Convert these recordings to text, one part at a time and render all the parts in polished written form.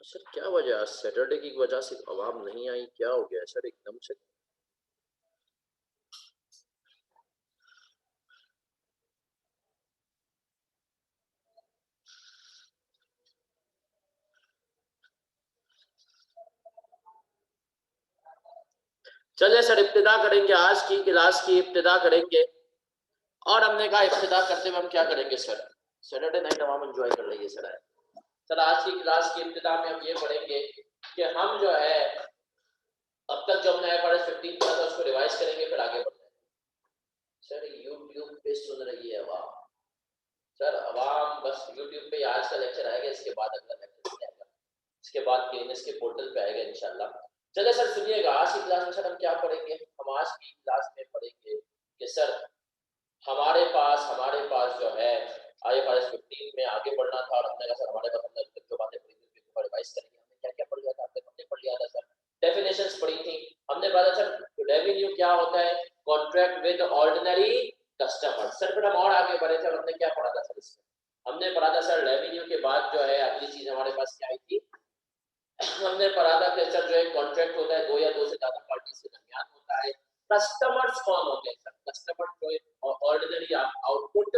Sir क्या वजह, Saturday की वजह से आवाम नहीं आई, क्या हो गया सर एकदम से? चलिए सर, इब्तिदा करेंगे, आज की क्लास की इब्तिदा करेंगे। और हमने कहा इब्तिदा करते हुए हम क्या करेंगे सर, सैटरडे नाइट आवाम एंजॉय कर लेंगे सर। सर आज की क्लास की इब्तिदा में हम ये पढ़ेंगे कि हम जो है अब तक जो हमने IFRS 15 पढ़ा था उसको रिवाइज करेंगे, फिर आगे बढ़ते हैं। सर यूट्यूब पे सुन रही है आवाम, सर आवाम बस यूट्यूब पे आज का लेक्चर आएगा, इसके बाद अगला लेक्चर आएगा, इसके बाद केएनएस के पोर्टल पे आएगा इंशाल्लाह। चलिए सर सुनिएगा, आज की क्लास में सर हम क्या पढ़ेंगे। हम आज की क्लास में पढ़ेंगे कि सर हमारे पास जो है IFRS 15 में आगे बढ़ना था, और हमने कहा सर हमारे पास हमने जो बातें पढ़ी थी उसको रिवाइज करेंगे। हमने क्या क्या पढ़ लिया था, हमने पढ़ लिया था सर, डेफिनेशंस पढ़ी थी हमने। पढ़ा सर रेवेन्यू क्या होता है, contract with ordinary customer. Sir फिर हम और आगे बढ़े थे और हमने क्या पढ़ा था सर इसमें, हमने पढ़ा था सर रेवेन्यू के बाद जो है अगली चीज हमारे पास क्या आई थी, हमने पढ़ा था कि सर जो एक कॉन्ट्रैक्ट होता है दो या दो से ज्यादा पार्टी के दरमियान होता है। कस्टमर्स कौन होते हैं सर, कस्टमर जो ऑर्डिनरी आउटपुट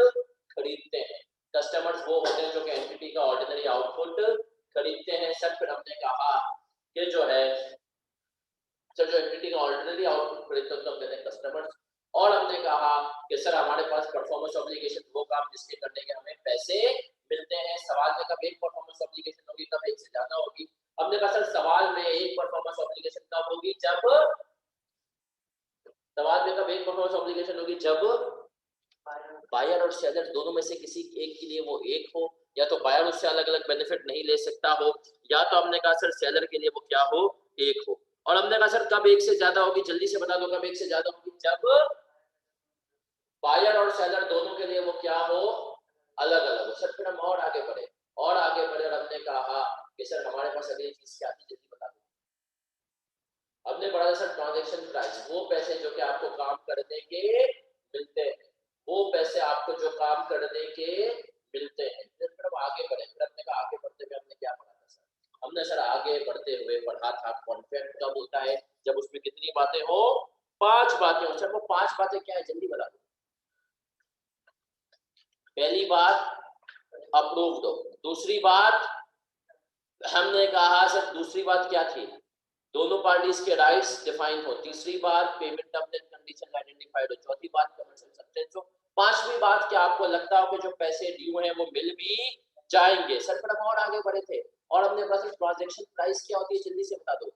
खरीदते हैं, कस्टमर्स वो होते हैं जो कि एंटिटी का ऑर्डिनरी आउटपुट खरीदते हैं सर। फिर हमने कहा कि जो है सर जो एंटिटी का ऑर्डिनरी आउटपुट खरीदते हैं तो हम कहते हैं कस्टमर्स। और हमने कहा कि सर हमारे पास परफॉर्मेंस ऑब्लिगेशन वो काम जिसके करने के हमें पैसे मिलते हैं। सवाल में कब एक परफॉर्मेंस ऑब्लिगेशन होगी, कब एक से ज्यादा होगी। हमने कहा सर सवाल में एक परफॉर्मेंस ऑब्लिगेशन कब होगी, जब सवाल में कब एक परफॉर्मेंस ऑब्लिगेशन होगी, जब बायर और सेलर दोनों में से किसी एक के लिए वो एक हो, या तो बायर उससे अलग अलग बेनिफिट नहीं ले सकता हो, या तो हमने कहा सर सेलर के लिए वो क्या हो, एक हो। और हमने कहा सर कब एक से ज्यादा होगी, जल्दी से बता दो कब एक से ज्यादा होगी, जब बायर और सेलर दोनों के लिए वो क्या हो, अलग अलग हो। सर फिर हम और आगे बढ़े और आगे बढ़े और हमने कहा कि सर हमारे पास अगली चीज क्या थी, जल्दी बता दो। हमने पढ़ा था सर ट्रांजैक्शन प्राइस, वो पैसे जो कि आपको काम करने के मिलते हैं, वो पैसे आपको जो काम करने के मिलते हैं। फिर हम आगे बढ़े, फिर हमने कहा आगे बढ़ते हुए हमने क्या पढ़ा था सर, हमने सर आगे बढ़ते हुए पढ़ा था कॉन्ट्रैक्ट कब होता है, जब उसमें कितनी बातें हो, 5 बातें हो। सर वो 5 बातें क्या है, जल्दी बता दो। पहली बात अप्रूव्ड हो, दूसरी बात हमने कहा सर दूसरी बात क्या थी, दोनों पार्टीज के राइट्स डिफाइन हो, तीसरी बात payment terms and condition identified हो, चौथी बात कमर्शियल सब्सटेंस हो, पांचवी बात क्या आपको लगता हो कि जो पैसे ड्यू हैं वो मिल भी जाएंगे। सर फिर हम और आगे बढ़े थे और हमने कहा ट्रांजैक्शन प्राइस क्या होती है, जल्दी से बता दो।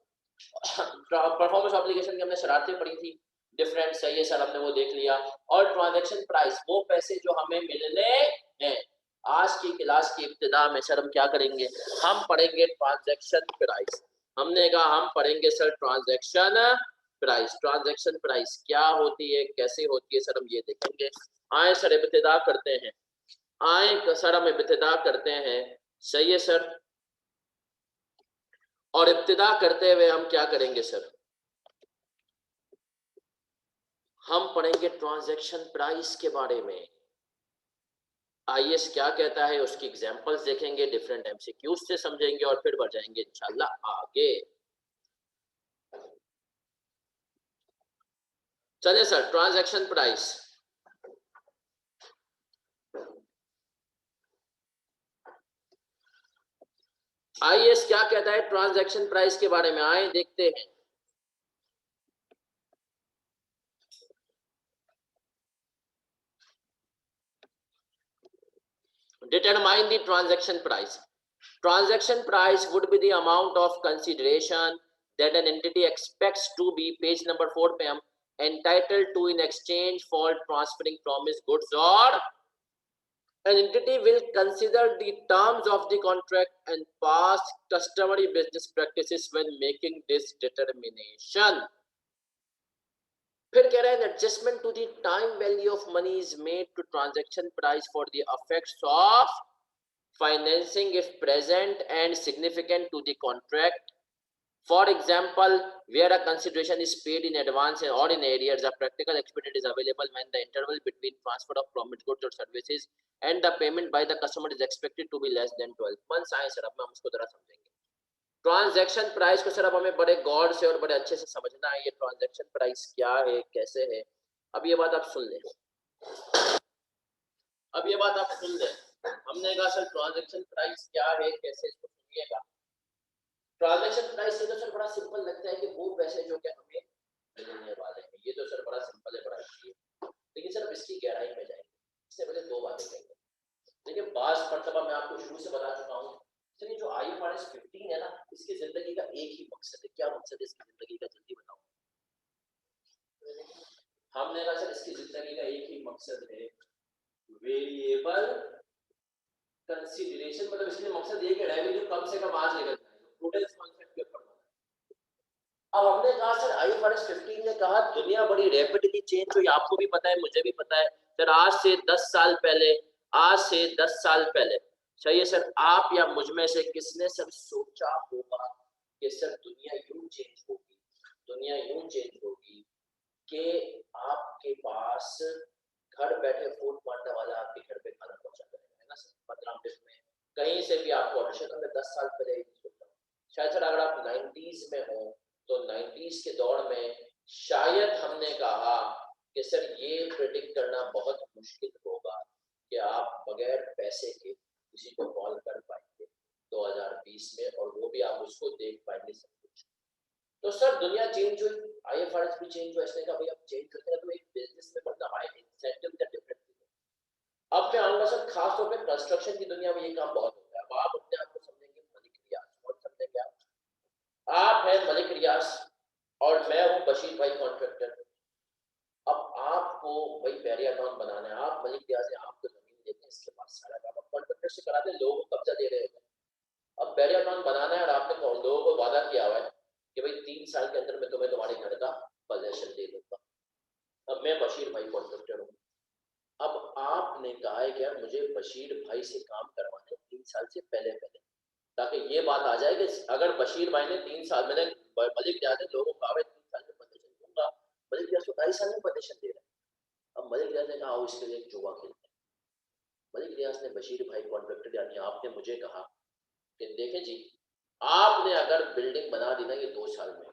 परफॉर्मेंस ऑब्लिगेशन की हमने शरारतें पढ़ी थी, डिफरेंट सही है सर, हमने वो देख लिया। और ट्रांजैक्शन प्राइस वो पैसे जो हमें मिलने हैं। आज की क्लास की इब्तिदा में सर हम क्या करेंगे, हम पढ़ेंगे ट्रांजैक्शन प्राइस। हमने कहा हम पढ़ेंगे sir transaction price. Transaction price क्या होती है, कैसे होती है सर, हम ये देखेंगे। आए सर इब्तिदा करते हैं, आए सर हम इब्तिदा करते हैं, सही है सर। और इब्तिदा करते हुए हम क्या करेंगे सर, हम पढ़ेंगे ट्रांजैक्शन प्राइस के बारे में। आईएएस क्या कहता है उसकी एग्जांपल्स देखेंगे, डिफरेंट एमसीक्यूज से समझेंगे और फिर बढ़ जाएंगे इंशाल्लाह आगे। चलिए सर ट्रांजैक्शन प्राइस, आईएएस क्या कहता है ट्रांजैक्शन प्राइस के बारे में, आए देखते हैं। Determine the transaction price. Transaction price would be the amount of consideration that an entity expects to be, page number 4 पे हम, entitled to in exchange for transferring promised goods, or an entity will consider the terms of the contract and past customary business practices when making this determination. फिर कह रहे हैं adjustment to the time value of money is made to transaction price for the effects of financing if present and significant to the contract. For example, where a consideration is paid in advance or in arrears, a practical expedient is available when the interval between transfer of promised goods or services and the payment by the customer is expected to be less than 12 months. आए sir अब हम उसको जरा समझेंगे। Transaction price को sir अब हमें बड़े गौर से और बड़े अच्छे से समझना है, ये ट्रांजैक्शन प्राइस क्या है, कैसे है। अब ये बात आप सुन लें, अब ये बात आप सुन लें। हमने कहा सर ट्रांजैक्शन प्राइस क्या है, कैसे, इसको सुनिएगा। ट्रांजैक्शन प्राइस से तो सर बड़ा सिंपल लगता है कि वो पैसे जो कि हमें मिलने वाले हैं, ये तो सर बड़ा सिंपल है, बड़ा अच्छी है। लेकिन सर अब इसकी गहराई में जाएंगे, इससे पहले दो बातें कहेंगे। देखिए बास मरतबा मैं आपको शुरू से बता चुका हूँ, सर ये जो IFRS 15 है ना, इसकी जिंदगी का एक ही मकसद है। क्या मकसद है इसकी जिंदगी का, जल्दी बताओ। हमने कहा सर इसकी जिंदगी का एक ही मकसद है, वेरिएबल कंसीडरेशन। मतलब इसके मकसद ये कि रेवेन्यू कम से कम आज निकल जाए, प्रूडेंस कॉन्सेप्ट के ऊपर। अब हमने कहा सर IFRS 15 ने कहा दुनिया बड़ी रैपिडली चेंज हुई, आपको भी पता है, मुझे भी पता है सर। आज से 10 साल पहले, आज से 10 साल पहले, सही है सर, आप या मुझ में से किसने सर सोचा होगा कि सर दुनिया यूं चेंज होगी, दुनिया यूं चेंज होगी कि आपके पास घर बैठे फूड पांडा वाला आपके घर पे खाना पहुंचा देगा, है ना सर, 15 मिनट में कहीं से भी आपको ऑर्डर। शायद हमने 10 साल पहले ही सोचा, शायद सर अगर आप 90s में हो तो 90s के दौर में शायद हमने कहा कि सर ये प्रेडिक्ट करना बहुत मुश्किल होगा कि आप बगैर पैसे के किसी को कॉल कर पाएंगे 2020 में, और वो भी आप उसको देख पाएंगे सब कुछ। तो सर दुनिया चेंज हुई, IFRS भी चेंज हुआ। इसने कहा भाई अब चेंज करते हैं तो एक बिजनेस में बदलाव आए, इंसेंटिव का डिफरेंट। अब मैं आऊंगा सर खास तौर पे कंस्ट्रक्शन की दुनिया में ये काम बहुत होता है। अब आप अपने आप को समझेंगे मलिक रियाज, और समझेंगे आप हैं मलिक रियाज और मैं हूं बशीर भाई कॉन्ट्रैक्टर। अब आपको भाई बैरियर टाउन बनाना है, आप मलिक रियाज हैं, आपको जमीन देते हैं, इसके पास सारा काम आप कॉन्ट्रैक्टर से कराते हैं, लोगों को कब्जा दे रहे होते हैं। अब बैरियर टाउन बनाना है और आपने लोगों को वादा किया हुआ है कि भाई 3 साल के अंदर मैं तुम्हें तुम्हारे घर का पोजेशन दे दूंगा। अब मैं बशीर भाई कॉन्ट्रैक्टर हूँ, अब आपने कहा है कि यार मुझे बशीर भाई से काम करवाना है 3 साल से पहले पहले, ताकि ये बात आ जाए कि अगर बशीर भाई ने 3 साल, मैंने मलिक रियाज ने लोगों को कहा 3 साल में पोजीशन दूंगा, मलिक रियाज को 2.5 साल में पोजीशन दे रहा है। अब मलिक रियाज ने कहा इसके लिए एक जुआ खेलते हैं। मलिक रियाज ने बशीर भाई कॉन्ट्रैक्टर यानी आपने मुझे कहा कि देखें जी, आपने अगर बिल्डिंग बना दी ना ये 2 साल में,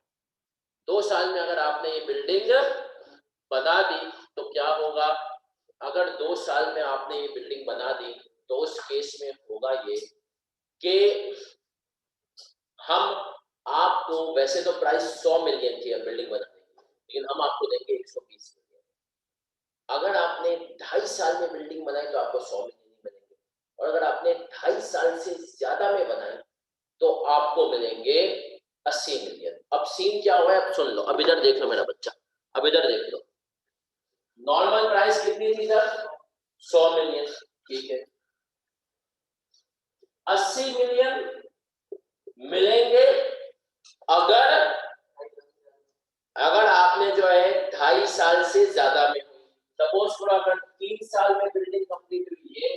2 साल में अगर आपने ये बिल्डिंग बना दी तो क्या होगा, अगर 2 साल में आपने ये बिल्डिंग बना दी तो उस केस में होगा ये कि हम आपको, वैसे तो प्राइस 100 मिलियन थी बिल्डिंग बनाने की, लेकिन हम आपको देंगे 120 मिलियन। अगर आपने 2.5 साल में बिल्डिंग बनाई तो आपको 100 मिलियन ही मिलेंगे, और अगर आपने 2.5 साल से ज्यादा में बनाई तो आपको मिलेंगे 80 मिलियन। अब सीन क्या हुआ है, अब सुन लो, अब इधर देख लो मेरा बच्चा, अब इधर देख लो। नॉर्मल प्राइस कितनी थी सर, 100 मिलियन, ठीक है। 80 मिलियन मिलेंगे अगर, अगर आपने जो है 2.5 साल से ज्यादा में हुई। सपोज करो अगर 3 साल में बिल्डिंग कंप्लीट हुई है,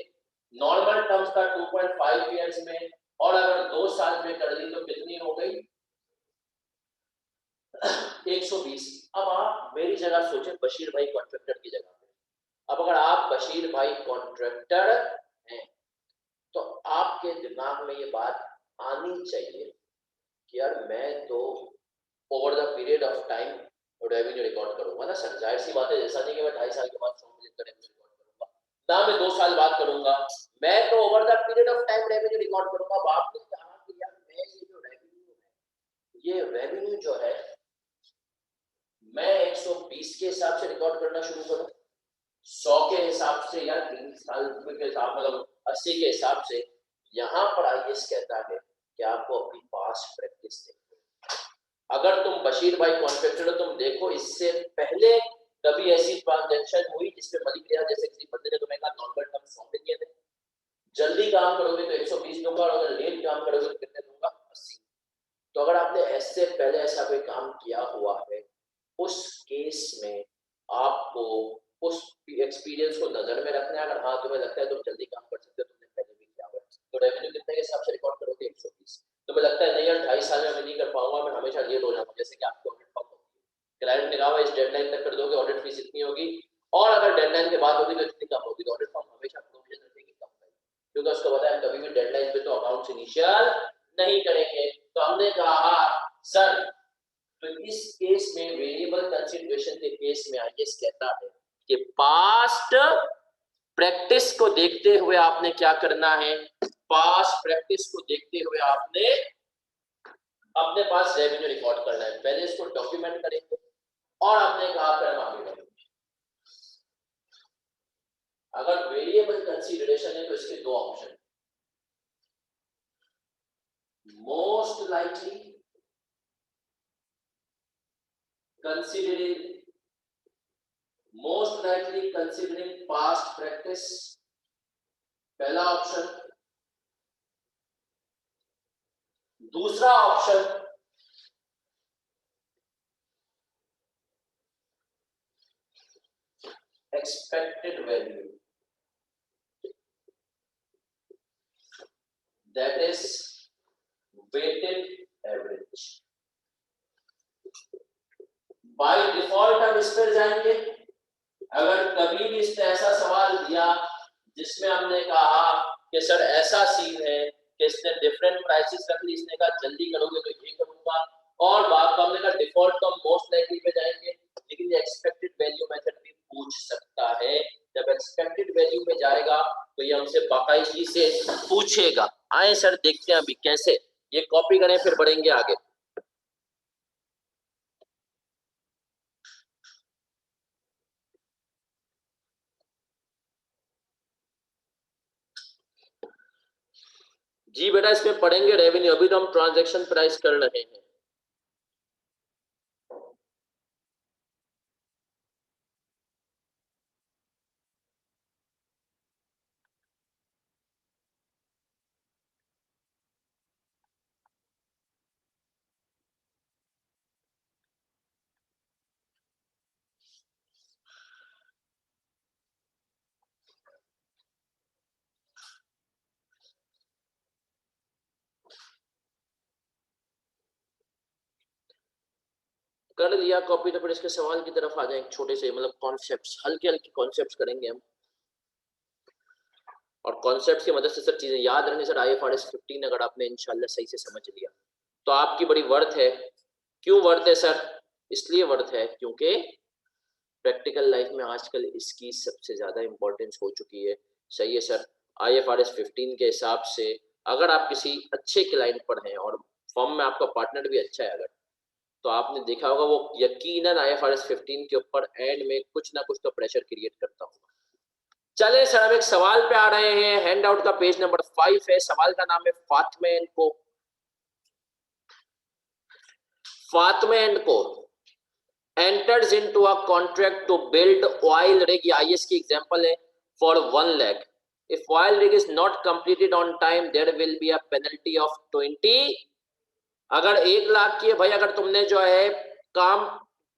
नॉर्मल टर्म्स का 2.5 इयर्स में, और अगर 2 साल में कर दी तो कितनी हो गई, 120। अब आप मेरी जगह सोचें, बशीर भाई कॉन्ट्रैक्टर की जगह पे। अब अगर आप बशीर भाई कॉन्ट्रैक्टर हैं तो आपके दिमाग में ये बात आनी चाहिए कि यार मैं तो over the period of time revenue record करूंगा ना सर, जाहिर सी बात है, ऐसा नहीं कि मैं 2.5 साल के बाद 100 मिलियन का रेवेन्यू रिकॉर्ड करूंगा, ना मैं 2 साल बाद करूंगा, मैं तो over the period of time revenue record करूंगा। अब आपने कहा कि यार मैं ये जो रेवेन्यू है, ये रेवेन्यू जो है मैं 120 के हिसाब से रिकॉर्ड करना शुरू करूं, 100 के हिसाब से, या 3 साल के हिसाब, मतलब 80 के हिसाब से। यहां पर आईएएस कहता है कि आपको अपनी पास्ट प्रैक्टिस देखो। अगर तुम बशीर भाई कॉन्ट्रैक्टर हो, तुम देखो इससे पहले कभी ऐसी ट्रांजैक्शन हुई जिसमें मलिक रियाज जैसे किसी बंदे ने तुम्हें कहा नॉर्मल टर्म 100 मिलियन है, जल्दी काम करोगे तो 120 दूंगा, और अगर लेट काम करोगे तो कितने दूंगा, 80। तो अगर आपने ऐसे पहले ऐसा कोई काम किया हुआ है, उस केस में आपको उस एक्सपीरियंस को नजर में रखना है। अगर हाँ तुम्हें लगता है तुम जल्दी काम कर सकते हो, तुमने पहले भी किया हुआ है, तो रेवेन्यू कितने के हिसाब से रिकॉर्ड करोगे, 120। तुम्हें लगता है नहीं यार 2.5 साल में मैं नहीं कर पाऊंगा, मैं हमेशा लेट हो जाऊंगा, जैसे कि आपकी ऑडिट फॉर्म होती है, क्लाइंट ने कहा इस डेडलाइन तक कर दोगे, ऑडिट फीस इतनी होगी, और अगर डेडलाइन के बाद होगी तो इतनी कम होगी, तो ऑडिट फॉर्म हमेशा प्रोविजन रखेगी कम, क्योंकि उसको पता है कभी भी डेडलाइन पे तो अकाउंट्स इनिशियल नहीं करेंगे। तो हमने कहा सर तो इस केस में वेरिएबल कंसीडरेशन के केस में आईएएस कहता है कि पास्ट प्रैक्टिस को देखते हुए आपने क्या करना है, पास्ट प्रैक्टिस को देखते हुए आपने अपने पास रेवेन्यू रिकॉर्ड करना है। पहले इसको डॉक्यूमेंट करेंगे और हमने कहा फिर हम आगे बढ़ेंगे। अगर वेरिएबल कंसीडरेशन है तो इसके दो option, most likely considering past practice, पहला ऑप्शन। दूसरा option expected value, that is weighted average. By default हम इस पर जाएंगे। अगर कभी भी इसने ऐसा सवाल दिया जिसमें हमने कहा कि सर ऐसा सीन है कि इसने डिफरेंट प्राइसेस रख ली, इसने कहा जल्दी करोगे तो ये करूंगा, और बात को हमने कहा डिफॉल्ट तो हम मोस्ट लाइकली पे जाएंगे, लेकिन ये एक्सपेक्टेड वैल्यू मेथड भी पूछ सकता है। जब एक्सपेक्टेड वैल्यू पे जाएगा तो ये हमसे बाकायदगी से पूछेगा। आए सर देखते हैं अभी कैसे, ये कॉपी करें फिर बढ़ेंगे आगे। जी बेटा इसमें पढ़ेंगे रेवेन्यू, अभी तो हम ट्रांजैक्शन प्राइस कर रहे हैं। कर लिया कॉपी तो फिर इसके सवाल की तरफ आ जाए। छोटे से मतलब कॉन्सेप्ट्स, हल्के हल्के कॉन्सेप्ट्स करेंगे हम, और कॉन्सेप्ट्स की मदद से सर चीजें याद रहनी। सर IFRS 15 अगर आपने इंशाल्लाह सही से समझ लिया तो आपकी बड़ी वर्थ है। क्यों वर्थ है सर? इसलिए वर्थ है क्योंकि प्रैक्टिकल लाइफ में आजकल इसकी सबसे ज्यादा इंपॉर्टेंस हो चुकी है। सही है सर। IFRS 15 के हिसाब से अगर आप किसी अच्छे क्लाइंट पर हैं और फॉर्म में आपका पार्टनर भी अच्छा है अगर, तो आपने देखा होगा वो यकीनन IFRS 15 के ऊपर एंड में कुछ ना कुछ तो प्रेशर क्रिएट करता होगा। चले सर अब एक सवाल पे आ रहे हैं। हैंड आउट का पेज नंबर 5 है। सवाल का नाम है फातिमा एंड को। फातिमा एंड को enters into a contract to build oil rig, ये IS की एग्जांपल है, for 1 lakh. If oil rig is not completed on time, there will be a penalty of 20. अगर 1 लाख की है भाई, अगर तुमने जो है काम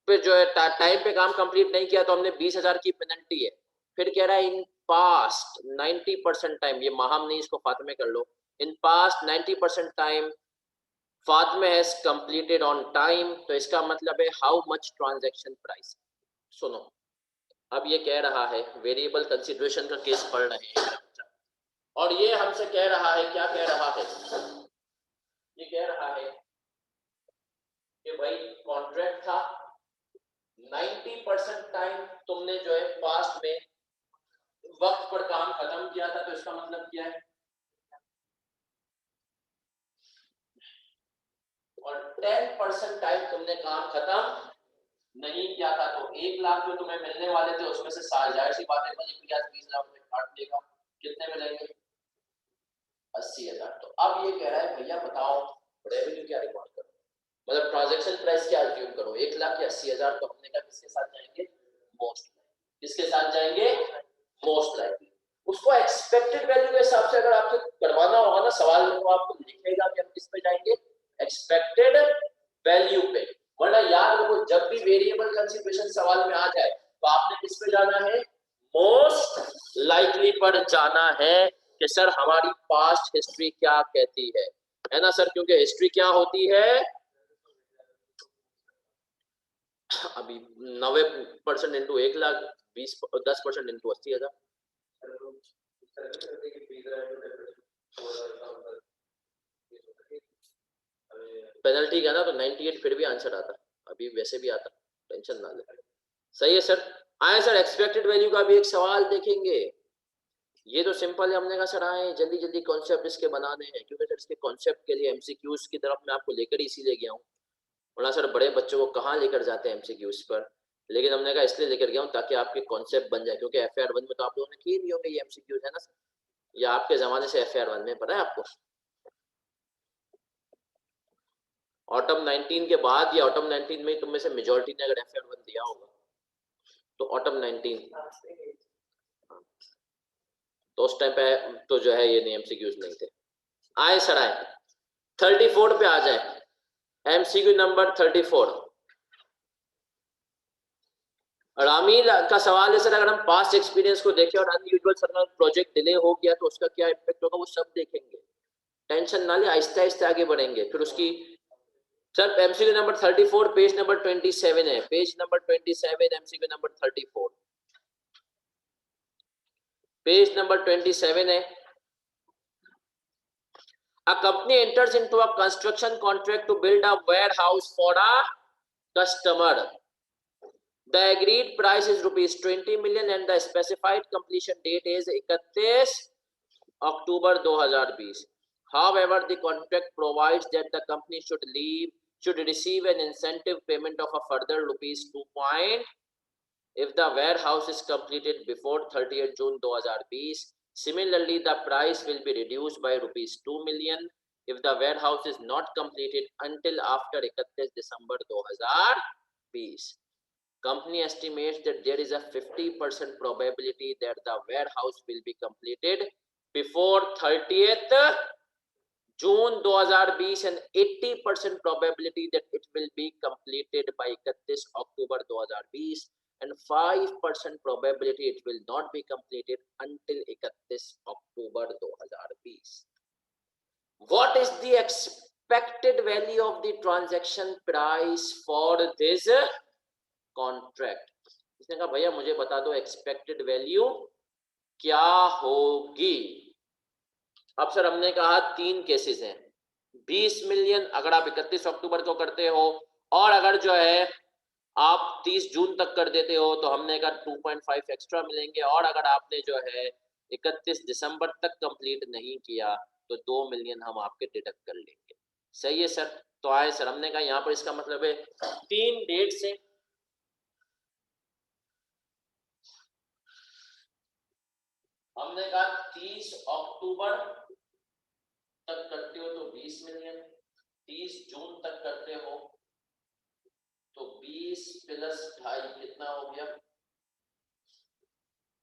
पे जो है टाइम पे काम कंप्लीट नहीं किया तो हमने 20,000 की पेनल्टी है। फिर कह रहा है इन पास्ट 90% टाइम, ये माहम नहीं इसको फातिमा कर लो, in past 90% time Fatima has completed on time, तो इसका मतलब है हाउ मच ट्रांजैक्शन प्राइस। सुनो अब ये कह रहा है वेरिएबल कंसीडरेशन का केस पढ़ रहे हैं और ये हमसे कह रहा है, क्या कह रहा है, ये कह रहा है कि भाई कॉन्ट्रैक्ट था 90% टाइम तुमने जो है पास्ट में वक्त पर काम खत्म किया था, तो इसका मतलब क्या है, और 10% टाइम तुमने काम खत्म नहीं किया था, तो 1 लाख जो तुम्हें मिलने वाले थे उसमें से जाहिर सी बात है मल्टीप्लाई 20,000 में काट देगा, कितने मिलेंगे 80,000। तो अब ये कह रहा है भैया बताओ रेवेन्यू क्या रिकॉर्ड करो, मतलब ट्रांजैक्शन प्राइस क्या अज्यूम करो, 1 लाख या 80,000। तो हमने कहा किसके साथ जाएंगे, मोस्ट, किसके साथ जाएंगे, मोस्ट लाइकली। उसको एक्सपेक्टेड वैल्यू के हिसाब से अगर आपको करवाना होगा ना सवाल में, तो आपको लिखेगा कि हम किस पे जाएंगे, एक्सपेक्टेड वैल्यू पे। वरना याद रखो जब भी वेरिएबल कंसीडरेशन सवाल में आ जाए तो आपने किस पे जाना है, मोस्ट लाइकली पर जाना है कि सर हमारी पास्ट हिस्ट्री क्या कहती है ना सर, क्योंकि हिस्ट्री क्या होती है, अभी 90% इंटू 1 लाख 10% इंटू 80,000। पेनल्टी का ना तो 98 फिर भी आंसर आता, अभी वैसे भी आता, टेंशन ना ले। सही है सर। आए सर एक्सपेक्टेड वैल्यू का भी एक सवाल देखेंगे। ये तो सिंपल है, हमने कहा सर आए जल्दी जल्दी कॉन्सेप्ट इसके बनाने हैं, क्योंकि सर इसके कॉन्सेप्ट के लिए एमसीक्यूज की तरफ मैं आपको लेकर इसीलिए गया हूँ, वरना सर बड़े बच्चों को कहाँ लेकर जाते हैं एमसीक्यूज पर। लेकिन हमने कहा इसलिए लेकर गया हूँ ताकि आपके कॉन्सेप्ट बन जाए, क्योंकि एफआईआर 1 में तो आप लोगों ने किए नहीं होंगे ये एमसीक्यूज, है ना सर? या आपके जमाने से एफआईआर 1 में पता है आपको? ऑटम 19 के बाद या ऑटम 19 में तुम में से मेजॉरिटी ने अगर एफआईआर 1 दिया होगा तो ऑटम 19, तो उस टाइम पे तो जो है ये एमसीक्यूज नहीं थे। आए सर आए 34 पे आ जाए, एमसीक्यू नंबर 34। रामील का सवाल है सर, अगर हम पास्ट एक्सपीरियंस को देखें और अनयूजुअल सर प्रोजेक्ट डिले हो गया तो उसका क्या इम्पैक्ट होगा, वो सब देखेंगे, टेंशन ना ले, आहिस्ते आहिस्ते आगे बढ़ेंगे। फिर उसकी sir MCQ number 34 page number 27 है, page number 27 MCQ number 34, page number 27 है। A company enters into a construction contract to build a warehouse for a customer. The agreed price is rupees 20 million and the specified completion date is 31 October 2020. However, the contract provides that the company should receive an incentive payment of a further rupees 2 if the warehouse is completed before 30th June 2020. Similarly, the price will be reduced by rupees 2 million if the warehouse is not completed until after 31 December 2020. Company estimates that there is a 50% probability that the warehouse will be completed before 30th June 2020 and 80% probability that it will be completed by 31 October 2020 and 5% probability it will not be completed until 31 October 2020. What is the expected value of the transaction price for this contract? इसने कहा भैया मुझे बता दो expected value क्या होगी। अब sir हमने कहा 3 केसेस हैं, 20 मिलियन अगर आप 31 अक्टूबर को करते हो और अगर जो है आप 30 जून तक कर देते हो तो हमने कहा 2.5 एक्स्ट्रा मिलेंगे, और अगर आपने जो है 31 दिसंबर तक कंप्लीट नहीं किया तो 2 मिलियन हम आपके डिडक्ट कर लेंगे। सही है सर। तो आए सर हमने कहा यहाँ पर इसका मतलब है 3 डेट से हमने कहा 30 अक्टूबर तक करते हो तो 20 मिलियन, 30 जून तक करते हो तो 20 प्लस 2.5 कितना हो गया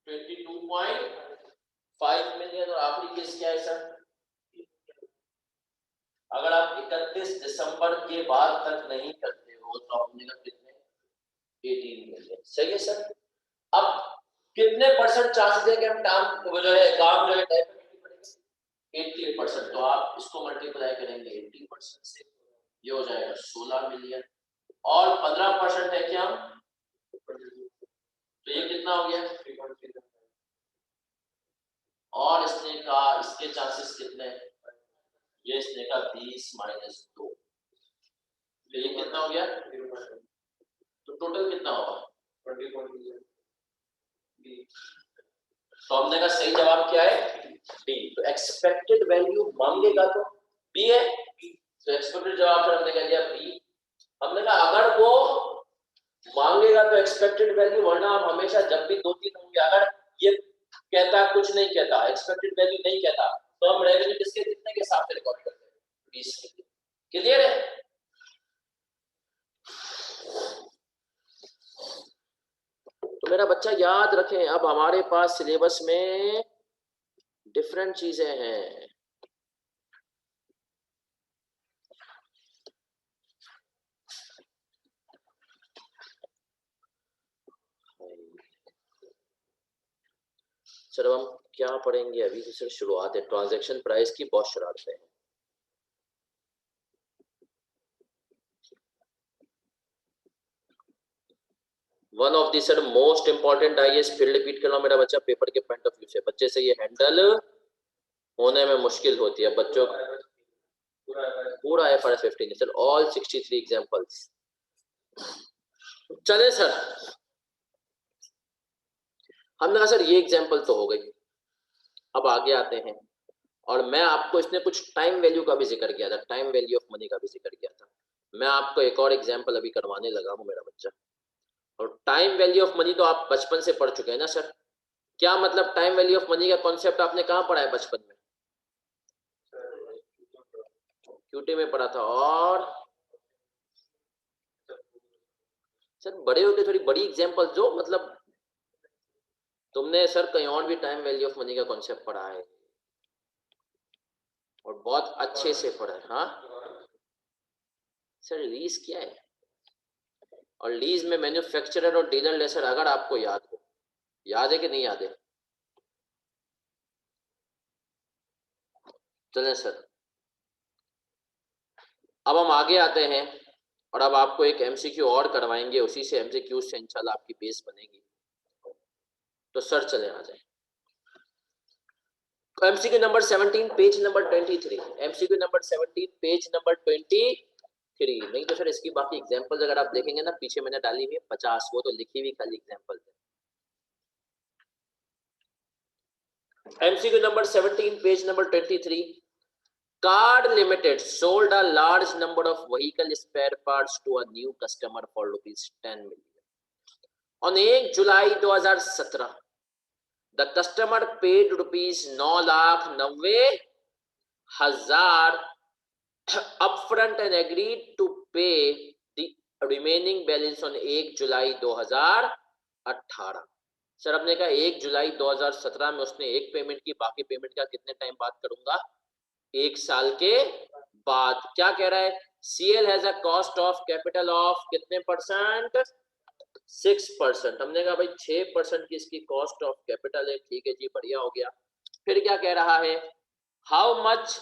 22.5 मिलियन। और आखिरी केस क्या है सर, अगर आप 31 दिसंबर के बाद तक नहीं करते हो तो हमने कहा कितने 18 मिलियन। सही है सर। अब कितने परसेंट चांसेस है कि हम काम जो है 80%, तो आप इसको मल्टीप्लाई करेंगे 80% से, ये हो जाएगा 16 मिलियन, और 15% है क्या, तो ये कितना हो गया, और इसने कहा इसके चांसेस कितने, ये इसने कहा 20 माइनस 2, तो ये कितना हो गया, तो टोटल कितना होगा 20. तो हमने कहा सही जवाब क्या है बी। तो एक्सपेक्टेड वैल्यू मांगेगा तो बी है, तो एक्सपेक्टेड जवाब सर हमने कह दिया बी। हमने कहा अगर वो मांगेगा तो एक्सपेक्टेड वैल्यू, वरना हम हमेशा जब भी 2-3 होंगे अगर ये कहता कुछ नहीं कहता एक्सपेक्टेड वैल्यू नहीं कहता तो हम रेवेन्यू किसके कितने के हिसाब से रिकॉर्ड करते हैं 20 के। क्लियर है। तो मेरा बच्चा याद रखें अब हमारे पास सिलेबस में डिफरेंट चीजें हैं। सर हम क्या पढ़ेंगे अभी, तो सर शुरुआत है, ट्रांजैक्शन प्राइस की बहुत शरारतें हैं। One of the sir most important IAS field, repeat कर रहा हूं मेरा बच्चा, पेपर के पॉइंट ऑफ व्यू से बच्चे से ये हैंडल होने में मुश्किल होती है बच्चों। पूरा IFRS 15 सर, ऑल 63 एग्जांपल्स। चले सर, हमने कहा सर ये एग्जांपल तो हो गई, अब आगे आते हैं। और मैं आपको इसने कुछ टाइम वैल्यू का भी जिक्र किया था, टाइम वैल्यू ऑफ मनी का भी जिक्र किया था। मैं आपको एक और एग्जांपल अभी करवाने लगा हूं मेरा बच्चा। और टाइम वैल्यू ऑफ मनी तो आप बचपन से पढ़ चुके हैं ना सर। क्या मतलब टाइम वैल्यू ऑफ मनी का कॉन्सेप्ट आपने कहाँ पढ़ा है बचपन में? क्यूटी में पढ़ा था। और सर बड़े होके थोड़ी बड़ी एग्जांपल जो मतलब तुमने सर कहीं और भी टाइम वैल्यू ऑफ मनी का कॉन्सेप्ट पढ़ा है और बहुत अच्छे से पढ़ा है। हाँ सर, लीज क्या है? और लीज में मैन्युफैक्चरर और डीलर लेसर, अगर आपको याद हो, याद है कि नहीं याद है? चलें सर, अब हम आगे आते हैं और अब आपको एक एमसीक्यू और करवाएंगे, उसी से एमसीक्यू से इंशाल्लाह आपकी बेस बनेगी। तो सर चले आ जाए MCQ number 17 page number 23। MCQ number 17 page number 23। नहीं तो सर इसकी बाकी एग्जांपल्स अगर आप देखेंगे ना, पीछे मैंने डाली हुई है 50, वो तो लिखी हुई खाली एग्जांपल है। MCQ number 17 page number 23। Card Limited sold a large number of vehicle spare parts to a new customer for rupees 10 million. On 1 July 2017, the customer paid rupees 9,90,000 upfront and agreed to pay the remaining balance on 1 July 2018। Sir आपने कहा 1 जुलाई 2017 में उसने एक payment की, बाकी payment का कितने time बाद करूंगा? 1 साल के बाद। क्या कह रहा है? CL has a cost of capital of कितने परसेंट? 6%। हमने कहा भाई 6% की इसकी कॉस्ट ऑफ कैपिटल है, ठीक है जी, बढ़िया हो गया। फिर क्या कह रहा है? हाउ मच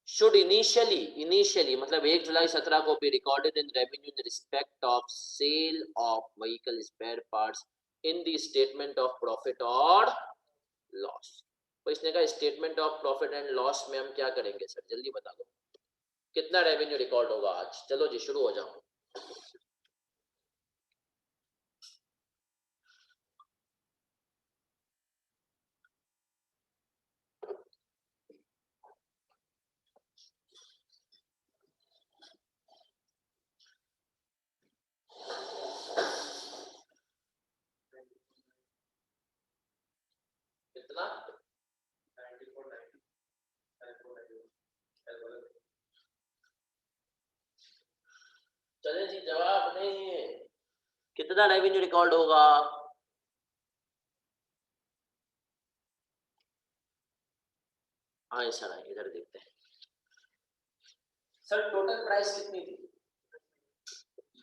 शुड इनिशियली मतलब 1 जुलाई 17 को भी recorded in revenue in respect of sale of vehicle spare parts in the statement of profit और लॉस। तो इसने कहा statement of profit and loss में हम क्या करेंगे सर, जल्दी बता दो कितना रेवेन्यू रिकॉर्ड होगा आज? चलो जी शुरू हो जाओ। कितना? चले जी, जवाब नहीं है। कितना रेवेन्यू रिकॉर्ड होगा? हाँ सर इधर देखते हैं। सर टोटल प्राइस कितनी थी?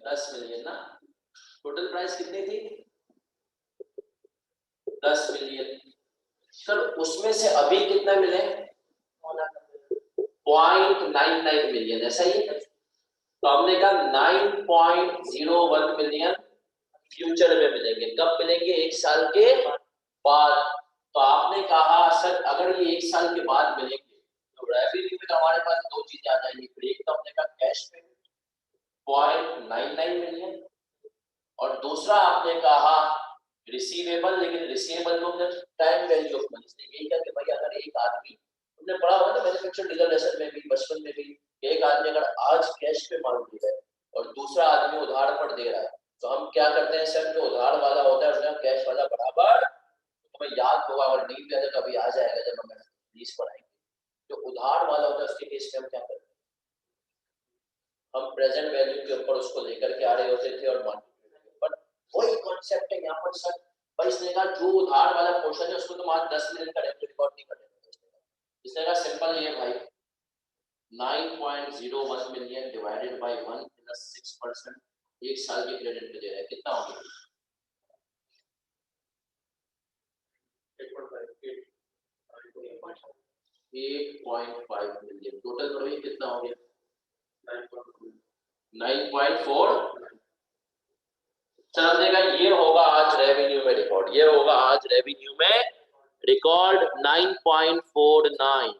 10 मिलियन ना। टोटल प्राइस कितनी थी? 10 मिलियन। सर उसमें से अभी कितना मिले? 0.99 मिलियन, ऐसा ही है। तो हमने कहा 9.01 मिलियन फ्यूचर में मिलेंगे। कब मिलेंगे? 1 साल के बाद। तो आपने कहा सर अगर ये 1 साल के बाद मिलेंगे तो रेवेन्यू में हमारे पास दो चीजें आ जाएंगी। एक तो हमने कहा कैश पेमेंट 0.99 मिलियन, और दूसरा आपने कहा रिसीवेबल। लेकिन रिसीवेबल को हमने टाइम वैल्यू ऑफ मनी से यही कहा कि भाई अगर एक आदमी, हमने पढ़ा होगा ना मैन्युफैक्चर डीलर लेसन में भी, बचपन में भी, एक आदमी अगर आज कैश पे माल दे रहा है और दूसरा आदमी उधार पर दे रहा है, तो हम क्या करते हैं सर, जो उधार वाला होता है उसमें कैश वाला बराबर। तो हमें याद होगा, और नहीं भी तो अभी आ जाएगा जब हम लीज पढ़ाएंगे। जो उधार वाला होता है उसके केस में हम क्या करते हैं, हम प्रेजेंट वैल्यू के ऊपर उसको लेकर के आ रहे होते थे और बट वही कॉन्सेप्ट है यहाँ पर सर। पर इसने कहा जो उधार वाला पोर्शन है उसको तुम आज 10 मिलियन का रेवेन्यू रिकॉर्ड नहीं कर देते। इसने कहा सिंपल ये भाई 9.01 मिलियन डिवाइडेड बाय 1 प्लस 6%, एक साल के क्रेडिट पे दे रहा है, कितना हो गया? 8.5 मिलियन। टोटल करो ये कितना हो गया? 9.4। चल देगा, ये होगा आज रेवेन्यू में रिकॉर्ड, ये होगा आज रेवेन्यू में रिकॉर्ड 9.49।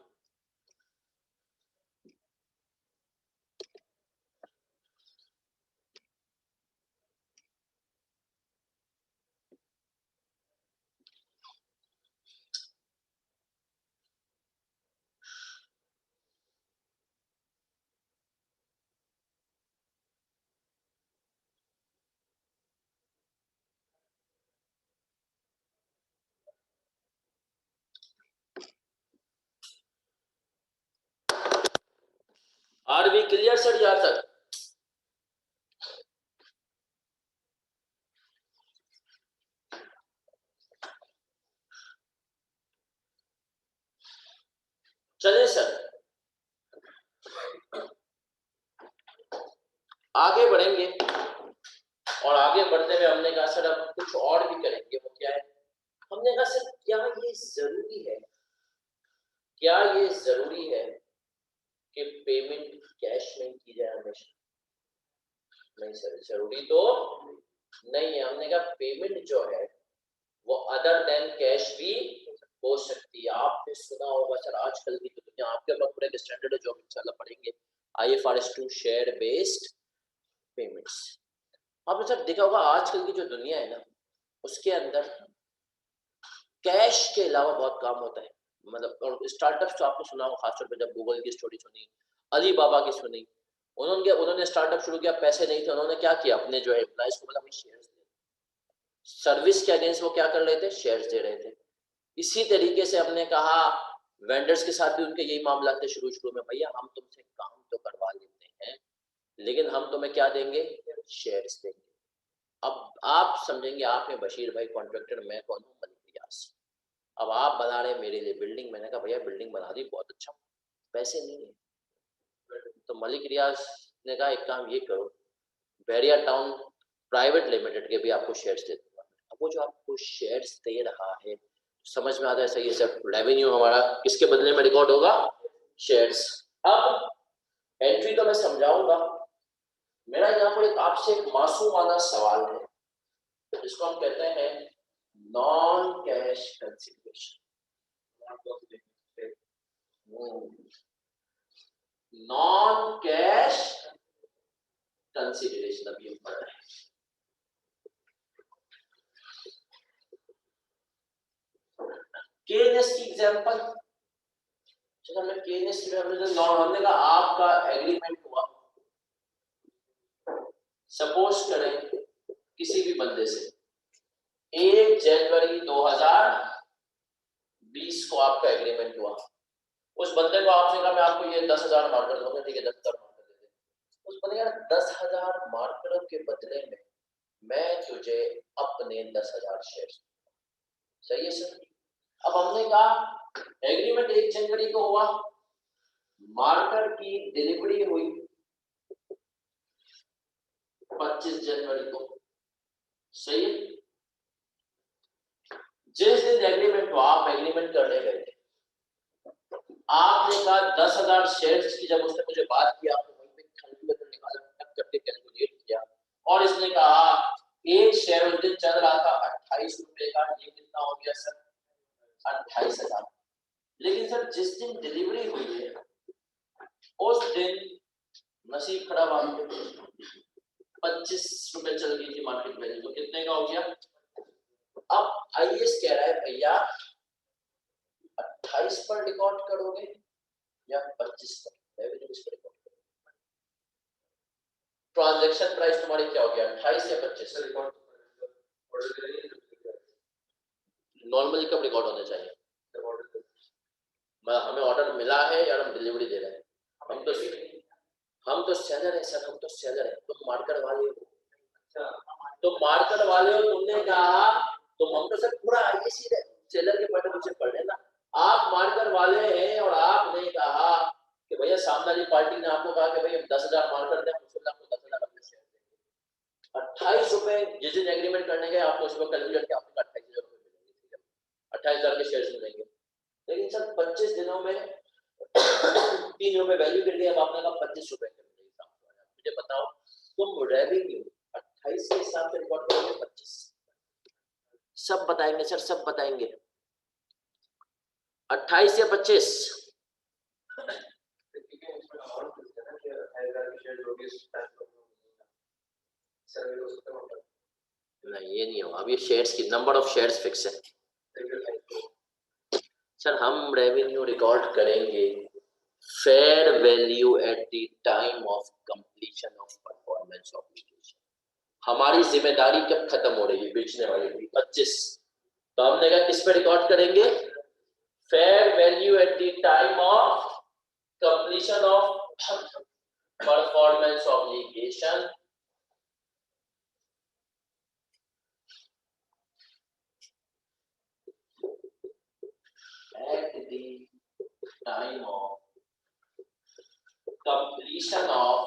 अभी क्लियर सर यहाँ तक? चलिए सर आगे बढ़ेंगे, और आगे बढ़ते हुए हमने कहा सर अब कुछ और भी करेंगे। वो क्या है? हमने कहा सर क्या ये जरूरी है, क्या ये जरूरी है कि पेमेंट कैश में की जाए हमेशा? नहीं सर, जरूरी तो नहीं है। हमने कहा पेमेंट जो है वो अदर देन कैश भी हो सकती है। आपने सुना होगा सर आजकल की दुनिया, आपके पास पूरे स्टैंडर्ड है जो हम इंशाल्लाह पढ़ेंगे, IFRS 2 शेयर बेस्ड पेमेंट्स। आपने सर देखा होगा आजकल की जो दुनिया है ना, उसके अंदर कैश के अलावा बहुत काम होता है। मतलब और स्टार्टअप्स तो आपने सुना होगा, खासतौर पर जब गूगल की स्टोरी सुनी, अली बाबा की सुनी, उन्होंने स्टार्टअप शुरू किया, पैसे नहीं थे, उन्होंने क्या किया, अपने जो है एम्प्लॉइज को बोला भाई शेयर्स दे। सर्विस के अगेंस्ट वो क्या कर रहे थे, शेयर्स दे रहे थे। इसी तरीके से हमने कहा वेंडर्स के साथ भी उनके यही मामला थे शुरू शुरू में, भैया हम तुमसे काम तो करवा लेते हैं लेकिन हम तुम्हें क्या देंगे, शेयर्स देंगे। अब आप समझेंगे, आप हैं बशीर भाई कॉन्ट्रैक्टर, मैं कौन हूँ, मलिक रियाज। अब आप बना रहे मेरे लिए बिल्डिंग, मैंने कहा भैया बिल्डिंग बना दी, बहुत अच्छा, पैसे नहीं है। तो मलिक रियाज ने कहा एक काम ये करो, बैरिया टाउन प्राइवेट लिमिटेड के भी आपको शेयर्स दे दूंगा। अब वो जो आपको शेयर्स दे रहा है, समझ में आता है सही है सर, रेवेन्यू हमारा किसके बदले में रिकॉर्ड होगा, शेयर्स। अब एंट्री तो मैं समझाऊंगा, मेरा यहाँ पर एक आपसे एक मासूमाना सवाल है जिसको हम कहते हैं non cash consideration. Non cash consideration अभी हम पढ़ रहे हैं। केएनएस की एग्जांपल, चलो मैं केएनएस की हमने कहा आपका एग्रीमेंट हुआ, सपोज करें किसी भी बंदे से 1 जनवरी 2020 को आपका एग्रीमेंट हुआ, उस बंदे को आपने कहा मैं आपको ये 10,000 मार्कर दूंगा, ठीक है 10,000 मार्कर दे दे। उस बंदे यार 10,000 मार्करों के बदले में मैं तुझे अपने 10,000 शेयर, सही है सर? अब हमने कहा एग्रीमेंट 1 जनवरी को हुआ, मार्कर की डिलीवरी हुई 25 जनवरी को, सही है? जिस दिन एग्रीमेंट हुआ, आप एग्रीमेंट करने गए थे, आपने कहा 10,000 शेयर्स की, जब उसने मुझे बात किया कैलकुलेटर निकाला, करके कैलकुलेट किया, और इसने कहा एक शेयर उस दिन चल रहा था 28 रुपए का, ये कितना हो गया सर, 28,000। लेकिन सर जिस दिन डिलीवरी हुई है उस दिन नसीब खराब, आपके 25 रुपए चल गई थी मार्केट वैल्यू, तो कितने का हो गया? अब आईएएस कह रहा है भैया 28 पर रिकॉर्ड करोगे या 25 पर, रेवेन्यू किस पर रिकॉर्ड करोगे? ट्रांजैक्शन प्राइस तुम्हारी क्या हो गया, 28 या 25? नॉर्मली कब रिकॉर्ड होने चाहिए? हमें ऑर्डर मिला है या हम डिलीवरी दे रहे हैं? हम तो सेलर है सर, हम तो सेलर है, तुम मार्कर वाले हो, तुम मार्कर वाले हो, तुमने कहा तुम, हम तो सर पूरा आईएएस सेलर के पॉइंट ऑफ व्यू से पढ़ लेना। आप मार्कर वाले हैं और आपने कहा कि भैया सामने वाली पार्टी ने आपको कहा कि भैया 10,000 मार्कर दें, आपको 10,000 अपने शेयर देंगे। 28 रुपए जिस दिन एग्रीमेंट करने गए आपको उसको कैलकुलेट किया, आपको 28,000 रुपए मिलेंगे, 28,000 के शेयर्स मिलेंगे। लेकिन सर 25 दिनों में 3 रुपए वैल्यू गिर गई, अब आपने कहा 25 रुपए के मुझे बताओ तुम रेवेन्यू 28 के हिसाब से रिकॉर्ड करोगे 25? सब बताएंगे सर, सब बताएंगे, 28 या 25? नहीं ये नहीं होगा, अब ये शेयर्स की नंबर ऑफ शेयर्स फिक्स है सर। हम रेवेन्यू रिकॉर्ड करेंगे fair value at the time of completion of performance obligation. हमारी जिम्मेदारी कब खत्म हो रही है, बेचने वाले की 25, तो हमने कहा किस पे रिकॉर्ड करेंगे, fair value at the time of completion of performance obligation at the time of completion of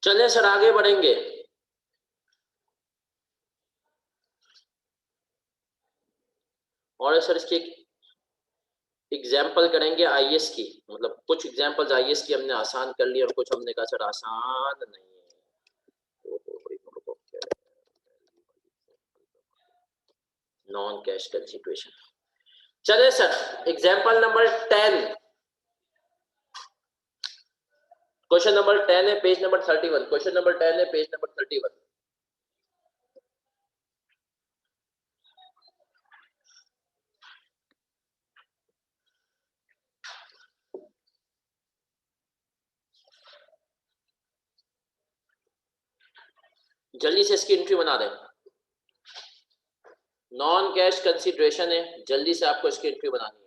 चलिए सर आगे बढ़ेंगे। और सर इसकी एग्जाम्पल करेंगे आईएएस की, मतलब कुछ एग्जाम्पल्स आईएएस की हमने आसान कर ली और कुछ हमने कहा सर आसान नहीं है। Non cash consideration. चलिए sir example number 10, question number 10 है पेज नंबर 31। क्वेश्चन नंबर 10 है पेज नंबर 31। जल्दी से इसकी एंट्री बना दें। नॉन कैश कंसिडरेशन है, जल्दी से आपको इसकी एंट्री बनानी है।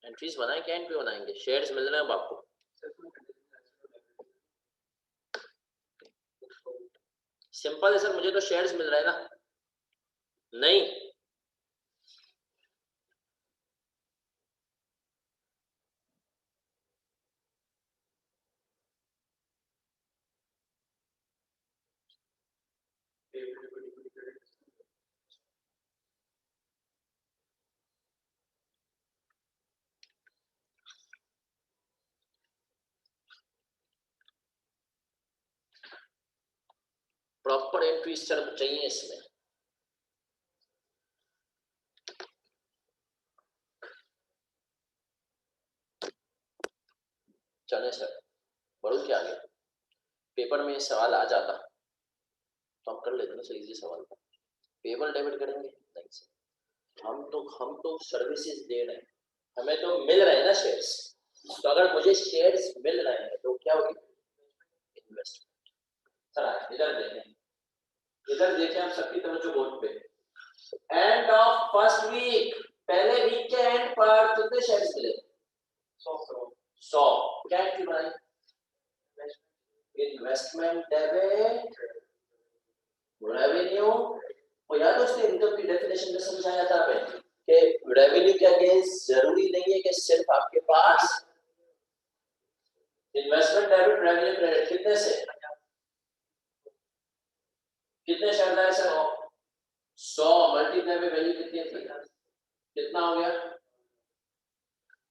एंट्रीज बनाए, क्या एंट्री बनाएंगे? शेयर्स मिल रहे हैं अब आपको। सिंपल है सर, मुझे तो शेयर्स मिल रहे हैं ना। नहीं, प्रॉपर एंट्रीज सर चाहिए इसमें। चले सर बढ़ू क्या आगे, पेपर में सवाल आ जाता तो हम कर लेते ना सर, इजी सवाल था। पेबल डेबिट करेंगे नहीं सर, हम तो सर्विसेज दे रहे हैं, हमें तो मिल रहे हैं ना शेयर्स। तो अगर मुझे शेयर्स मिल रहे हैं तो क्या होगी? इन्वेस्टमेंट। सर इधर देखें हम सबकी तवज्जो बोर्ड पे। एंड ऑफ फर्स्ट वीक, पहले वीक के एंड पर कितने शेयर्स मिले? 100। क्या एंट्री बनाई? इन्वेस्टमेंट डेबिट रेवेन्यू समझाया था हमें कि रेवेन्यू के अगेंस्ट जरूरी नहीं है कि सिर्फ आपके पास इन्वेस्टमेंट डेबिट रेवेन्यू क्रेडिट कितने शेयर लाए सर 100 मल्टीप्लाई में वैल्यू कितनी थी कितना हो गया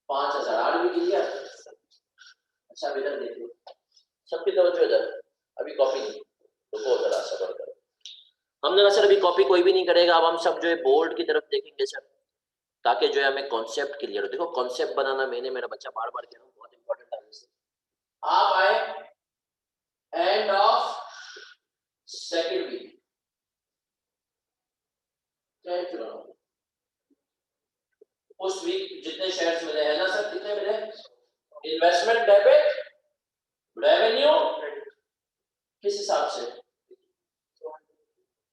5000 आठ भी गिर गया। अच्छा इधर देखिए सबकी तवज्जो इधर अभी कॉपी नहीं रुको जरा सब्र करो हमने कहा सर अभी कॉपी कोई भी नहीं करेगा अब हम सब जो है बोर्ड की तरफ देखेंगे सर ताकि जो है हमें कॉन्सेप्ट क्लियर हो। देखो कॉन्सेप्ट बनाना मैंने मेरा बच्चा बार बार कह रहा हूँ बहुत इंपॉर्टेंट है। आप आए एंड ऑफ सेकेंड वीक उस वीक जितने शेयर्स मिले हैं ना सर कितने मिले इन्वेस्टमेंट डेबिट रेवेन्यू किस हिसाब से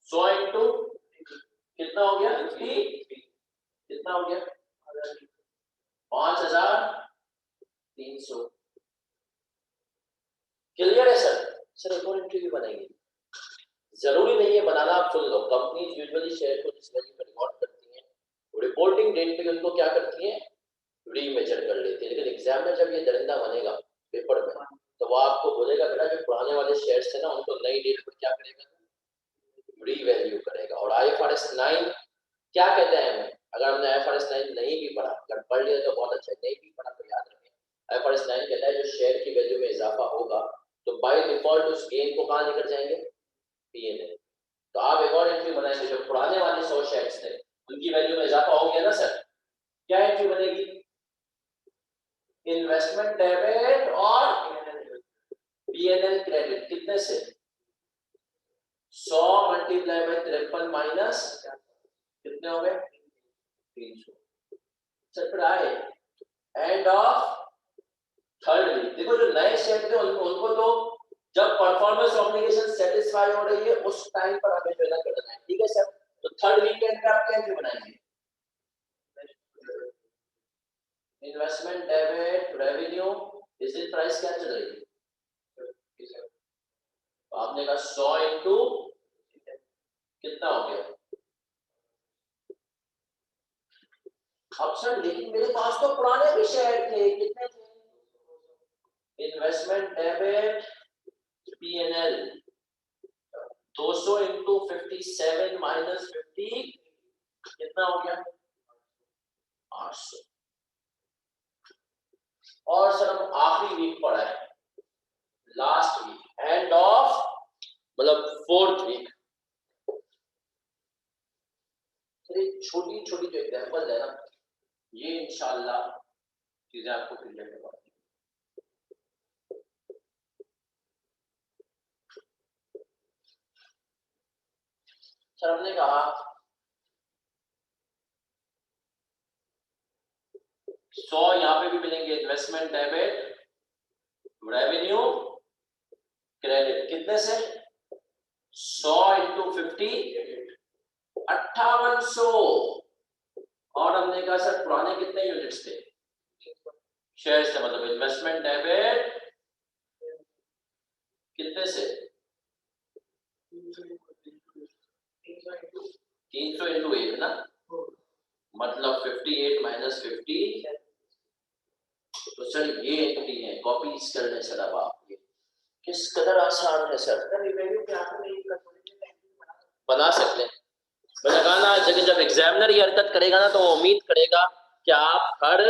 100 इंटू कितना हो गया 50 कितना हो गया 5300 क्लियर है सर। सर एक और एंट्री भी बनाएंगे जरूरी नहीं है बनाना आप सुन लो कंपनीज यूजुअली शेयर को जिस वैल्यू पर रिकॉर्ड करती हैं रिपोर्टिंग डेट पे उनको क्या करती हैं रीमेजर कर लेते हैं लेकिन एग्जाम में जब ये दरिंदा बनेगा पेपर में तो वो आपको बोलेगा बेटा जो पुराने वाले शेयर्स थे ना उनको नई डेट पर क्या करेगा रीवैल्यू करेगा। और IFRS 9 क्या कहते हैं हमें अगर हमने IFRS 9 नहीं भी पढ़ा अगर पढ़ लिया तो बहुत अच्छा नहीं भी पढ़ा तो याद रखें IFRS 9 कहता है जो शेयर की वैल्यू में इजाफा होगा तो बाय डिफॉल्ट उस गेन को कहां लेकर जाएंगे P&L। तो आप एक और एंट्री बनाएंगे जो पुराने वाले 100 शेयर्स थे उनकी वैल्यू में इजाफा हो गया ना सर क्या एंट्री बनेगी इन्वेस्टमेंट डेबिट और P&L क्रेडिट कितने से 100 मल्टीप्लाई बाय 53 माइनस कितने हो गए 300। सर फिर आए एंड ऑफ थर्ड वीक देखो जो नए शेयर थे उनको तो जब परफॉर्मेंस ऑब्लिगेशन सेटिस्फाई हो रही है उस टाइम पर हमें जो है करना है ठीक है सर। तो थर्ड वीकेंड पे आप कैसे बनाएंगे इन्वेस्टमेंट डेबिट रेवेन्यू इस दिन प्राइस क्या चल रही है तो आपने कहा 100 इंटू कितना हो गया अब सर लेकिन मेरे पास तो पुराने भी शेयर थे कितने थे investment debit P&L 200 into 57 minus 50 कितना हो गया 800। और सर हम आखिरी वीक पढ़ा है लास्ट वीक एंड ऑफ मतलब फोर्थ वीक छोटी छोटी जो एग्जांपल है ना ये इंशाल्लाह चीजें आपको क्लियर करवा सर हमने कहा 100 यहाँ पे भी मिलेंगे इन्वेस्टमेंट डेबिट रेवेन्यू क्रेडिट कितने से 100 इंटू 50 5800। और हमने कहा सर पुराने कितने यूनिट्स थे शेयर्स थे मतलब इन्वेस्टमेंट डेबिट कितने से 300 इंटू 8 ना मतलब 58 माइनस 50 तो सर ये एंट्री है कॉपीज करने सर अब आप ये किस कदर आसान है सर बना सकते हैं। मैंने कहा ना जब एग्जामिनर ये हरकत करेगा ना तो वो उम्मीद करेगा कि आप हर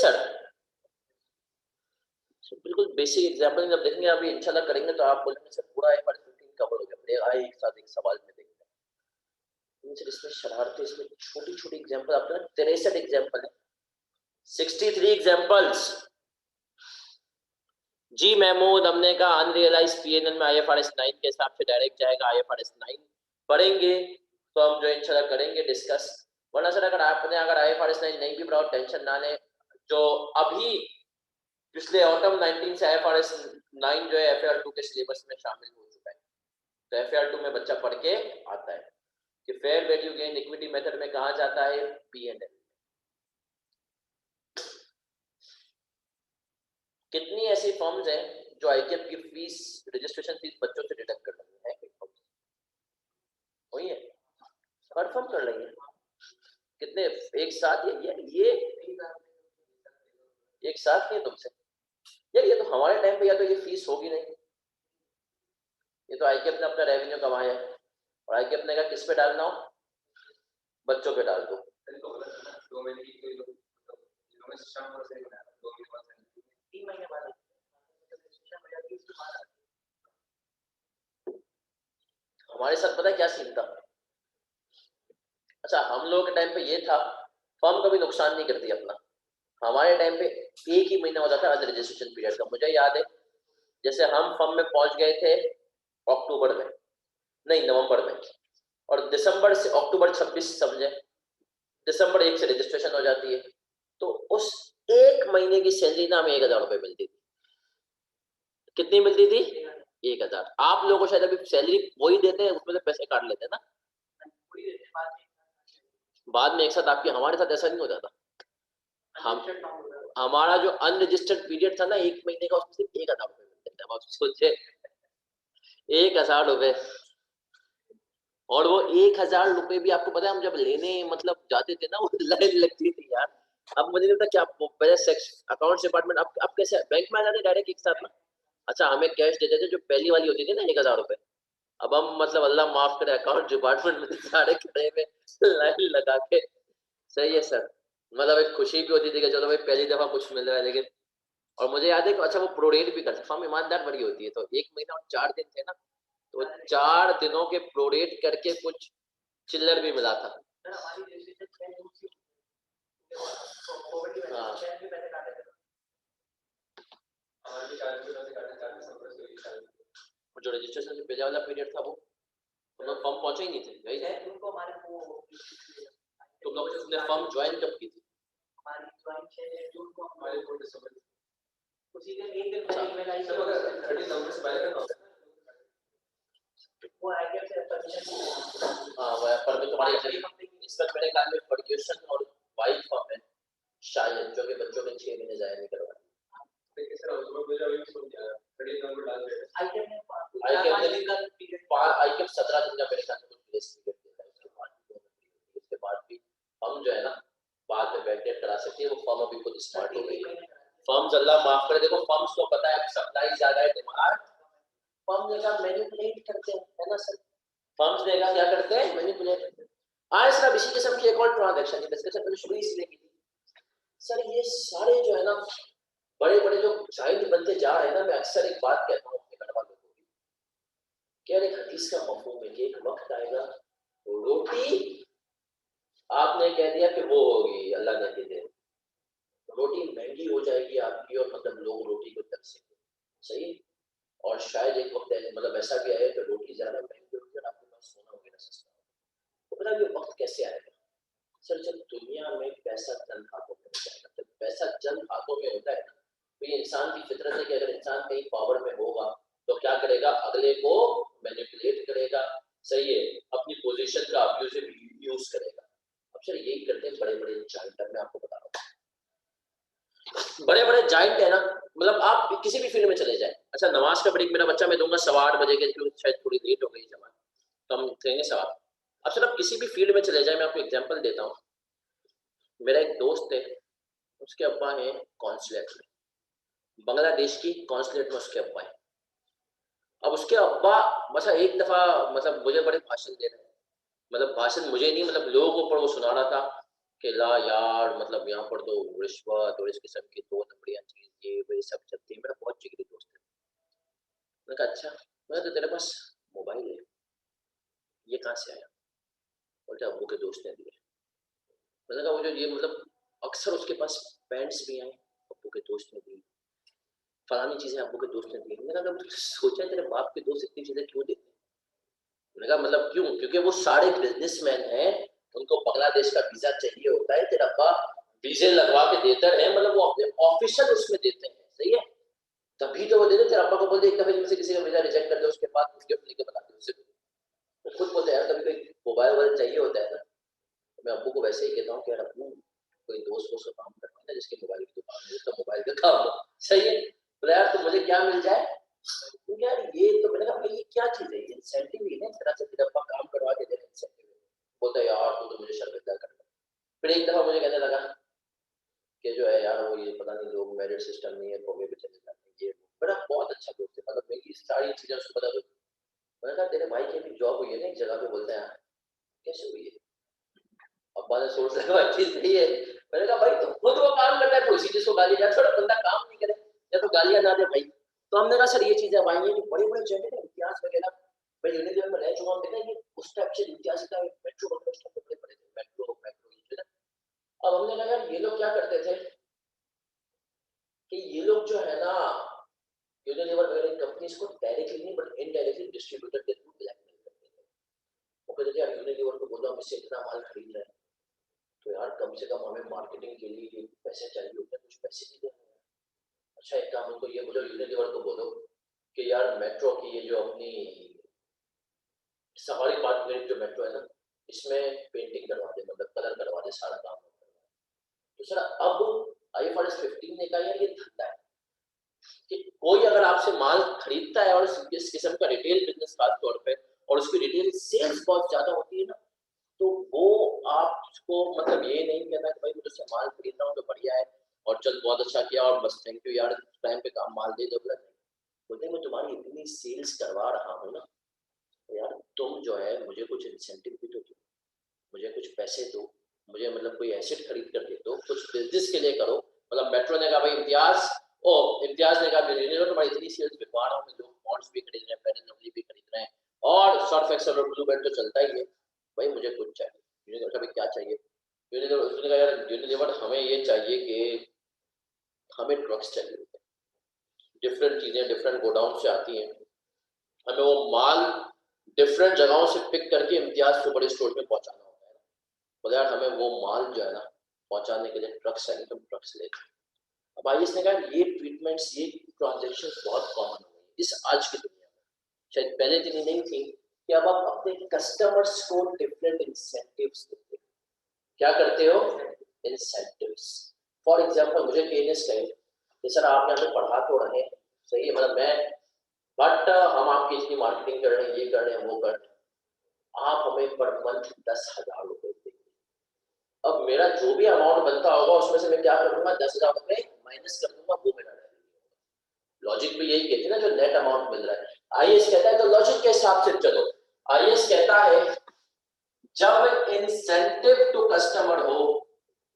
सर? बिल्कुल बेसिक एग्जांपल जब देखेंगे अभी इंशाल्लाह करेंगे तो आप बोलेंगे सर पूरा IFRS 15 कवर हो गया। फिर आए एक साथ एक सवाल में देखते हैं सर इसमें शरारतें, इसमें छोटी-छोटी एग्जांपल आपके ना 63 एग्जांपल है, 63 एग्जांपल्स। जी महमूद, हमने कहा अनरियलाइज्ड पीएनएल में IFRS 9 के हिसाब से डायरेक्ट जाएगा। IFRS 9 पढ़ेंगे तो हम जो इंशाल्लाह करेंगे डिस्कस। वरना सर अगर आपने अगर IFRS 9 नहीं भी पढ़ा हो टेंशन ना लें, जो अभी पिछले ऑटम 19 से IFRS 9 जो है FAR 2 के सिलेबस में शामिल हो चुका है। तो FAR 2 में बच्चा पढ़ के आता है कि fair value gain equity method में कहा जाता है पीएनएल। कितनी ऐसी फर्म्स हैं जो आईकेएफ की फीस रजिस्ट्रेशन फीस बच्चों से डिडक्ट कर रही है? वही है, कंफर्म कर लेंगे कितने एक साथ ये एक साथ नहीं तुमसे यार, ये तो हमारे टाइम पे या तो ये फीस होगी नहीं, ये तो आईकेएफ ने अपना रेवेन्यू कमाया है और आईकेएफ ने कहा किस पे डालना हो, बच्चों पे डाल दो। हमारे साथ पता है क्या सीन था? अच्छा, हम लोगों के टाइम पे ये था फर्म कभी नुकसान नहीं करती अपना। हमारे टाइम पे एक ही महीना होता था अंडर रजिस्ट्रेशन पीरियड का। मुझे याद है जैसे हम फर्म में पहुंच गए थे अक्टूबर में, नहीं नवंबर में, और दिसंबर से अक्टूबर 26 समझे, दिसंबर 1 से रजिस्ट्रेशन हो जाती है, तो उस एक महीने की सैलरी ना हमें 1000 रुपए मिलती थी। कितनी मिलती थी? 1000। आप लोगों को शायद अभी सैलरी वही देते हैं, उसमें से पैसे काट लेते हैं ना बाद में एक साथ आपकी। हमारे साथ ऐसा नहीं होता था। हम हमारा जो अनरजिस्टर्ड पीरियड था ना एक महीने का, उसमें सिर्फ 1000 रुपए मिलते थे। आप सोचे 1000 रुपए, और वो 1000 रुपए भी आपको पता है हम जब लेने मतलब जाते थे ना वो लाइन लगती थी यार। अब मुझे नहीं पता क्या पहले सेक्स अकाउंट्स डिपार्टमेंट अब कैसे बैंक में आ जाते डायरेक्ट एक साथ में। अच्छा, हमें कैश देते थे जो पहली वाली होती थी ना 1000 रुपए। अब हम मतलब अल्लाह माफ करे अकाउंट डिपार्टमेंट में सारे खड़े में लाइन लगा के। सही है सर, मतलब एक खुशी भी होती थी कि चलो भाई पहली दफा कुछ मिल रहा है। लेकिन और मुझे याद है कि अच्छा वो प्रोरेट भी करते, फर्म ईमानदार बड़ी होती है, तो एक महीना और 4 दिन थे ना, तो 4 दिनों के प्रोरेट करके कुछ चिल्लर भी मिला था। हाँ। जो रजिस्ट्रेशन से पहले वाला पीरियड था वो तुम लोग फर्म पहुंचे ही नहीं थे, वही है उनको हमारे को। तुम लोग ने फर्म ज्वाइन कब की थी? हमारी ज्वाइन 6 जून को, हमारे को दिसंबर उसी दिन एक दिन पहले ईमेल आई थी। 30 नवंबर से पहले का वो आईकेएफ से परमिशन। हां, वो पर तुम्हारी इसका मेरे ख्याल में प्रोड्यूशन और वाइफ फर्म है शायद, जो कि बच्चों के 6 महीने जाया नहीं करवा। देखिए सर उसमें मुझे अभी सुन गया 30 नवंबर डाल दिया आईकेएफ ने 17 दिन का मेरे ख्याल में कुछ ग्रेस पीरियड देता है। उसके बाद भी हम जो है ना बाद में बैकडेट करा सकते हैं। वो फर्म अभी खुद स्मार्ट हो गई है। फर्म्स अल्लाह माफ करे, देखो फर्म्स को पता है सप्लाई ज्यादा है, डिमांड फर्म ने कहा मैनिपुलेट करते हैं, है ना सर? फर्म्स ने कहा क्या करते हैं? मैनिपुलेट करते हैं। आज सर इसी किस्म की एक और ट्रांजैक्शन डिस्कशन मैंने शुरू इसलिए की थी सर, ये सारे जो है ना बड़े बड़े जो जाइंट बनते जा रहे हैं ना, मैं अक्सर एक बात कहता हूँ अपने घर वालों को कि यार एक हदीस का मफहूम है कि एक वक्त आएगा रोटी आपने कह दिया कि वो होगी अल्लाह ने दे दे, रोटी महंगी हो जाएगी आपकी और मतलब लोग रोटी को तरसेंगे। सही। और शायद एक वक्त मतलब ऐसा भी आए कि रोटी ज्यादा महंगी होगी और आपके पास सोना वगैरह सस्ता होगा। तो पता ये वक्त कैसे आएगा सर? जब दुनिया में पैसा चंद हाथों में हो जाएगा। जब पैसा चंद हाथों में होता है ना, तो ये इंसान की फितरत है कि अगर इंसान कहीं पावर में होगा तो क्या करेगा? अगले को मैनिपुलेट करेगा। सही है, अपनी पोजीशन का अब्यूजिव यूज करेगा। अब सर यही करते हैं बड़े बड़े जाइंट। मैं आपको बता रहा हूँ बड़े बड़े जाइंट है ना, मतलब आप किसी भी फील्ड में चले जाए। अच्छा, नमाज का ब्रेक मेरा बच्चा मैं दूंगा 8:15 बजे के, शायद थोड़ी लेट हो गई जमा, तो हम कहेंगे 8। अब सर आप किसी भी फील्ड में चले जाए, मैं आपको एग्जांपल देता हूँ। मेरा एक दोस्त है, उसके अब्बा है कॉन्सुलेट में, बांग्लादेश की कॉन्सुलेट में उसके अब्बा है। अब उसके अब्बा बस एक दफा मतलब मुझे बड़े भाषण दे रहे हैं, मतलब भाषण मुझे नहीं मतलब लोगों को पर वो सुना रहा था कि ला यार मतलब यहाँ पर तो रिश्वत और इस किस्म की 2 नंबरियां चीज ये वे सब चलती है। मेरा बहुत जिगरी दोस्त है। मैंने कहा अच्छा, मैं तो तेरे पास मोबाइल है, ये कहाँ से आया? बोलते अब्बू के दोस्त ने दिया। मैंने कहा वो जो ये मतलब अक्सर उसके पास पैंट्स भी आए, अब्बू के दोस्त ने दी, फलानी चीजें अब्बू के दोस्त ने दी। मैंने कहा कभी सोचा तेरे बाप के दोस्त इतनी चीजें क्यों देते हैं? मैंने कहा मतलब क्यों? क्योंकि वो सारे बिजनेसमैन हैं, उनको बांग्लादेश का वीजा चाहिए होता है, तेरा बाप वीजे लगवा के देता है, मतलब वो अपने ऑफिशियल उसमें देते हैं, सही है? तभी तो वो देते। तेरे अब्बा को बोल दे एक दफे में से किसी का वीजा रिजेक्ट कर दे, उसके बाद गिफ्ट लेके बता दे उससे। वो खुद बोलते हैं यार कभी कोई मोबाइल वोबाइल चाहिए होता है ना, तो मैं अब्बू को वैसे ही कहता हूँ कि यार अब्बू कोई दोस्त को काम करवाना जिसके मोबाइल की दुकान है, उसका मोबाइल का काम हो, सही है? बोला यार तो मुझे क्या मिल जाए? क्योंकि यार ये तो मैंने कहा भाई ये क्या चीज है, ये इंसेंटिव ही है इस तरह से तेरा अब्बा काम करवा के दे रहे इंसेंटिव। बोलता है यार तू तो मुझे शर्मिंदा कर रहा है। फिर एक दफा मुझे कहने लगा कि जो है यार वो ये पता नहीं लोग मेरिट सिस्टम नहीं है, कॉपी पे चले जाते हैं, ये बड़ा बहुत अच्छा दोस्त है, मतलब मेरी सारी चीजें उसको बता दो। मैंने कहा तेरे भाई की भी जॉब हुई है ना एक जगह पे? बोलते हैं कैसे हुई है? अब्बा ने सोच लगा चीज सही है। मैंने कहा भाई तू खुद वो काम करता है, कोई चीज को गाली या थोड़ा बंदा काम नहीं करे या तो गालियां ना दे भाई। तो हमने कहा सर ये चीजें अब आई हैं जो बड़े बड़े जगह है इतिहास वगैरह भाई यूनिवर्सिटी में रह चुका हूं, देखा ये उस टाइप से इतिहास का मेट्रो वगैरह उस टाइप के बड़े थे, मेट्रो मेट्रो। अब हमने कहा यार ये लोग क्या करते थे कि ये लोग जो है ना यूनिलीवर वगैरह कंपनीज को डायरेक्टली नहीं बट इनडायरेक्टली डिस्ट्रीब्यूटर के थ्रू ब्लैकमेल करते थे। वो कहते थे यार यूनिलीवर को बोलो हम इससे इतना माल खरीद रहे हैं, तो यार कम से कम हमें मार्केटिंग के लिए पैसे चाहिए होते हैं, कुछ पैसे नहीं देना है। अच्छा एक काम उनको ये बोलो, यूनिलीवर को बोलो कि यार मेट्रो की ये जो अपनी सफारी पार्क में जो मेट्रो है ना, इसमें पेंटिंग करवा दे, मतलब कलर करवा दे, सारा काम करवा दे। तो सर अब IFRS 15 ने कहा यार ये धंधा है कि कोई अगर आपसे माल खरीदता है और इस किस्म का रिटेल बिजनेस खास तौर पे और उसकी रिटेल सेल्स बहुत ज्यादा होती है ना, तो वो आपको मतलब ये नहीं कहता कि भाई मुझे उससे माल खरीद रहा हूँ तो बढ़िया है और चल बहुत अच्छा किया और बस थैंक यू यार टाइम पे काम माल दे दो। बोलते मैं तुम्हारी इतनी सेल्स करवा रहा हूँ ना, तो यार तुम जो है मुझे कुछ इंसेंटिव भी तो दो, मुझे कुछ पैसे दो, मुझे मतलब कोई एसेट खरीद कर दे दो, कुछ बिजनेस के लिए करो। मतलब मेट्रो ने कहा भाई इम्तियाज, ओ इम्तियाज ने कहा मिलीनियर तुम्हारी इतनी सेल्स बिकवा रहा हूँ मैं, लोग बॉन्ड्स भी खरीद रहे हैं, फेयर एंड लवली भी खरीद रहे हैं और सर्फ एक्सेल और ब्लू बैंड तो चलता ही है, भाई मुझे कुछ चाहिए। यूनिलीवर का क्या चाहिए? यूनिलीवर उसने कहा यार यूनिलीवर हमें ये चाहिए कि हमें ट्रक्स चाहिए, डिफरेंट चीजें डिफरेंट गोडाउन से आती हैं, हमें वो माल डिफरेंट जगहों से पिक करके इम्तियाज के बड़े स्टोर में पहुंचाना होता है। बोले यार हमें वो माल जो है ना पहुंचाने के लिए ट्रक्स चाहिए, तुम ट्रक्स ले। अब आइए इसने कहा ये ट्रीटमेंट्स ये ट्रांजेक्शन बहुत कॉमन हो गई इस आज की दुनिया में, शायद पहले इतनी नहीं थी कि अब आप अपने कस्टमर्स को डिफरेंट इंसेंटिव्स देते हो। क्या करते हो? इंसेंटिव्स। फॉर एग्जांपल मुझे केएनएस कहे कि सर आप यहाँ पे पढ़ा तो रहे हैं, सही है, मतलब मैं बट हम आपकी इतनी मार्केटिंग कर रहे हैं, ये कर रहे हैं, वो कर रहे हैं, आप हमें पर मंथ 10,000 रुपए देंगे। अब मेरा जो भी अमाउंट बनता होगा उसमें से मैं क्या करूंगा, 10,000 रुपए माइनस कर दूंगा, वो मेरा लॉजिक भी यही कहती है ना, जो नेट अमाउंट मिल रहा है। आईएएस कहता है तो लॉजिक के हिसाब से चलो। आईएएस कहता है जब इंसेंटिव टू कस्टमर हो,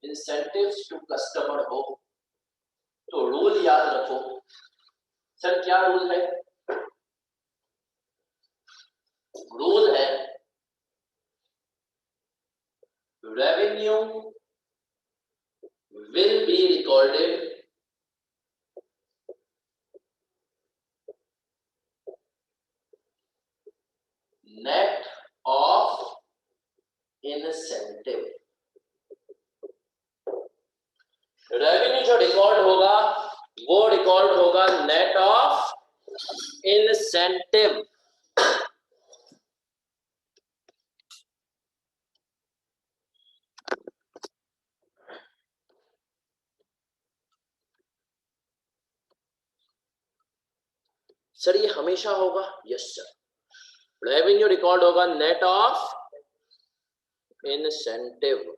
इंसेंटिव टू कस्टमर हो तो रूल याद रखो। सर क्या रूल है? रूल है revenue will be recorded net of incentive। Revenue जो रिकॉर्ड होगा वो रिकॉर्ड होगा नेट ऑफ इंसेंटिव। सर ये हमेशा होगा? यस सर, रेवेन्यू रिकॉर्ड होगा नेट ऑफ इंसेंटिव।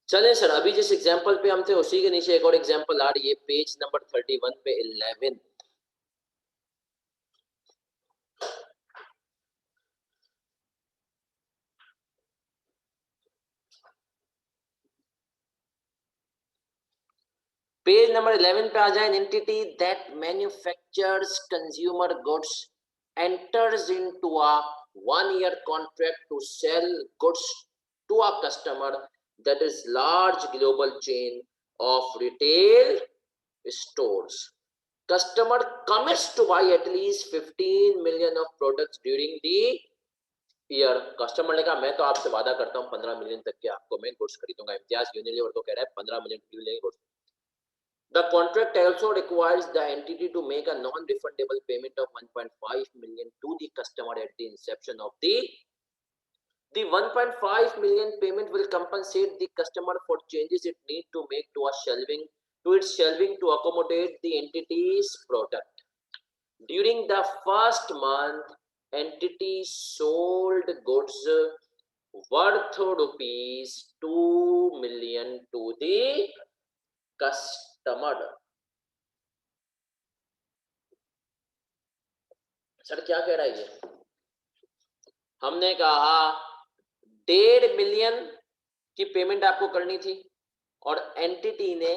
चलें सर, अभी जिस एग्जांपल पे हम थे उसी के नीचे एक और एग्जांपल आ रही है, पेज नंबर 31 पे 11। पेज नंबर 11 पे आ जाए, entity that manufactures consumer goods enters into a 1-year contract to sell goods to a customer that is large global chain of retail stores. Customer commits to buy at least 15 million of products during the year. Customer ने कहा मैं तो आपसे वादा करता हूँ 15 million तक के आपको मैं गुड्स खरीदूंगा। इम्तियाज यूनिलीवर को कह रहा है 15 मिलियन खरीद goods. The contract also requires the entity to make a non-refundable payment of 1.5 million to the customer at the inception of the 1.5 million payment will compensate the customer for changes it need to make to its shelving to accommodate the entity's product. During the first month, entity sold goods worth rupees 2 million to the customer. Sir क्या कह रहा है ये? हमने कहा 1.5 million की payment आपको करनी थी और एंटिटी ने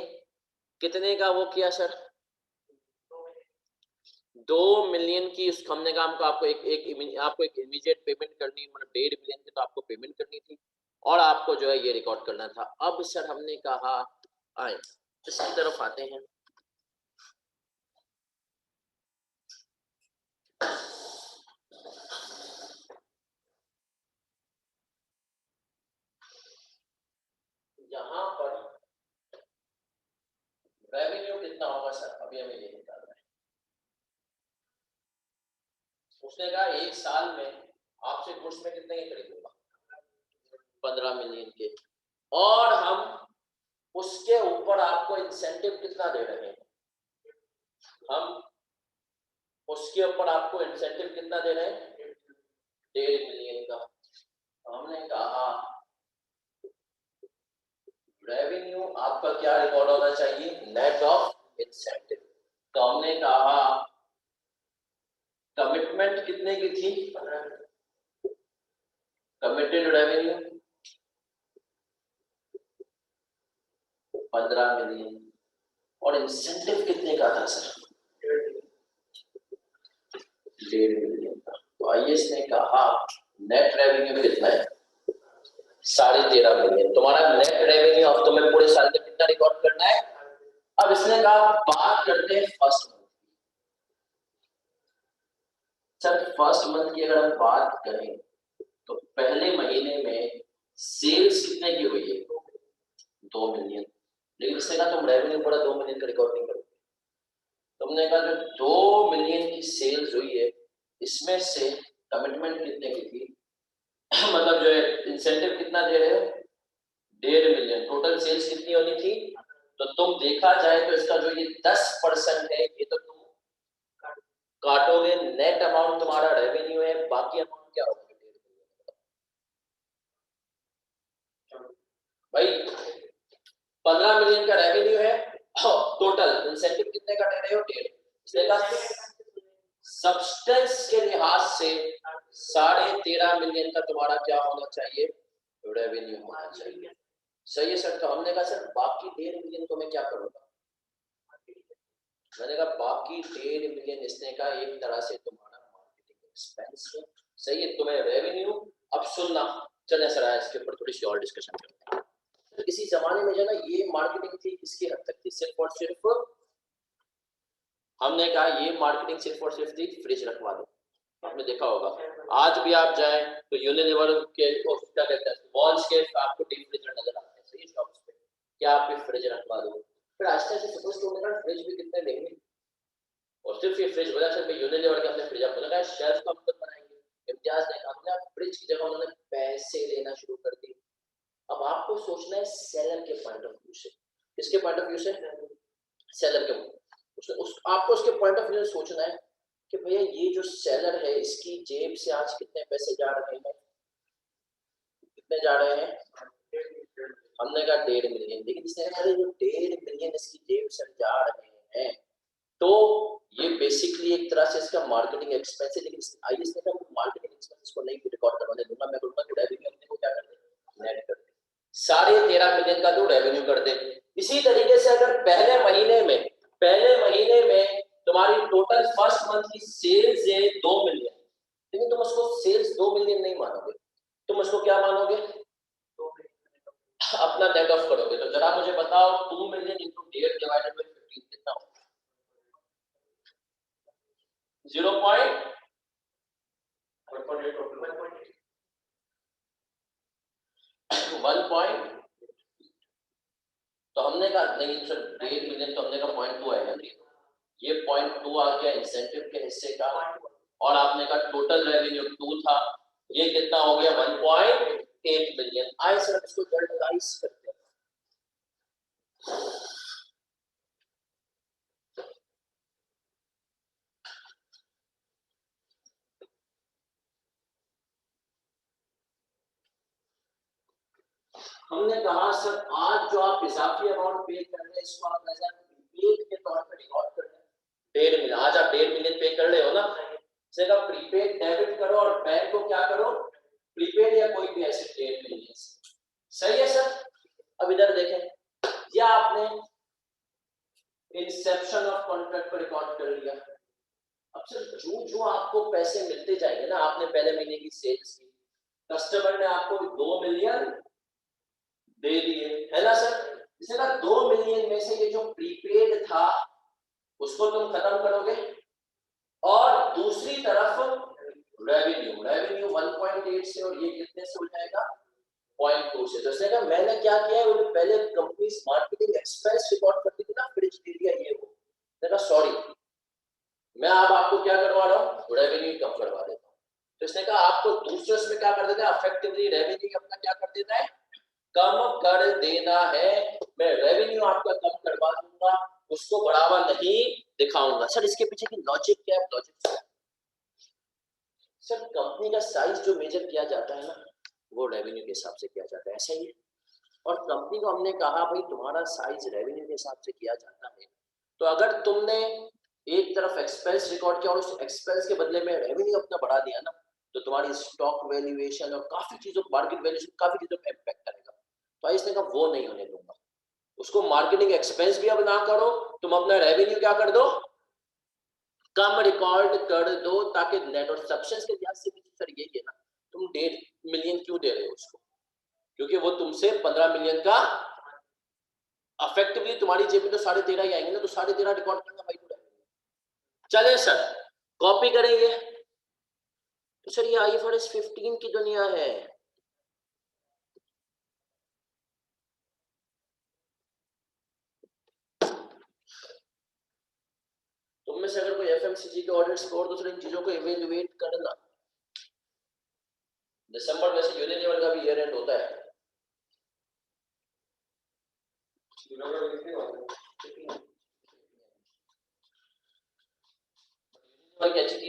कितने का वो किया सर? 2 मिलियन की। हमने कहा हमको आपको एक इमीडिएट पेमेंट करनी, मतलब 1.5 मिलियन की तो आपको पेमेंट करनी थी और आपको जो है ये रिकॉर्ड करना था। अब सर हमने कहा आए इसकी तरफ आते हैं। यहाँ पर रेवेन्यू कितना होगा सर? अभी हमें ये निकालना है। उसने कहा एक साल में आपसे गुड्स में कितने की खरीदूंगा? 15 मिलियन के, और हम उसके ऊपर आपको इंसेंटिव कितना दे रहे हैं? हम उसके ऊपर आपको इंसेंटिव कितना दे रहे हैं? 1.5 मिलियन का। हमने कहा रेवेन्यू आपका क्या रिकॉर्ड होना चाहिए? Net of incentive. तो हमने कहा कमिटमेंट कितने की थी? कमिटेड रेवेन्यू 15 मिलियन और इंसेंटिव कितने का था सर? 1.5 मिलियन का। तो आईएएस ने कहा नेट रेवेन्यू कितना है? 13.5 मिलियन। तुम्हारा नेट रेवेन्यू अब तुम्हें पूरे साल में कितना रिकॉर्ड करना है? अब इसने कहा बात करते हैं first month. Sir first month की अगर हम बात करें तो पहले महीने में सेल्स कितने की हुई है? 2 मिलियन। लेकिन इसने कहा तुम रेवेन्यू पूरा 2 मिलियन का रिकॉर्ड नहीं करोगे। तुमने कहा जो 2 मिलियन की सेल्स हुई है इसमें से कमिटमेंट कितने की थी? मतलब जो है इंसेंटिव कितना दे रहे हो? 1.5 मिलियन। टोटल सेल्स कितनी होनी थी? तो तुम देखा जाए तो इसका जो ये 10% है ये तो तुम काटोगे। नेट अमाउंट तुम्हारा रेवेन्यू है, बाकी अमाउंट क्या होगा? भाई 15 मिलियन का रेवेन्यू है, टोटल इंसेंटिव कितने का दे रहे हो? 1.5। सब्सटेंस के लिहाज से 13.5 मिलियन का तुम्हारा क्या होना चाहिए? रेवेन्यू होना चाहिए। सही है सर। तो हमने कहा सर बाकी 1.5 मिलियन को मैं क्या करूंगा? मैंने कहा बाकी 1.5 मिलियन इसने का एक तरह से तुम्हारा मार्केटिंग एक्सपेंस है। सही है। तुम्हें रेवेन्यू अब सुनना, चले सर इसके ऊपर थोड़ी सी और डिस्कशन करते हैं। तो इसी जमाने में जो ना ये मार्केटिंग थी किसकी हद तक थी? सिर्फ और सिर्फ हमने कहा ये मार्केटिंग सिर्फ और सिर्फ थी फ्रिज रखवा दो। आपने देखा होगा आज भी आप जाए तो यूनिलीवर के क्या कहते हैं वॉल्स के आपको डीप फ्रीजर नजर आते हैं। सही शॉप्स पे क्या आप भी फ्रिज रखवा दो। फिर आस्ते से सपोज टू मिनट फ्रिज भी कितने लेंगे और सिर्फ ये फ्रिज वजह से यूनिलीवर के अपने फ्रिज आपको लगा शेल्फ कम तक बनाएंगे। इम्तियाज ने कहा फ्रिज की जगह उन्होंने पैसे लेना शुरू कर दिए। अब आपको सोचना है सेलर के पॉइंट ऑफ व्यू से। किसके पॉइंट ऑफ व्यू से? सेलर के। आपको उसके पॉइंट ऑफ व्यू से सोचना है कि भैया ये जो सेलर है इसकी जेब से आज कितने पैसे जा रहे हैं? कितने जा रहे हैं? हमने कहा 1.5 मिलियन। लेकिन इसने कहा जो 1.5 मिलियन इसकी जेब से जा रहे हैं तो ये बेसिकली एक तरह से इसका मार्केटिंग एक्सपेंस है। लेकिन आईएएस ने कहा मार्केटिंग एक्सपेंस को नहीं रिकॉर्ड करवाने दूंगा। मैं बोलूंगा कि रेवेन्यू अपने को क्या कर दे? नेट कर दे। 13.5 मिलियन का तो रेवेन्यू कर दे। इसी तरीके से अगर पहले महीने में तुम्हारी टोटल फर्स्ट मंथ की सेल्स है 2 मिलियन, लेकिन तुम उसको सेल्स 2 मिलियन नहीं मानोगे, तुम उसको क्या मानोगे? अपना नेट ऑफ करोगे। तो जरा मुझे बताओ 2 मिलियन इंटू 1.5 डिवाइडेड बाय 15 कितना होगा? 0.1 तो हमने कहा नहीं सर 1.5 मिलियन, तो हमने कहा 0.2 आएगा नहीं, ये 0.2 आ गया इंसेंटिव के हिस्से का, और आपने कहा टोटल रेवेन्यू 2 था, ये कितना हो गया 1.8 मिलियन। आए सर इसको जर्नलाइज करते हैं। हमने कहा सर आज जो आप इजाफी अमाउंट पे कर रहे हैं इसको आप एज प्रीपेड के तौर पे रिकॉर्ड कर रहे हैं। 1.5 मिलियन आज आप 1.5 मिलियन पे कर रहे हो ना, जगह प्रीपेड डेबिट करो और बैंक को क्या करो, प्रीपेड या कोई भी ऐसे 1.5 मिलियन। सही है सर। अब इधर देखें, या आपने इंसेप्शन ऑफ कॉन्ट्रैक्ट पर रिकॉर्ड कर लिया। अब सर जो जो आपको पैसे मिलते जाएंगे ना, आपने पहले महीने की सेल्स की, कस्टमर ने आपको 2 मिलियन दे दिए है ना सर, इसे ना 2 मिलियन में से ये जो प्रीपेड था उसको तुम खत्म करोगे, और दूसरी तरफ रेवेन्यू 1.8 से, और ये कितने से हो जाएगा 0.2 से। तो इसने कहा मैंने क्या किया है, वो पहले कंपनी मार्केटिंग एक्सपेंस रिकॉर्ड करती थी ना, फ्रिज एरिया ये वो, मैंने कहा सॉरी मैं अब आपको क्या करवा रहा हूँ, रेवेन्यू कम करवा देता हूँ। तो इसने कहा आपको दूसरे उसमें क्या कर देता है, अफेक्टिवली रेवेन्यू अपना क्या कर देता है, कम कर देना है। मैं रेवेन्यू आपका कम करवा दूंगा, उसको बढ़ावा नहीं दिखाऊंगा। सर इसके पीछे की लॉजिक क्या है? लॉजिक सर कंपनी का साइज जो मेजर किया जाता है ना, वो रेवेन्यू के हिसाब से किया जाता है, ऐसा ही है। और कंपनी को हमने कहा भाई तुम्हारा साइज रेवेन्यू के हिसाब से किया जाता है, तो अगर तुमने एक तरफ एक्सपेंस रिकॉर्ड किया और उस एक्सपेंस के बदले में रेवेन्यू अपना बढ़ा दिया ना, तो तुम्हारी स्टॉक वैल्यूएशन और काफी चीजों मार्केट वैल्यूएशन काफी चीजों पर इम्पैक्ट करेगा। तो इसने कहा वो नहीं होने दूंगा, उसको मार्केटिंग एक्सपेंस भी अब ना करो, तुम अपना रेवेन्यू क्या कर दो, कम रिकॉर्ड कर दो, ताकि नेट और सब्सटेंस के लिहाज से भी सर यही है ना, तुम 1.5 मिलियन क्यों दे रहे हो उसको, क्योंकि वो तुमसे 15 मिलियन का अफेक्टिवली तुम्हारी जेब में तो 13.5 ही आएंगे ना, तो 13.5 रिकॉर्ड करना भाई पूरा। चले सर कॉपी करेंगे, तो सर ये IFRS 15 की दुनिया है। तुम में से अगर कोई FMCG के ऑडिट स्कोर, दूसरे इन चीजों को इवेल्युएट करना, दिसंबर में से यूनिलीवर का भी ईयर एंड होता है,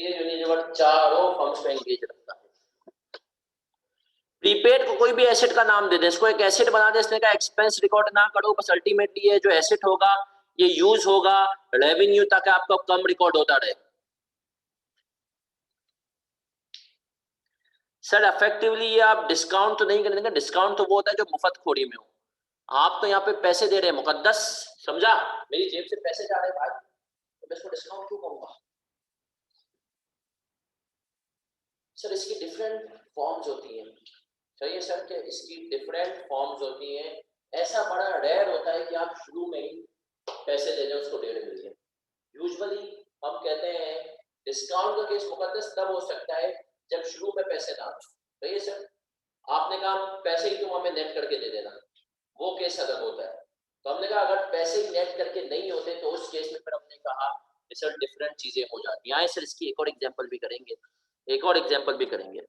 यूनिलीवर चारों फर्म्स में एंगेज रखता है। प्रीपेड को कोई भी एसेट का नाम दे दे, इसको एक एसेट बना दे, इसने का एक्सपेंस रिकॉर्ड ना करो, बस अल्टीमेटली ये जो एसेट होगा ये यूज होगा रेवेन्यू, ताकि आपका कम रिकॉर्ड होता रहे। सर इफेक्टिवली ये आप डिस्काउंट तो नहीं करेंगे, डिस्काउंट तो वो होता है जो मुफ्तखोरी में हो, आप तो यहाँ पे पैसे दे रहे हैं मुकद्दस, समझा, मेरी जेब से पैसे जा रहे हैं भाई, तो मैं इसको डिस्काउंट क्यों कहूंगा। सर इसकी डिफरेंट फॉर्म्स होती हैं, सही है सर, कि इसकी डिफरेंट फॉर्म्स होती हैं। ऐसा बड़ा रेयर होता है कि आप शुरू में ही पैसे दे दें उसको 1.5 मिलियन। यूजुअली हम कहते हैं डिस्काउंट का केस मुकद्दस तब हो सकता है जब शुरू में पैसे ना हो, सही है सर, आपने कहा पैसे ही तुम हमें नेट करके दे देना, वो केस अगर होता है, तो हमने कहा अगर पैसे ही नेट करके नहीं होते तो उस केस में फिर हमने कहा सर डिफरेंट चीजें हो जाती हैं। सर इसकी एक और एग्जांपल भी करेंगे, एक और एग्जांपल भी करेंगे।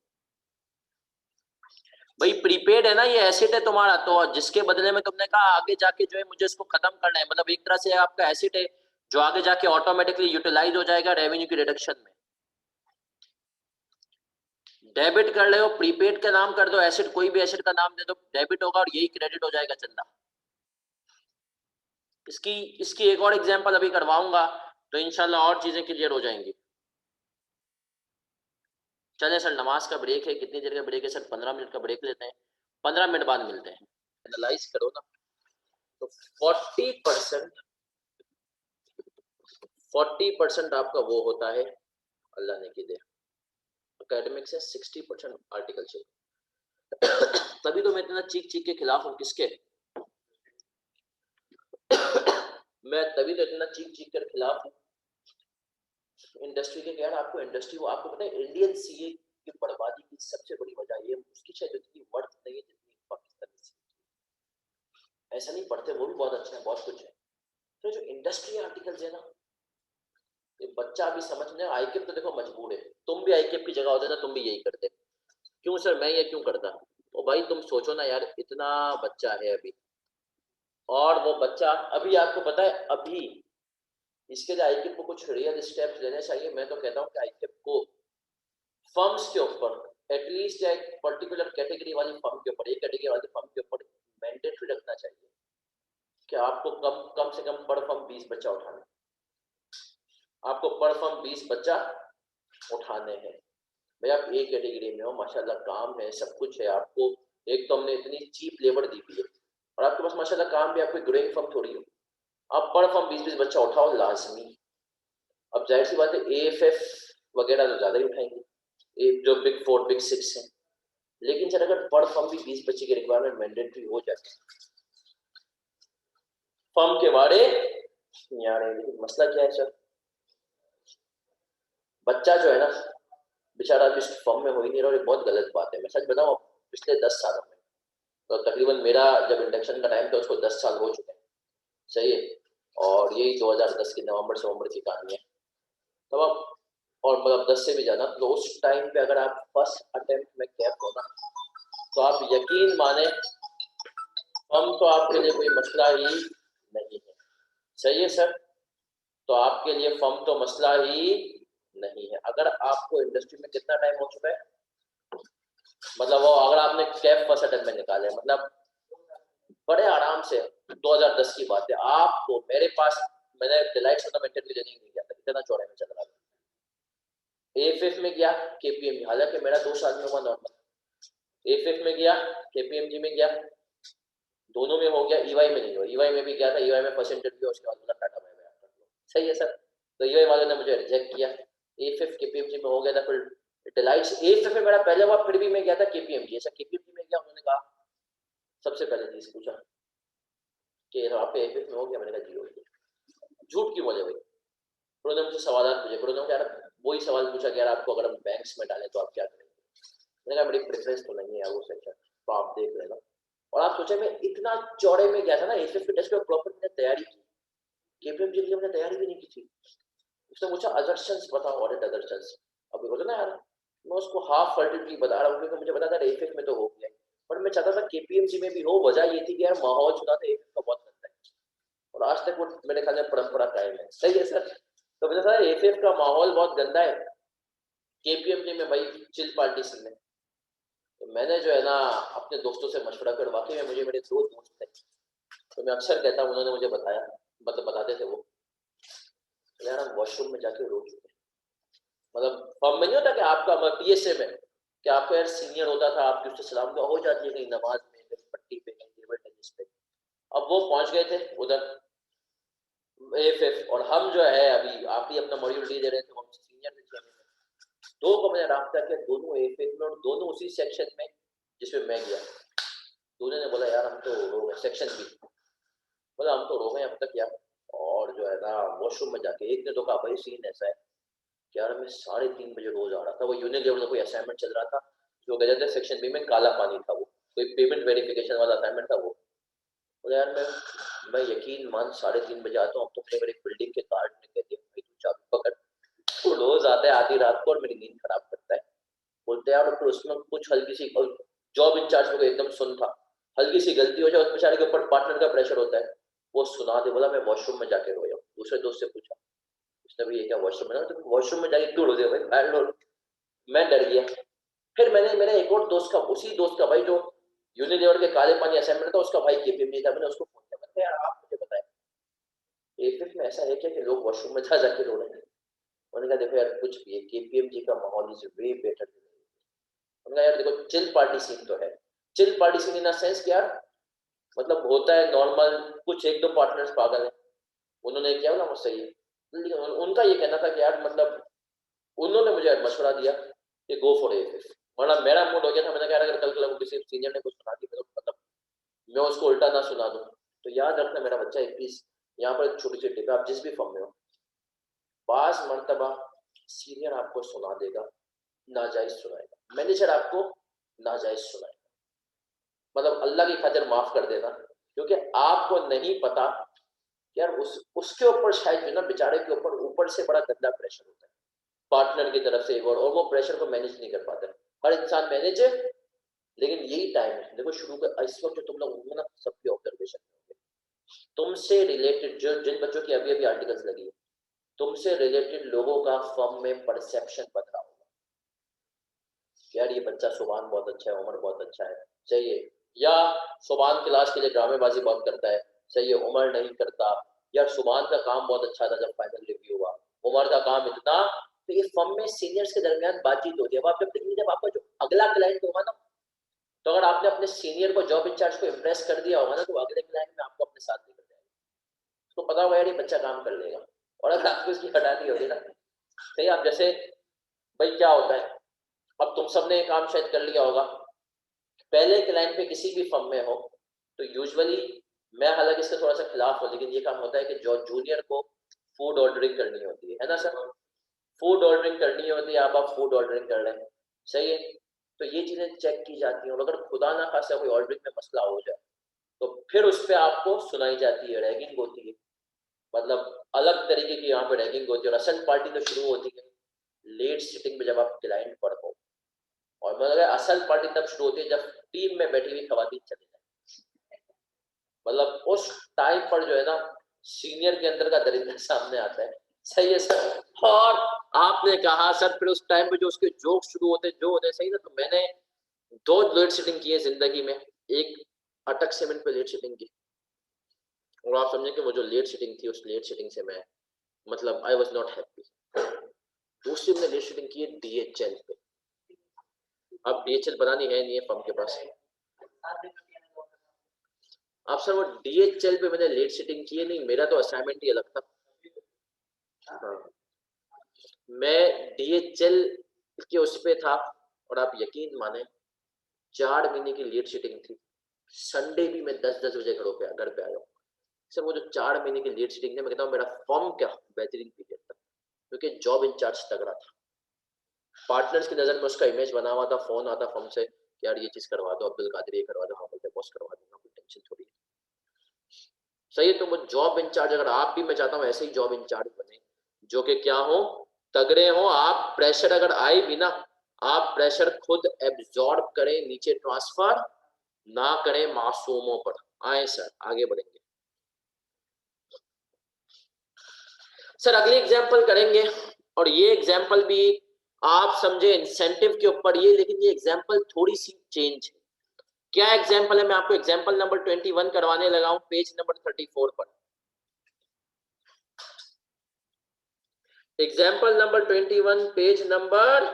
भाई प्रीपेड है ना, ये एसेट है तुम्हारा, तो जिसके बदले में तुमने कहा आगे जाके जो है मुझे इसको खत्म करना है, मतलब एक तरह से आपका एसेट है जो आगे जाके ऑटोमेटिकली यूटिलाइज हो जाएगा रेवेन्यू की रिडक्शन में। डेबिट कर ले हो, प्रीपेड का नाम कर दो, एसेट कोई भी एसेट का नाम दे दो, डेबिट होगा और यही क्रेडिट हो जाएगा चंदा। इसकी इसकी एक और एग्जांपल अभी करवाऊंगा तो इंशाल्लाह और चीजें क्लियर हो जाएंगी। चले सर नमाज का ब्रेक है, कितनी देर का ब्रेक है सर, 15 मिनट का ब्रेक लेते हैं, 15 मिनट बाद मिलते हैं। एनालाइज करो ना। तो 40% आपका वो होता है अल्लाह ने की दे, एकेडमिक्स है, 60% आर्टिकलशिप। तभी तो मैं इतना चीख चीख के खिलाफ हूँ किसके मैं तभी तो इतना चीख चीख कर खिलाफ हूँ इंडस्ट्री के। यार आपको इंडस्ट्री, वो आपको पता है इंडियन सीए की बर्बादी की सबसे बड़ी वजह ये उसकी शायद इतनी वर्थ नहीं है जितनी पाकिस्तानी सीए। ऐसा नहीं, पढ़ते वो भी बहुत अच्छा है, बहुत कुछ है, तो जो इंडस्ट्री आर्टिकल्स है ना, ये बच्चा अभी समझने, आईकेप तो देखो मजबूर है, तुम भी आईकेप की जगह होते ना तुम भी यही करते। क्यों सर मैं ये क्यों करता? ओ भाई तुम सोचो ना यार, इतना बच्चा है अभी, और वो बच्चा अभी आपको पता है अभी इसके लिए आईकेप को कुछ रियल स्टेप्स लेने चाहिए। मैं तो कहता हूँ कि आईकेप को फर्म्स के ऊपर एटलीस्ट एक पर्टिकुलर कैटेगरी वाली फर्म के ऊपर, एक कैटेगरी वाली फर्म के ऊपर मैंडेटरी रखना चाहिए कि आपको कम कम से कम पर फर्म 20 बच्चा उठाना, आपको पर फर्म 20 बच्चा उठाने हैं। भाई आप एक कैटेगरी में हो, माशाल्लाह काम है, सब कुछ है आपको, एक तो हमने इतनी चीप लेबर दी हुई है और आपके पास माशाल्लाह काम भी, आपको ग्रोइंग फर्म थोड़ी हो, आप पर फर्म 20-20 बच्चा उठाओ लाजमी। अब जाहिर सी बात है एएफएफ वगैरह तो ज्यादा ही उठाएंगे, जो बिग 4 बिग 6 है, लेकिन सर अगर पर फर्म भी 20 बच्चे की रिक्वायरमेंट मैंडेटरी हो जाए फर्म के बारे यार, लेकिन मसला क्या है सर, बच्चा जो है ना बेचारा जिस फर्म में हो ही नहीं रहा, और ये बहुत गलत बात है। मैं सच बताऊं, पिछले 10 सालों में तो तकरीबन मेरा जब इंडक्शन का टाइम था उसको 10 साल हो चुके हैं, सही है, और यही 2010 की नवंबर की कहानी है। तब आप, और मतलब 10 से भी ज्यादा, तो उस टाइम पे अगर आप फर्स्ट अटेम्प्ट में कैप हो ना, तो आप यकीन माने हम तो आपके लिए कोई मसला ही नहीं है, सही है सर, तो आपके लिए फर्म तो मसला ही नहीं है। अगर आपको इंडस्ट्री में कितना टाइम हो चुका है, मतलब वो अगर आपने कैप फर्स्ट अटेम्प्ट में निकाले, मतलब बड़े आराम से 2010 की बात है, आपको मेरे पास, मैंने डिलाइट से इंटरव्यू देने नहीं गया था, कितना चौड़े में चल रहा था, एएफएफ में गया, केपीएमजी, हालांकि मेरा 2 साल में हुआ नॉर्मल, एएफएफ में गया, केपीएमजी में गया, दोनों में हो गया, ईवाई में नहीं हुआ, ईवाई में भी गया था, ईवाई में फर्स्ट इंटरव्यू, उसके बाद बोला टाटा बाय बाय, सही है सर, तो ईवाई वालों ने मुझे रिजेक्ट किया, एएफएफ केपीएमजी में हो गया था, फिर डिलाइट एएफएफ में मेरा पहले हुआ, फिर भी मैं गया था केपीएमजी, ऐसा केपीएमजी में गया, उन्होंने कहा सबसे पहले चीज पूछा कि आप एएफएफ में हो गया, मैंने कहा जी हो गया, झूठ क्यों बोले भाई, उन्होंने मुझसे सवाल पूछे, उन्होंने यार वही सवाल पूछा कि यार आपको अगर हम बैंक्स में डालें तो आप क्या करेंगे, मैंने कहा मेरी प्रेफरेंस तो नहीं है यार वो सेक्शन, तो आप देख लेना। और आप सोचे मैं इतना चौड़े में गया था ना, एएफएफ के टेस्ट में प्रॉपर मैंने तैयारी की, केपीएमजी के लिए मैंने तैयारी भी नहीं की थी। उसने पूछा अजर्शंस बताओ, ऑडिट अजर्शंस, अब बोला ना यार मैं उसको हाफ फर्टिलिटी बता रहा हूँ क्योंकि मुझे पता था एएफएफ में तो हो गया, पर मैं चाहता था केपीएमजी में भी हो, वजह ये थी कि यार माहौल चुना था एएफएफ का बहुत गंदा है, और आज तक वो मेरे ख्याल में परंपरा कायम है, सही है सर, तो मुझे था एएफएफ का माहौल बहुत गंदा है, केपीएमजी में भाई चिल पार्टी सीन है। तो मैंने जो है ना अपने दोस्तों से मशवरा कर, वाकई में मुझे मेरे 2 दोस्त थे, तो मैं अक्सर कहता हूँ, उन्होंने मुझे बताया, मतलब बताते थे वो, यार हम वॉशरूम में जाके रो चुके हैं, मतलब फॉर्म में नहीं होता कि आपका पीएसए में कि आपको यार सीनियर होता था, आपकी उससे सलाम दुआ हो जाती है कहीं नमाज में, कहीं पट्टी पे, कहीं टेबल टेनिस पे, अब वो पहुंच गए थे उधर एएफएफ, और हम जो है अभी आप ही अपना मॉड्यूल डी दे रहे थे, हमसे सीनियर थे 6 महीने, दो को मैंने रब्ता किया, दोनों एएफएफ में और दोनों उसी सेक्शन में जिसमें मैं गया, दोनों ने बोला यार हम तो रो गए, सेक्शन भी बोला हम तो रो गए अब तक यार, और जो है ना वॉशरूम में जाके एक ने तो कहा भाई सीन ऐसा है कि यार मैं 3:30 बजे रोज आ रहा था, वो यूनिलेवर का कोई असाइनमेंट चल रहा था, जो कहते थे सेक्शन बी में काला पानी था, वो कोई पेमेंट वेरिफिकेशन वाला असाइनमेंट था वो, बोला यार मैं यकीन मान 3:30 बजे आता हूँ, अब तो मेरे बिल्डिंग के गार्ड ने कहते हैं भाई तू चाबी पकड़, वो रोज आता है आधी रात को और मेरी नींद खराब करता है, बोलते यार फिर उसमें कुछ हल्की सी, जॉब इंचार्ज को एकदम सुन था, हल्की सी गलती हो जाए उस बेचारे के ऊपर पार्टनर का प्रेशर होता है, वो सुना दे, बोला मैं वॉशरूम में जाके रोया, दूसरे दोस्त से पूछा, उसने भी ये क्या वॉशरूम में, तो वॉशरूम में जाके क्यों रो दिया भाई, बाहर रो, मैं डर गया। फिर मैंने मेरे एक और दोस्त का, उसी दोस्त का भाई जो यूनिलेवर के काले पानी असाइनमेंट था उसका भाई केपीएमजी था, मैंने उसको फोन किया, मैंने यार आप मुझे बताएं एफएफ में ऐसा है क्या कि लोग वॉशरूम में जा जाके रो रहे हैं, उन्होंने कहा देखो यार कुछ भी है, केपीएमजी का माहौल इज वे बेटर, उन्होंने कहा यार देखो चिल पार्टी सीन तो है, chill party seen in the sense कि यार मतलब होता है नॉर्मल, कुछ एक दो पार्टनर्स पागल हैं, उन्होंने क्या बोला मुझसे ये, लेकिन उनका ये कहना था कि यार मतलब उन्होंने मुझे मशवरा दिया कि गो फॉर ए, वरना मेरा मूड हो गया था, मैंने कहा अगर कल को किसी सीनियर ने कुछ सुना दी तो मतलब मैं उसको उल्टा ना सुना दूं। तो याद रखना मेरा बच्चा, एक चीज यहाँ पर छोटी सी टिप है, आप जिस भी फॉर्म में हो, बास मर्तबा सीनियर आपको सुना देगा, नाजायज सुनाएगा, मैनेजर आपको नाजायज सुनाएगा, मतलब अल्लाह की खातिर माफ कर देना, क्योंकि आपको नहीं पता कि यार उसके ऊपर शायद जो ना बेचारे के ऊपर से बड़ा गंदा प्रेशर होता है पार्टनर की तरफ से, और वो प्रेशर को मैनेज नहीं कर पाता। हर इंसान मैनेज है, लेकिन यही टाइम है, देखो शुरू का इस वक्त जो तुम लोग होंगे ना, सबके ऑब्जर्वेशन में होंगे, तुमसे रिलेटेड जो जिन बच्चों की अभी अभी आर्टिकल्स लगी है, तुमसे रिलेटेड लोगों का फर्म में परसेप्शन बन रहा होगा, यार ये बच्चा सुभान बहुत अच्छा है, उमर बहुत अच्छा है, सही है, या सुभान क्लास के लिए ड्रामेबाजी बहुत करता है, सही है, उमर नहीं करता, या सुभान का काम बहुत अच्छा था जब फाइनल रिव्यू हुआ, उमर का काम इतना। तो ये फर्म में सीनियर्स के दरमियान बातचीत होती है। अब आप जब देखेंगे, जब आपका जो अगला क्लाइंट होगा ना, तो अगर आपने अपने सीनियर को, जॉब इंचार्ज को इम्प्रेस कर दिया होगा ना, तो अगले क्लाइंट में आपको अपने साथ लेकर जाएगा, उसको पता होगा यार ये बच्चा काम कर लेगा। और अगर आपको इसकी हटानी होगी ना, सही, आप जैसे, भाई क्या होता है, अब तुम सबने ये काम शायद कर लिया होगा, पहले क्लाइंट पे किसी भी फर्म में हो, तो यूजुअली, मैं हालांकि इसका थोड़ा सा खिलाफ हूँ, लेकिन ये काम होता है कि जो जूनियर को फूड ऑर्डरिंग करनी होती है ना सर, फूड ऑर्डरिंग करनी होती है, आप फूड ऑर्डरिंग कर रहे हैं, सही है, तो ये चीजें चेक की जाती हैं, और अगर खुदा ना खासा कोई ऑर्डरिंग में मसला हो जाए, तो फिर उस पर आपको सुनाई जाती है, रैगिंग होती है, मतलब अलग तरीके की यहाँ पे रैगिंग होती है। और असल पार्टी तो शुरू होती है लेट सिटिंग में, जब आप क्लाइंट पर हो, और मतलब असल पार्टी तब शुरू होती है जब टीम में बैठी हुई खवातीन चली जाए, मतलब उस टाइम पर जो है ना, सीनियर के अंदर का दरिद्र सामने आता है, सही है सर। और आपने कहा सर, फिर उस टाइम पे जो उसके जोक शुरू होते जो होते, सही ना, तो मैंने 2 लेट सिटिंग की है जिंदगी में, एक अटक सीमेंट पे लेट सिटिंग की, और आप समझे कि वो जो लेट सिटिंग थी, उस लेट सिटिंग से मैं मतलब आई वॉज नॉट हैप्पी। दूसरी मैंने लेट सिटिंग की है डीएचएल पे, अब डीएचएल बनानी है नहीं है फर्म के पास, आप सर वो डीएचएल पे मैंने लेट सिटिंग की है, नहीं मेरा तो असाइनमेंट ही अलग था। हाँ, मैं डीएचएल के उस पे था, और आप यकीन माने 4 महीने की लेट सिटिंग थी, संडे भी मैं 10-10 बजे घर पे आया हूँ सर। वो जो 4 महीने की लेट सिटिंग थी, मैं कहता हूँ मेरा फर्म क्या बेहतरीन पीरियड था, क्योंकि जॉब इंचार्ज तगड़ा था, पार्टनर्स की नजर में उसका इमेज बना हुआ था, फोन आता फर्म से कि यार ये चीज करवा दो, अब्दुल कादिर ये करवा दो, हाँ बोलते बॉस करवा दूंगा, कोई टेंशन थोड़ी है, सही है। तो वो जॉब इंचार्ज, अगर आप भी, मैं चाहता हूँ ऐसे ही जॉब इंचार्ज बने, जो कि क्या हो, तगड़े हो, आप प्रेशर अगर आए भी ना, आप प्रेशर खुद एब्जॉर्ब करें, नीचे ट्रांसफर ना करें मासूमों पर। आए सर, आगे बढ़ेंगे सर, अगली एग्जाम्पल करेंगे, और ये एग्जाम्पल भी आप समझे इंसेंटिव के ऊपर ये, लेकिन ये एग्जाम्पल थोड़ी सी चेंज है। क्या एग्जाम्पल है, मैं आपको एग्जाम्पल नंबर 21 करवाने लगा हूं, पेज नंबर 34 पर। एग्जाम्पल नंबर 21, पेज नंबर,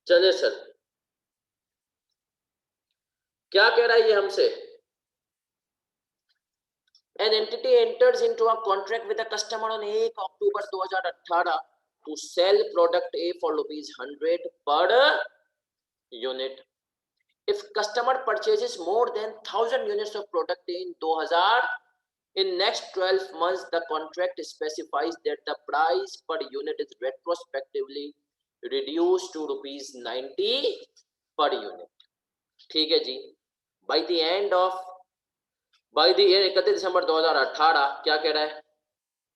चले सर, क्या कह रहा है ये हमसे, an entity enters into a contract with a customer on 1 October 2018 to sell product A for rupees 100 per unit. If customer purchases more than 1000 units of product A in 2000, in next 12 months the contract specifies that the price per unit is retrospectively reduced to rupees 90 per unit. ठीक है जी, by the end of by the year 31 दिसंबर 2018 क्या कह रहा है,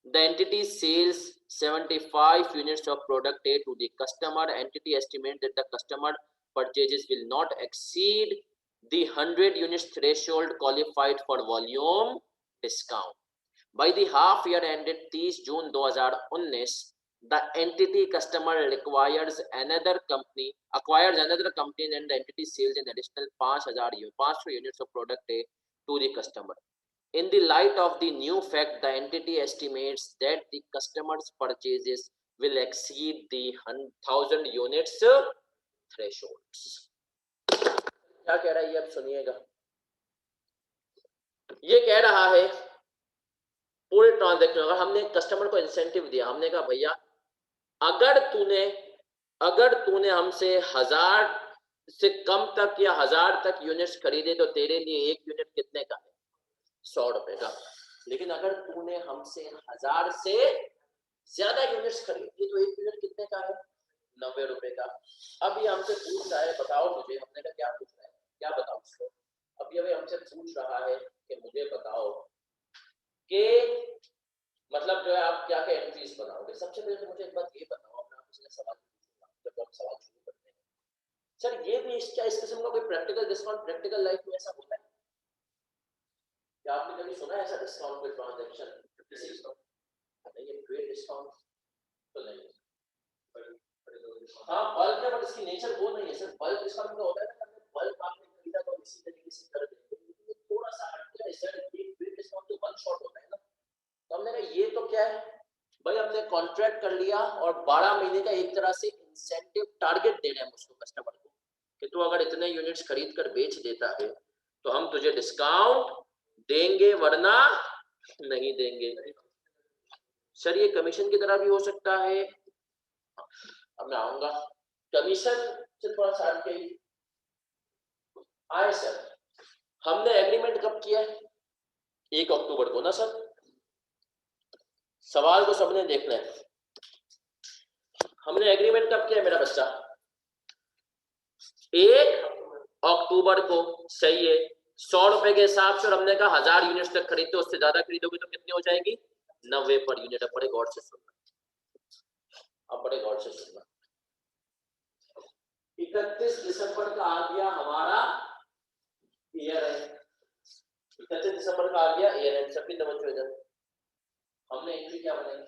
the entity sells 75 units of product A to the customer. Entity estimates that the customer purchases will not exceed the 100 units threshold qualified for volume discount. By the half year ended 30 June 2019, the entity customer acquires another company and the entity sells an additional 500 units of product A to the customer. In the light of the new fact, the entity estimates that the customer's purchases will exceed the 1000 units thresholds. क्या कह रहा है ये, अब सुनिएगा, ये कह रहा है पूरे ट्रांजैक्शन, अगर हमने कस्टमर को इंसेंटिव दिया, हमने कहा भैया अगर तूने हमसे 1000 से कम तक या 1000 तक यूनिट्स खरीदे तो तेरे लिए एक यूनिट कितने का है? 100 रुपए का। लेकिन अगर तूने हमसे 1000 से ज्यादा यूनिट्स खरीदी तो एक यूनिट कितने का है? 90 रुपए का। अब ये हमसे पूछ रहा है बताओ मुझे, हमने कहा क्या पूछ रहा है, क्या बताऊं उसको? अब ये हमसे पूछ रहा है कि मुझे बताओ कि मतलब जो है आप क्या क्या एंट्रीज बनाओगे। सबसे पहले तो मुझे एक बात ये बताओ, मैं आपसे सवाल पूछूंगा जब हम सवाल शुरू करते हैं, सर ये भी क्या इस किस्म का कोई प्रैक्टिकल डिस्काउंट प्रैक्टिकल लाइफ में ऐसा होता है? क्या आपने कभी सुना है ऐसा डिस्काउंट कोई ट्रांजैक्शन किसी का? नहीं, ये ट्रेड डिस्काउंट तो नहीं। हाँ बल्क है, बट इसकी नेचर वो नहीं है सर। बल्क डिस्काउंट का होता है ना, बल्क आपने खरीदा तो इसी तरीके से कर देंगे, लेकिन ये थोड़ा सा हटके है सर। ये ट्रेड डिस्काउंट तो वन शॉट होता है ना। तो हमने कहा ये तो क्या है भाई, हमने कॉन्ट्रैक्ट कर लिया और 12 महीने का एक तरह से इंसेंटिव टारगेट दे रहे हैं उसको, कस्टमर को, कि तू अगर इतने यूनिट्स खरीद कर बेच देता है तो हम तुझे डिस्काउंट देंगे वरना नहीं देंगे। सर ये कमीशन की तरह भी हो सकता है। अब मैं आऊंगा कमीशन से थोड़ा सा हट के आए सर। हमने एग्रीमेंट कब किया है? 1 अक्टूबर को ना सर। सवाल को सबने देखना है, हमने एग्रीमेंट कब किया मेरा बच्चा? 1 अक्टूबर को। सही है। 100 रुपए के हिसाब से, और हमने कहा 1000 यूनिट तक खरीदते, उससे ज्यादा खरीदोगे तो कितनी हो जाएगी? 90 पर यूनिट। अब बड़े गौर से सुनना, अब बड़े गौर से सुनना। 31 दिसंबर का आ गया हमारा ईयर है। 31 दिसंबर का आ गया ईयर एंड। सबकी तवज्जो इधर। हमने एंट्री क्या बनाई?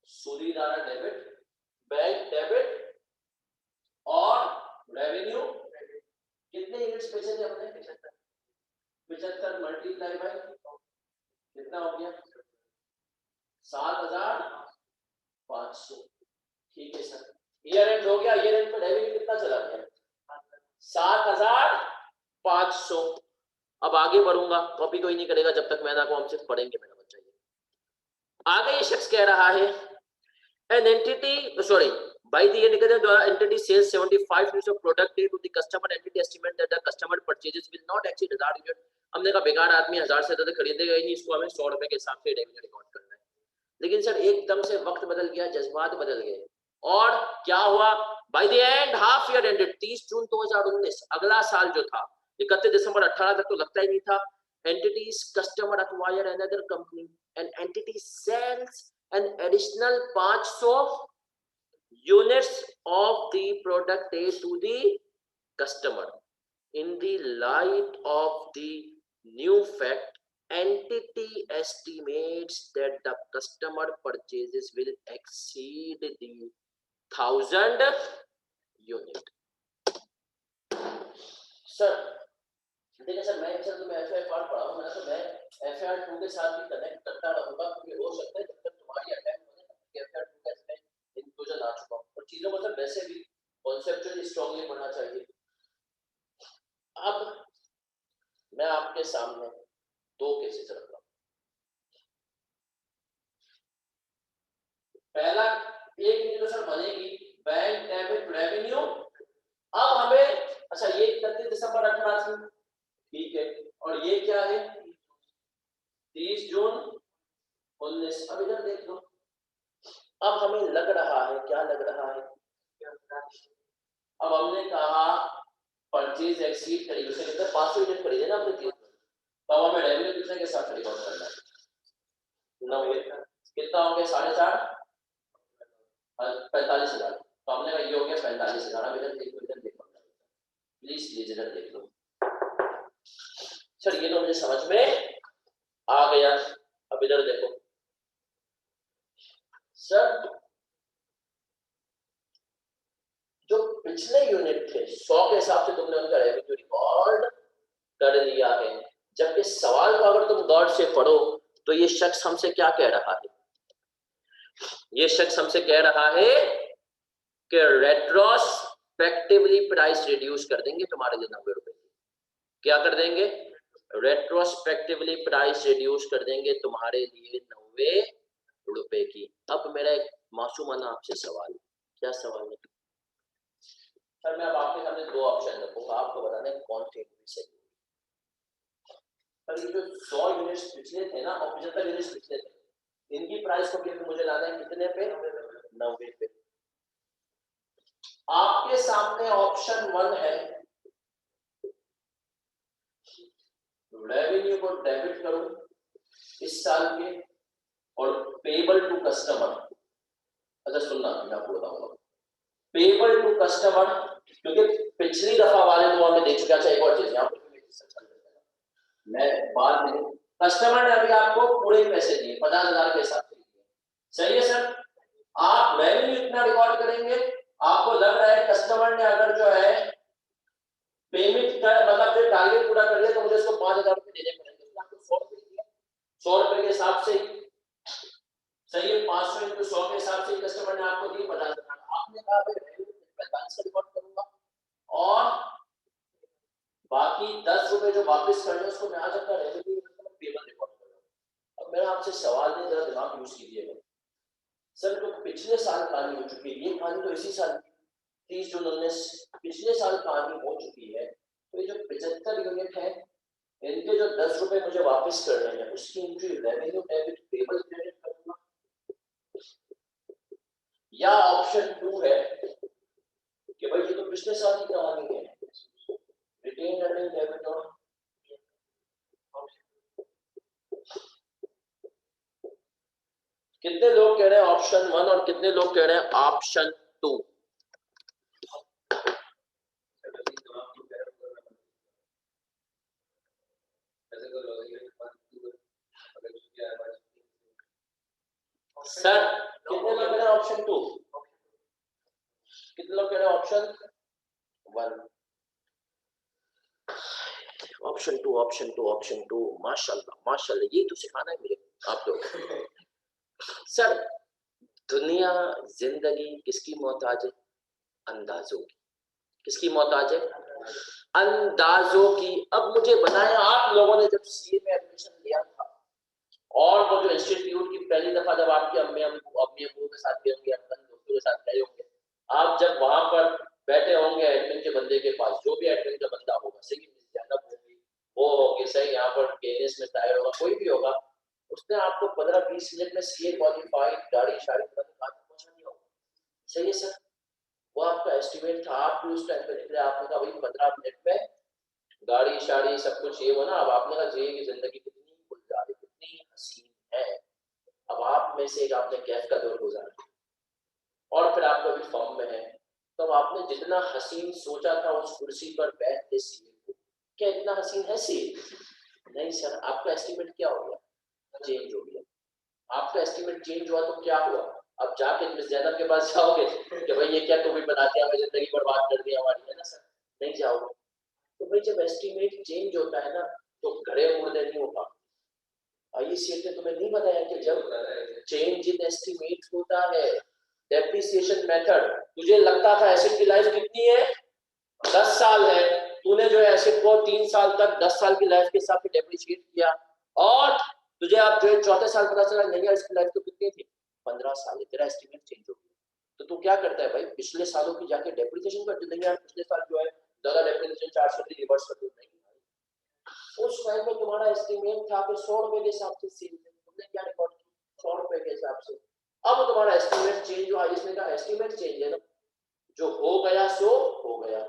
सूदीदारा डेबिट, बैंक डेबिट और रेवेन्यू। कितने यूनिट्स बेचे थे हमने? 75 मल्टीप्लाई बाय कितना हो गया? 7500। ठीक है सर। ईयर एंड हो गया। ईयर एंड पे रेवेन्यू कितना चला गया? 7500। अब आगे बढ़ूंगा, कॉपी कोई नहीं करेगा जब तक मैं ना को, हम सिर्फ पढ़ेंगे मेरा बच्चा। ये आगे ये शख्स कह रहा है an entity, sorry, by the indicator the entity sells 75 units of product to the customer, entity estimate that the customer purchases will not exceed 1000 unit। हमने कहा बेकार आदमी 1000 से ज्यादा खरीदेगा ही नहीं, इसको हमें 100 रुपए के हिसाब से रेवेन्यू रिकॉर्ड करना है। लेकिन सर एकदम से वक्त बदल गया, जज्बात बदल गए, और क्या हुआ? By the end half year ended 30 जून 2019, अगला साल जो था 31 दिसंबर 18 तक तो लगता ही नहीं था। entities customer acquire another company and entity sells an additional 500 units of the product A to the customer. In the light of the new fact, entity estimates that the customer purchases will exceed the 1000 unit। Sir देखिए sir, मैं FIR पढ़ा हूँ, मैंने तो मैं FIR 2 के साथ भी कनेक्ट करता रहूंगा, क्योंकि हो सकता है जब तक तुम्हारी अटैम्प्ट होने तक FIR 2 का इसमें इंक्लूजन आ चुका हूँ, और चीजों को सर वैसे भी कॉन्सेप्चुअली स्ट्रांगली पढ़ना चाहिए। अब मैं आपके सामने 2 केसेस रख रहा हूँ। पहला एक यूनिट सर बनेगी बैंक डेबिट रेवेन्यू। अब हमें, अच्छा ये 31 दिसंबर 18 थी, ठीक है, और ये क्या है? 30 जून 19। अब इधर देख लो, अब हमें लग रहा है, क्या लग रहा है? अब हमने कहा परचेज एक्सीड करेगी, उसने कितना 500 यूनिट खरीदे ना हमने 30। तो हमें रेवेन्यू कितने के साथ रिकॉर्ड करना है? 90। कितना हो गया? 4.5 45,000। तो हमने कहा ये हो गया 45,000। अब इधर देखो, इधर देखो प्लीज, प्लीज इधर देख लो सर, ये तो मुझे समझ में आ गया। अब इधर देखो सर, जो पिछले यूनिट थे 100 के हिसाब से तुमने उनका रेवेन्यू रिकॉर्ड कर लिया है। जबकि सवाल को अगर तुम गौर से पढ़ो तो ये शख्स हमसे क्या कह रहा है? ये शख्स हमसे कह रहा है कि रेट्रोस्पेक्टिवली प्राइस रिड्यूस कर देंगे तुम्हारे लिए 90 रुपए की। क्या कर देंगे? रेट्रोस्पेक्टिवली प्राइस रिड्यूस कर देंगे तुम्हारे लिए 90 रुपए की। अब मेरा एक मासूमाना आपसे सवाल, क्या सवाल है सर? मैं अब आपके सामने दो ऑप्शन रखूंगा, आपको बताना है कौन सी सही है। सर ये जो 100 यूनिट्स पिछले थे ना और 75 यूनिट्स पिछले थे, इनकी प्राइस को भी मुझे लाना है कितने पे? 90 पे। आपके सामने ऑप्शन 1 है रेवेन्यू को डेबिट करूं इस साल के और पेबल टू कस्टमर। अच्छा सुनना, मैं आपको बताऊंगा पेबल टू कस्टमर, क्योंकि पिछली दफा वाले तो हमें देख चुका। अच्छा एक और चीज यहाँ पर मैं बात नहीं, कस्टमर ने अभी आपको पूरे पैसे दिए 50,000 के हिसाब से दिए, सही है सर? आप रेवेन्यू इतना रिकॉर्ड करेंगे, आपको लग रहा है कस्टमर ने अगर जो है पेमेंट का मतलब जो टारगेट पूरा कर लिया तो मुझे उसको 5,000 रुपए देने पड़ेंगे, तो आपको 100 रुपए दिया, 100 रुपए के हिसाब से, सही है? 500 into 100 के हिसाब से कस्टमर ने आपको दिए 50,000, आपने कहा भाई रेवेन्यू 45 का रिकॉर्ड करूंगा और बाकी 10 रुपए जो वापस करने उसको मैं आ सकता रेवेन्यू पेबल रिकॉर्ड करूंगा। अब मेरा आपसे सवाल है, जरा दिमाग यूज कीजिएगा सर, तो पिछले साल कहानी हो चुकी है, ये कहानी तो इसी साल 30 जून 19 पिछले साल कहानी हो चुकी है, तो ये जो 75 यूनिट है इनके जो 10 रुपए मुझे वापस करने हैं उसकी इनकी रेवेन्यू डेबिट पेबल क्रेडिट करूंगा, या ऑप्शन 2 है कि भाई ये तो पिछले साल की कहानी है रिटेन अर्निंग डेबिट और कितने लोग कह रहे हैं ऑप्शन 1 और कितने लोग कह रहे हैं ऑप्शन 2? सर कितने लोग कह रहे हैं ऑप्शन 2, कितने लोग कह रहे हैं ऑप्शन 1? ऑप्शन 2 ऑप्शन 2 ऑप्शन 2, माशाल्लाह माशाल्लाह, ये तो सिखाना है मुझे आप लोग। सर दुनिया जिंदगी किसकी मोहताज है? अंदाजों की। किसकी मोहताज है? अंदाजों की। अब मुझे बताएं, आप लोगों ने जब सीए में एडमिशन लिया था और वो जो इंस्टीट्यूट की पहली दफा जब आपके अम्मी अब्बू के साथ गए होंगे, अपने दोस्तों के साथ गए होंगे, आप जब वहां पर बैठे होंगे एडमिन के बंदे के पास, जो भी एडमिन का बंदा होगा, सही जैनब होगी, वो होगी, सही यहाँ पर केएनएस में टायर होगा, कोई भी होगा, उसने आपको 15-20 मिनट में सीए क्वालिफाइड गाड़ी शाड़ी पहुंचानी होगा, सही है सर? वो आपका एस्टिमेट था, आप भी उस टाइम पे निकले, आपने कहा भाई 15 मिनट में गाड़ी शाड़ी सब कुछ ये हो ना। अब आपने कहा जी की जिंदगी कितनी गुलजार है, कितनी हसीन है। अब आप में से एक आपने कैफ का दौर गुजारा और फिर आप कभी फॉर्म में है, तब आपने जितना हसीन सोचा था उस कुर्सी पर बैठ के सीए को, क्या इतना हसीन है सीए? नहीं सर, आपका एस्टिमेट क्या हो गया? चेंज हो गया। आपका एस्टिमेट चेंज हुआ तो क्या हुआ? अब जाके मिस जैनब के पास जाओगे कि भाई ये क्या तुम भी बनाते हमें जिंदगी बर्बाद कर दी हमारी, है ना सर? नहीं जाओगे। तो भाई जब एस्टिमेट चेंज होता है ना तो घड़े मुड़ने नहीं होता। आईसीएट ने तुम्हें नहीं बताया कि जब चेंज इन एस्टिमेट होता है, डेप्रिसिएशन मेथड, तुझे लगता था एसिड की लाइफ कितनी है? 10 साल है, तूने जो है एसिड को 3 साल तक 10 साल की लाइफ के हिसाब से डेप्रिशिएट किया और तुझे अब जो है चौथे साल पता चला नहीं यार इसकी लाइफ तो कितनी थी? 15 साल है, तेरा एस्टिमेट चेंज हो गया। तो तू क्या करता है भाई, पिछले सालों की जाके डेप्रिसिएशन करते नहीं यार, पिछले साल जो है ज्यादा डेप्रिसिएशन 400 की रिवर्स कर दो, नहीं। उस टाइम में तुम्हारा एस्टिमेट था कि 100 रुपए के हिसाब से सेल है, तुमने क्या रिकॉर्ड किया? 100 रुपए के हिसाब से। अब तुम्हारा एस्टिमेट चेंज हुआ, इसमें का एस्टिमेट चेंज है ना, जो हो गया सो हो गया।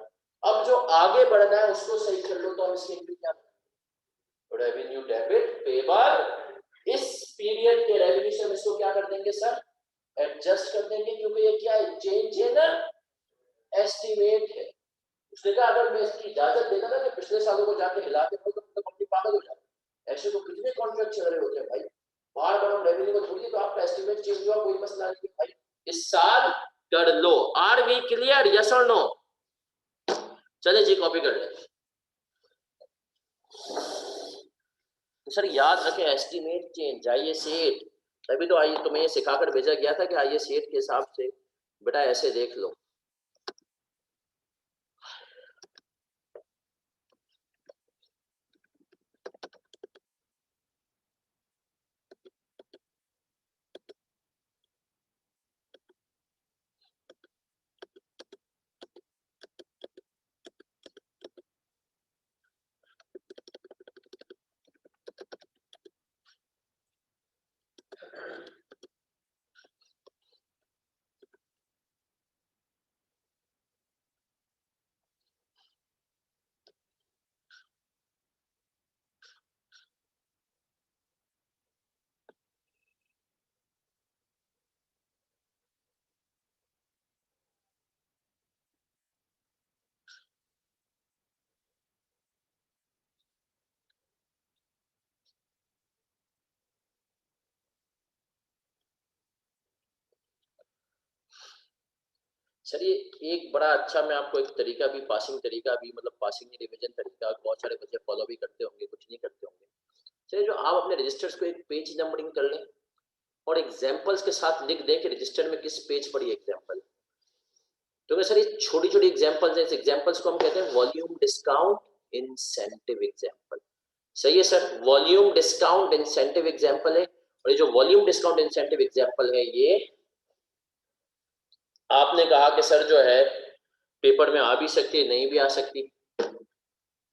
अब जो आगे बढ़ना है उसको सही कर लो, तो हम इसके लिए क्या रेवेन्यू डेबिट पेबल, इस पीरियड के रेवेन्यू से हम इसको क्या कर देंगे सर? एडजस्ट कर देंगे, क्योंकि ये क्या है? चेंज है ना, एस्टिमेट है। उसने कहा अगर मैं इसकी इजाजत देता ना कि पिछले सालों को जाके हिला के तो कंपनी पागल हो जाती। ऐसे तो कितने कॉन्ट्रैक्ट चल रहे होते हैं भाई, बार बार हम रेवेन्यू को छोड़िए तो आपका एस्टिमेट चेंज हुआ कोई मसला नहीं भाई, इस साल कर लो। Are we clear? यस और नो? चले जी कॉपी कर ले। तो सर याद रखें एस्टिमेट चेंज, आइए सेट, तभी तो आइए तुम्हें ये सिखाकर भेजा गया था कि आइए सेट के हिसाब से बेटा ऐसे देख लो। सर ये एक बड़ा अच्छा मैं आपको एक तरीका भी पासिंग तरीका भी मतलब पासिंग रिवीजन तरीका बहुत सारे बच्चे फॉलो भी करते होंगे, कुछ नहीं करते होंगे। चलिए जो आप अपने रजिस्टर्स को एक पेज नंबरिंग कर लें और एग्जांपल्स के साथ लिख दें कि रजिस्टर में किस पेज पर ये एग्जांपल है। तो सर ये छोटी छोटी एग्जांपल्स हैं, इस एग्जांपल्स को हम कहते हैं वॉल्यूम डिस्काउंट इंसेंटिव एग्जांपल। सही है sir, volume discount incentive example है। और ये जो वॉल्यूम डिस्काउंट इंसेंटिव एग्जांपल है ये आपने कहा कि सर जो है पेपर में आ भी सकती है, नहीं भी आ सकती।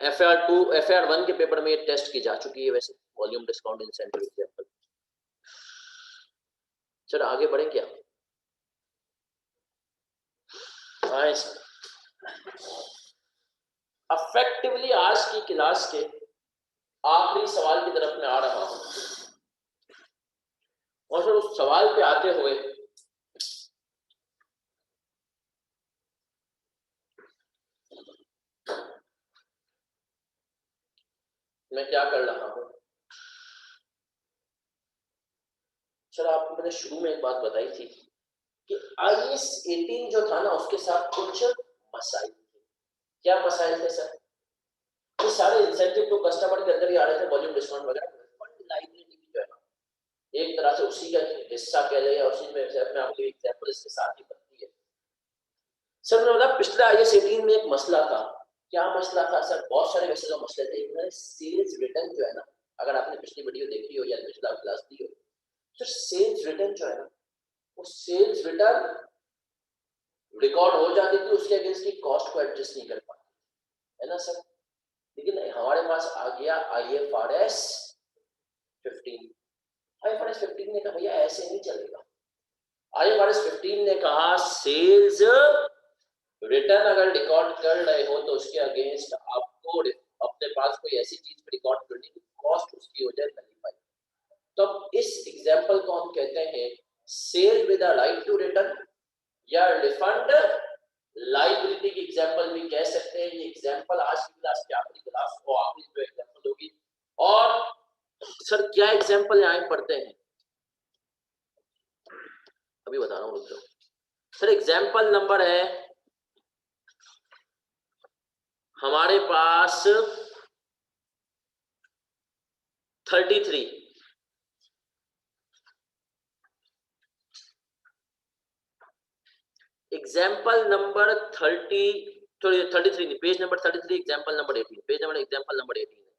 FAR 2 FAR 1 के पेपर में ये टेस्ट की जा चुकी है वैसे, volume discount incentive example. Sir आगे बढ़े क्या? हाँ सर, अफेक्टिवली आज की क्लास के आखिरी सवाल की तरफ मैं आ रहा हूं और फिर उस सवाल पे आते हुए मैं क्या कर रहा हूं। सर आपको मैंने शुरू में एक बात बताई थी कि IAS 18 जो था ना उसके साथ कुछ मसाइल थे। क्या मसाइल थे सर? ये सारे इंसेंटिव तो कस्टमर के अंदर ही आ रहे थे, वॉल्यूम डिस्काउंट वगैरह, फंड लायबिलिटी की जो है ना एक तरह से उसी का हिस्सा कह लें, और उसी में आपको एग्जांपल इसके साथ ही बनती है। सर मैंने बोला पिछले IAS 18 में एक मसला था। क्या मसला था सर? बहुत सारे वैसे जो मसले थे, इन्होंने सेल्स रिटर्न जो है ना, अगर आपने पिछली वीडियो देखी हो या पिछला क्लास दी हो, तो सेल्स रिटर्न जो है ना वो सेल्स रिटर्न रिकॉर्ड हो जाती थी, उसके अगेंस्ट की कॉस्ट को एडजस्ट नहीं कर पाती है ना सर। लेकिन हमारे पास आ गया IFRS 15। IFRS 15 ने कहा भैया ऐसे नहीं चलेगा। IFRS 15 ने कहा सेल्स रिटर्न अगर रिकॉर्ड कर रहे हो तो उसके अगेंस्ट आपको अपने पास कोई ऐसी चीज रिकॉर्ड करने की कॉस्ट उसकी हो जाए नलीफाई। तो इस एग्जांपल को हम कहते हैं sale with a right to return या रिफंड लाइबिलिटी की एग्जांपल भी कह सकते हैं। ये एग्जांपल आज की क्लास की आखिरी क्लास को आखिरी जो एग्जांपल होगी। और सर क्या एग्जांपल यहाँ पढ़ते हैं अभी बता रहा हूँ। सर एग्जांपल नंबर है हमारे पास 33। एग्जाम्पल नंबर 33 नहीं, page number 33, example number 18, page number example number 18 है।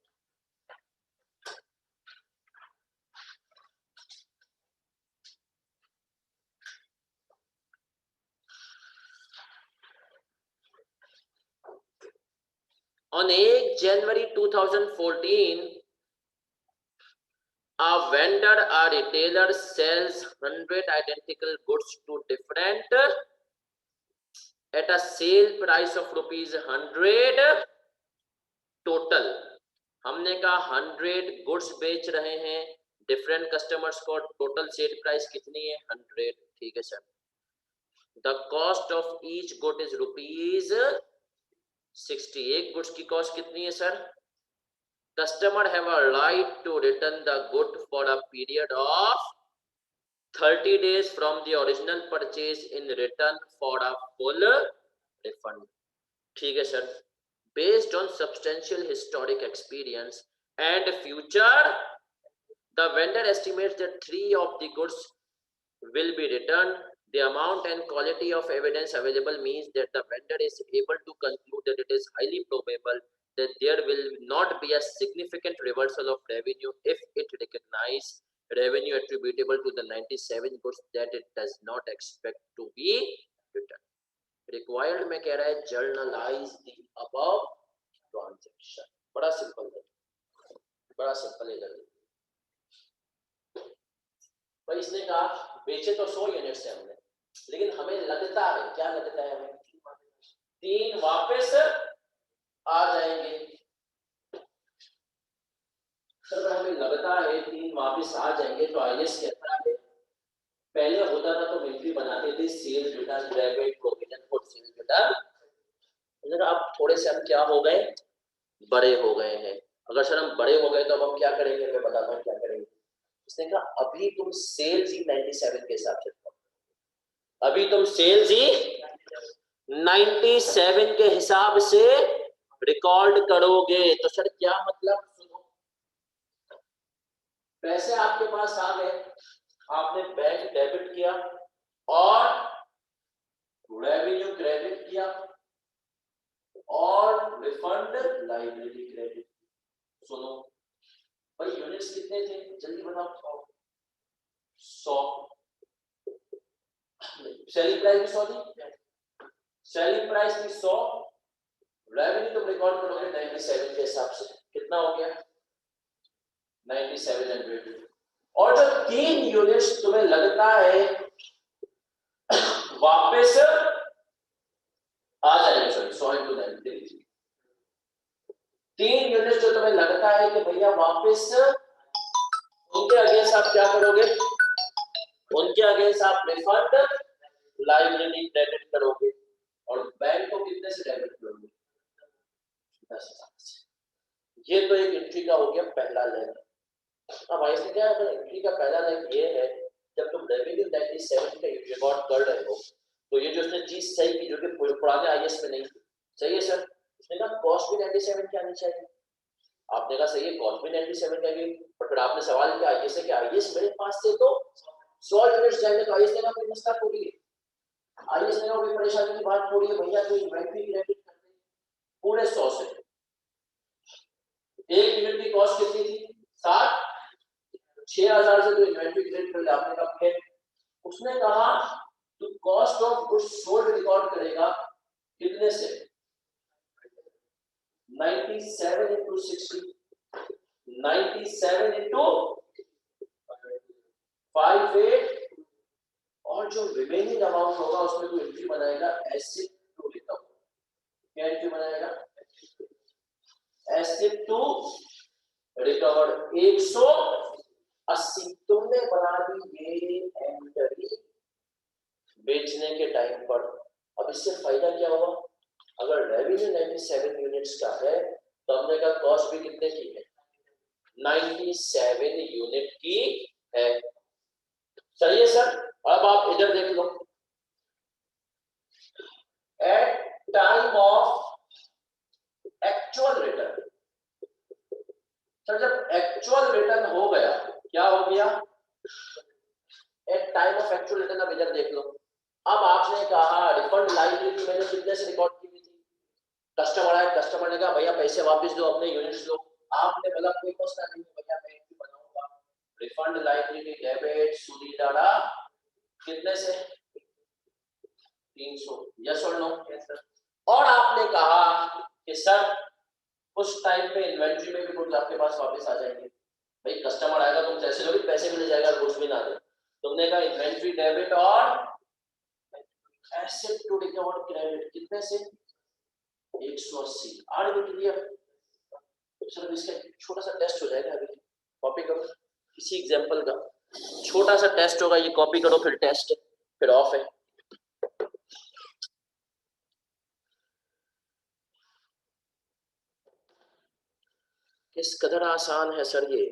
On 8 January 2014, a vendor, a retailer sells 100 identical goods to different at a sale price of rupees 100 total. हमने कहा 100 goods बेच रहे हैं different customers को, total sale price कितनी है 100। ठीक है sir. The cost of each good is rupees 60। एक गुड्स की कॉस्ट कितनी है sir? Customer have a right to return the good for a period of 30 days from the original purchase in return for a full refund। ठीक है sir. Based on substantial historic experience and future, the vendor estimates that 3 of the goods will be returned. The amount and quality of evidence available means that the vendor is able to conclude that it is highly probable that there will not be a significant reversal of revenue if it recognizes revenue attributable to the 97 goods that it does not expect to be returned. Required में कह रहा है journalize the above transaction. बड़ा simple है, बड़ा simple है। भाई इसने कहा बेचे तो 100 यूनिट से हमने, लेकिन हमें लगता है, क्या लगता है हमें, 3 वापस आ जाएंगे। सर हमें लगता है 3 वापस आ जाएंगे तो IAS कहता है पहले होता था तो एंट्री बनाते थे sales return debit provision for sales return. अब थोड़े से हम क्या हो गए, बड़े हो गए हैं। अगर सर हम बड़े हो गए तो अब हम क्या करेंगे, मैं बताता हूँ क्या करेंगे। इसने कहा अभी तुम सेल्स ही 97 के हिसाब से, अभी तुम सेल्स ही 97 के हिसाब से रिकॉर्ड करोगे। तो सर क्या मतलब, सुनो, पैसे आपके पास आ गए, आपने बैंक डेबिट किया और रेवेन्यू क्रेडिट किया और रिफंड लाइबिलिटी क्रेडिट। सुनो भाई, यूनिट्स कितने थे जल्दी बताओ। 100। सेलिंग प्राइस भी 100 थी, सेलिंग प्राइस थी 100, रेवेन्यू तुम रिकॉर्ड करोगे 97 के हिसाब से, कितना हो गया 9700। और जो 3 यूनिट्स तुम्हें लगता है वापस आ जाएंगे, सॉरी 100 इंटू 93, 3 यूनिट जो तुम्हें लगता है कि भैया वापस, उनके अगेंस्ट आप क्या करोगे, उनके अगेंस्ट आप रिफंड लाइबिलिटी क्रेडिट करोगे और बैंक को कितने से डेबिट करोगे, 10,000 से। ये तो एक एंट्री का हो गया पहला लेग। अब ऐसे क्या है, एंट्री का पहला लेग ये है, जब तुम रेवेन्यू 97 का रिकॉर्ड कर रहे हो तो ये जो उसने चीज सही की जो कि पुराने आईएएस में नहीं थी, सही है सर, उसने कहा कॉस्ट भी 97 की आनी चाहिए, आपने कहा सही है कॉस्ट भी 97 का आएगी, और फिर आपने सवाल किया आईएएस से कि आईएएस मेरे पास से तो 100 यूनिट्स जाएंगे, तो आईएएस ने कहा कोई मसला थोड़ी है, आईएएस ने कहा कोई परेशानी की बात थोड़ी है भैया, तो इन्वेंटरी क्रेडिट कर दे पूरे 100 से। एक यूनिट की कॉस्ट कितनी थी 60, 6000 से तो इन्वेंटरी क्रेडिट कर, आपने कहा फिर उसने कहा तो cost of goods sold record करेगा कितने से, 97 into 60, 97 into 58, और जो रिमेनिंग अमाउंट होगा उसमें तो एंट्री बनाएगा एसिड टू रिकवर, क्या एंट्री बनाएगा, एसिड टू रिकवर 180, तुमने बना दी ये एंट्री बेचने के टाइम पर। अब इससे फायदा क्या हुआ, अगर रेवेन्यू 97 यूनिट्स का है तो हमने का कॉस्ट भी कितने की है, 97 यूनिट की है, सही है सर। अब आप इधर देख लो, at time of actual return, sir जब एक्चुअल रिटर्न हो गया क्या हो गया, at time of actual return, अब इधर देख लो, अब आपने कहा रिफंड लाइबिलिटी मैंने कितने से रिकॉर्ड की थी, कस्टमर आया, कस्टमर ने कहा भैया पैसे वापस दो, अपने यूनिट्स लो, आपने बोला कोई मसला नहीं भैया मैं एंट्री बनाऊंगा, रिफंड लाइबिलिटी डेबिट सुधी डाला कितने से 300, यस और नो, और आपने कहा कि सर उस टाइम पे इन्वेंट्री में भी गुड्स आपके पास वापस आ जाएंगे, भाई कस्टमर आएगा तुम जैसे लोगे पैसे भी ले जाएगा गुड्स भी ना दे, तुमने कहा इन्वेंट्री डेबिट और एसेट टू रिकवर क्रेडिट कितने से 180, आर बिट लिया। सर इसका छोटा सा टेस्ट हो जाएगा, अभी कॉपी करो, किसी एग्जांपल का छोटा सा टेस्ट होगा, ये कॉपी करो, फिर टेस्ट, फिर ऑफ है। किस कदर आसान है सर ये,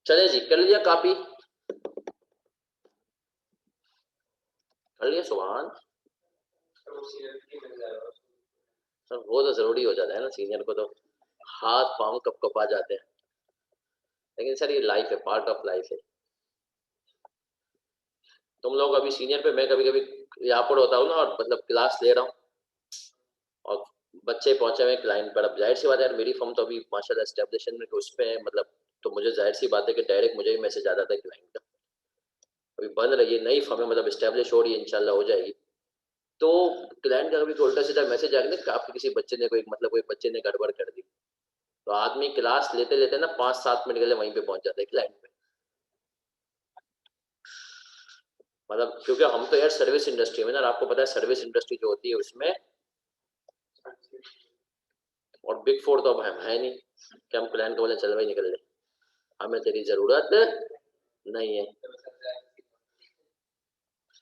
चले जी, कर लिया कॉपी, कर लिया सुभान सर, वो तो जरूरी हो जाता है ना, सीनियर को तो हाथ पांव कप कप आ जाते हैं, लेकिन सर ये लाइफ है, पार्ट ऑफ लाइफ है। तुम लोग अभी सीनियर पे, मैं कभी कभी यहाँ पर होता हूँ ना, और मतलब क्लास ले रहा हूँ और बच्चे पहुंचे हुए क्लाइंट पर। अब जाहिर सी बात है यार, मेरी फर्म तो अभी माशाल्लाह एस्टेब्लिशन में उस पे है, मतलब तो मुझे जाहिर सी बात है कि डायरेक्ट मुझे ही मैसेज आ जाता है क्लाइंट का। अभी बन रही है नई फर्म है, मतलब एस्टेब्लिश हो रही है, इंशाल्लाह हो जाएगी। तो क्लाइंट का कभी उल्टा सीधा मैसेज आ गया ना, आपके किसी बच्चे ने कोई, मतलब कोई बच्चे ने गड़बड़ कर दी, तो आदमी क्लास लेते लेते ना 5-7 मिनट के लिए वहीं पे पहुंच जाता है क्लाइंट पे। मतलब क्योंकि हम तो यार सर्विस इंडस्ट्री में ना, आपको पता है सर्विस इंडस्ट्री जो होती है उसमें, और बिग फोर तो अब हम है नहीं कि हम क्लाइंट को बोले चल भाई निकल ले, हमें तेरी जरूरत नहीं है।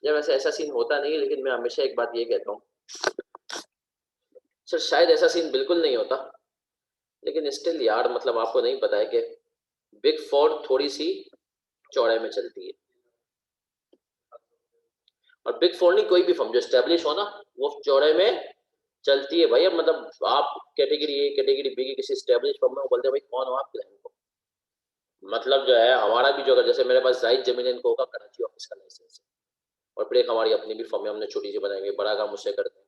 या वैसे ऐसा सीन होता नहीं है, लेकिन मैं हमेशा एक बात ये कहता हूँ सर, शायद ऐसा सीन बिल्कुल नहीं होता, लेकिन स्टिल यार मतलब आपको नहीं पता है कि बिग फोर थोड़ी सी चौड़े में चलती है। और बिग फोर नहीं, कोई भी फर्म जो स्टैब्लिश हो ना, वो चौड़े में चलती है भाई। अब मतलब आप कैटेगरी ए कैटेगरी बी की किसी स्टैब्लिश फर्म में, वो बोलते हैं भाई कौन हो आप क्लाइंट को, मतलब जो है हमारा भी जो, अगर जैसे मेरे पास जाहिद जमीन इनको होगा कराची ऑफिस का लाइसेंस है, और फिर एक हमारी अपनी भी फर्म है, हमने छोटी सी बनाई हुई, बड़ा काम उससे करते हैं।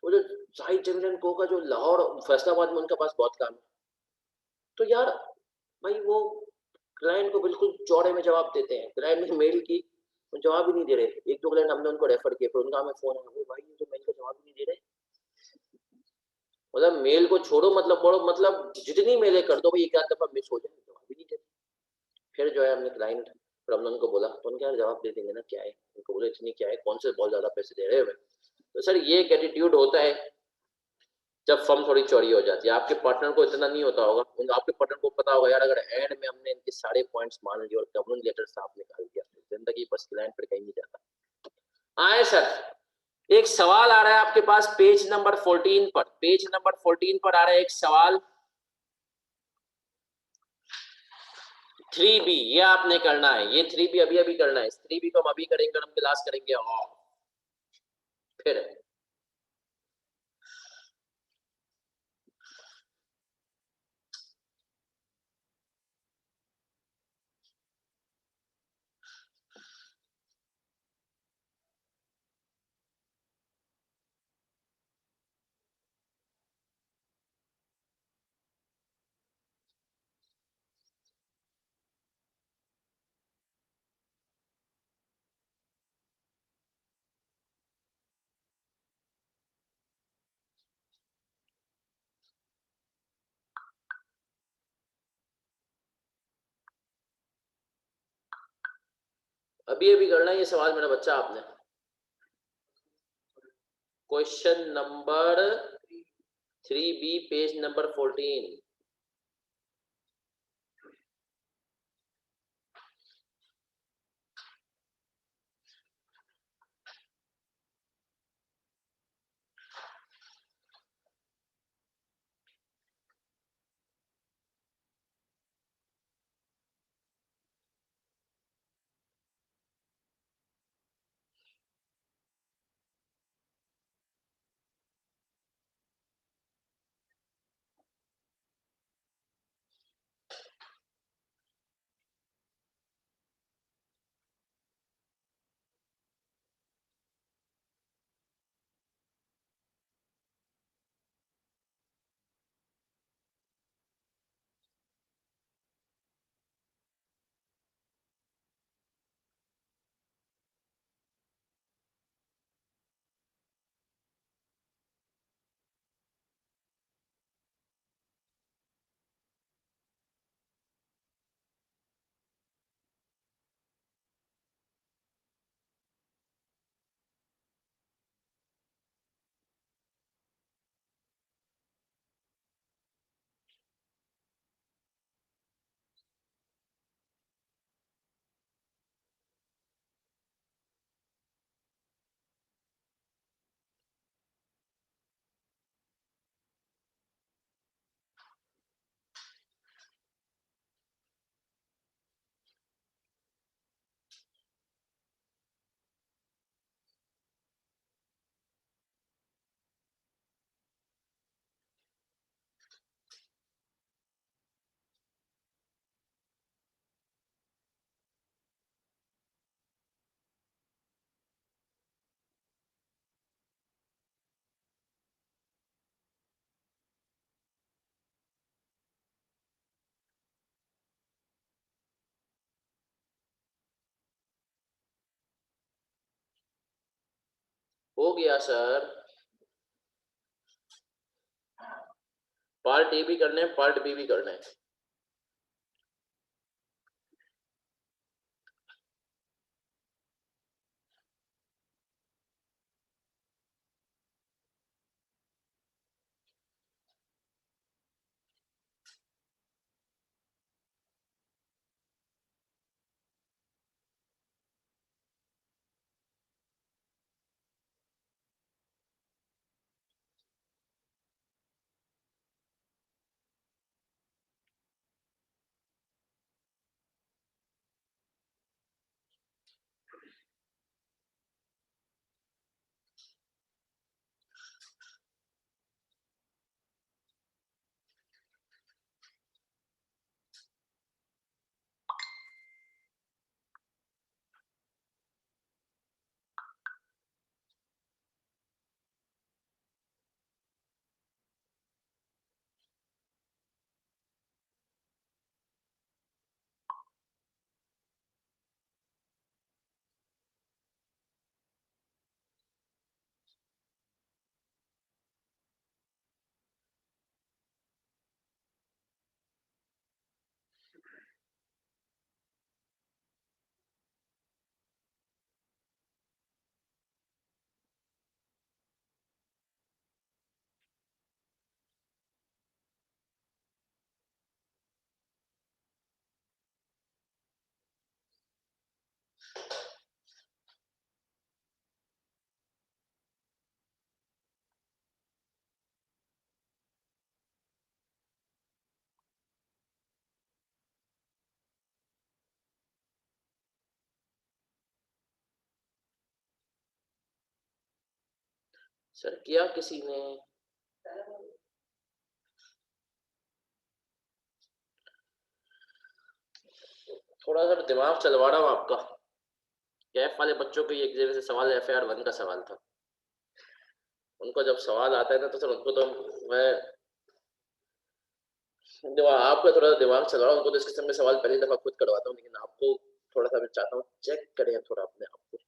तो जो जाहिद जमीन इनको होगा, जो लाहौर फैसलाबाद में उनके पास बहुत काम है, तो यार भाई वो क्लाइंट को बिल्कुल चौड़े में जवाब देते हैं। क्लाइंट ने मेल की, वो जवाब ही नहीं दे रहे, एक दो क्लाइंट हमने उनको रेफर किए, फिर उनका हमें फोन आया, वो भाई ये तो मेल का जवाब ही नहीं दे रहे। मतलब मेल को छोड़ो, मतलब बड़ो, मतलब जितनी मेलें कर दो भाई, एक आध दफा मिस हो जाए, जवाब ही नहीं देते। फिर जो है हमने क्लाइंट, फिर हमने उनको बोला, तो उनके यार जवाब दे देंगे ना, क्या है, उनको बोले इतनी क्या है, कौन से बहुत ज्यादा पैसे दे रहे हैं। तो सर ये एक एटीट्यूड होता है जब फर्म थोड़ी चौड़ी हो जाती है। आपके पार्टनर को इतना नहीं होता होगा, आपके पार्टनर को पता होगा यार, अगर एंड में हमने इनके सारे पॉइंट्स मान लिए और कम्युनिकेट लेटर साफ निकाल दिया, तो जिंदगी बस क्लाइंट पर कहीं नहीं जाता। आए सर, एक सवाल आ रहा है आपके पास पेज नंबर 14 पर, पेज नंबर 14 पर आ रहा है एक सवाल, 3B, ये आपने करना है, ये 3B अभी अभी करना है। 3B को हम अभी करेंगे, हम क्लास करेंगे और फिर अभी अभी करना है ये सवाल मेरा बच्चा आपने। Question number 3B page number 14। हो गया सर, पार्ट ए भी करना है, पार्ट बी भी करना है। सर किया किसी ने? थोड़ा सा दिमाग चलवा रहा हूँ आपका। कैफ वाले बच्चों को ये एक जगह से सवाल FIR 1 का सवाल था। उनको जब सवाल आता है ना तो सर उनको तो मैं आपका थोड़ा सा दिमाग चला रहा हूँ, उनको तो इस किस्म के सवाल पहली दफा खुद करवाता हूँ, लेकिन आपको थोड़ा सा मैं चाहता हूँ चेक करें थोड़ा अपने आप को।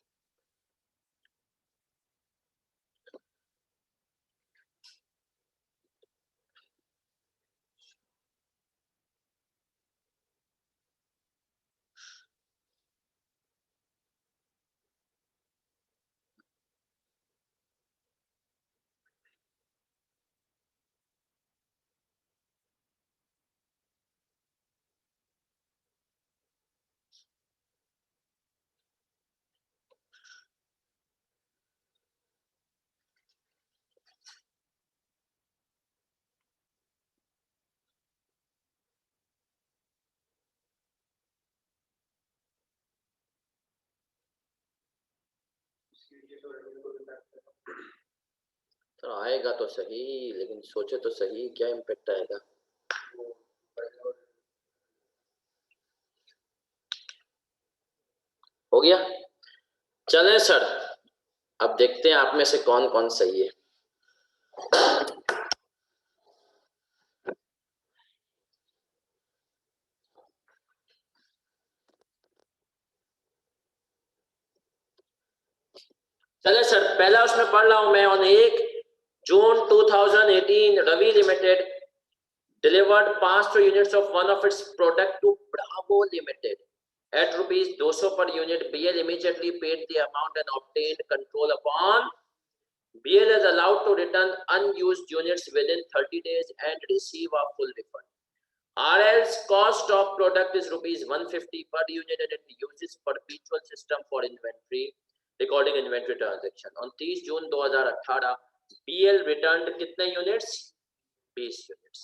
तो आएगा तो सही, लेकिन सोचे तो सही क्या इम्पेक्ट आएगा। हो गया, चले सर, अब देखते हैं आप में से कौन कौन सही है। चले सर, पहला उसमें पढ़ रहा हूं मैं। ऑन 1 जून 2018 Ravi limited delivered 500 units of one of its product to Bravo Limited at rupees 200 per unit. BL immediately paid the amount and obtained control upon. BL is allowed to return unused units within 30 days and receive a full refund. RL's cost of product is rupees 150 per unit and it uses perpetual system for inventory recording inventory transaction. On 30 June 2018 BL returned कितने units? 20 units.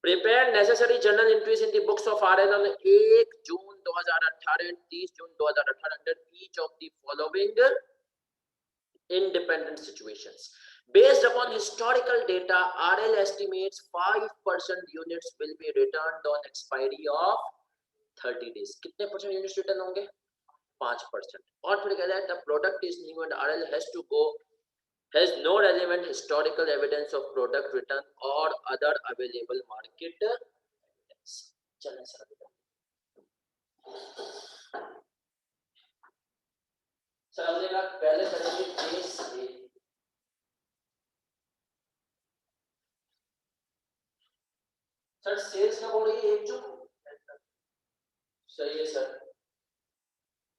Prepare necessary journal entries in the books of RL on 1 June 2018 and 30 June 2018 under each of the following independent situations. Based upon historical data, RL estimates 5% units will be returned on expiry of 30 days. कितने percent units return होंगे? 5%. और फिर कहता है the product is new and RL has no relevant historical evidence of product return or other available market evidence. चलें sir, sir हमने कहा पहले करेंगे केस ए। सर सेल्स कब हो रही है? 1 जून। सही है सर।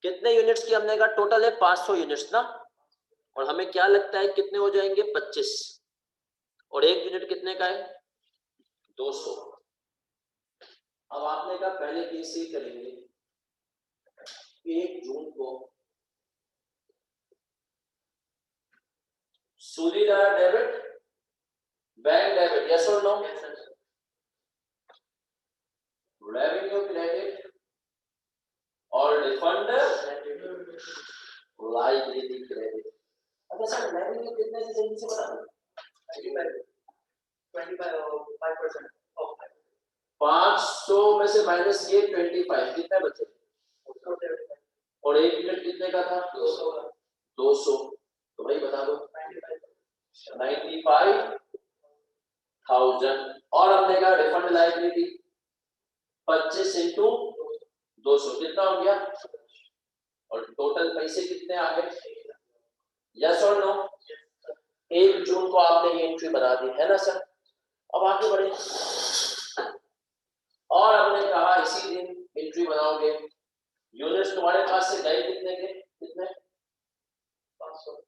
कितने यूनिट्स की हमने कहा? टोटल है 500 यूनिट्स ना, और हमें क्या लगता है कितने हो जाएंगे? 25, और 1 यूनिट कितने का है? 200। अब आपने कहा पहले केस ही करेंगे 1 जून को सूदीदार डेबिट, बैंक डेबिट, यस और नो? रेवेन्यू क्रेडिट और रिफंड लायबिलिटी क्रेडिट। अच्छा सर रेवेन्यू कितने से जल्दी से बता दो? 25% 500 में से माइनस ये 25 कितना बचे? और 1 यूनिट कितने का था? 200। तो भाई बता दो 95,000। और हमने कहा रिफंड लायबिलिटी 25 इंटू 200 कितना हो गया? और टोटल पैसे कितने आ गए? यस और नो? 1 जून को आपने ये एंट्री बना दी है ना सर। अब आगे बढ़े और हमने कहा इसी दिन एंट्री बनाओगे। यूनिट्स तुम्हारे पास से गए कितने के? कितने? 500।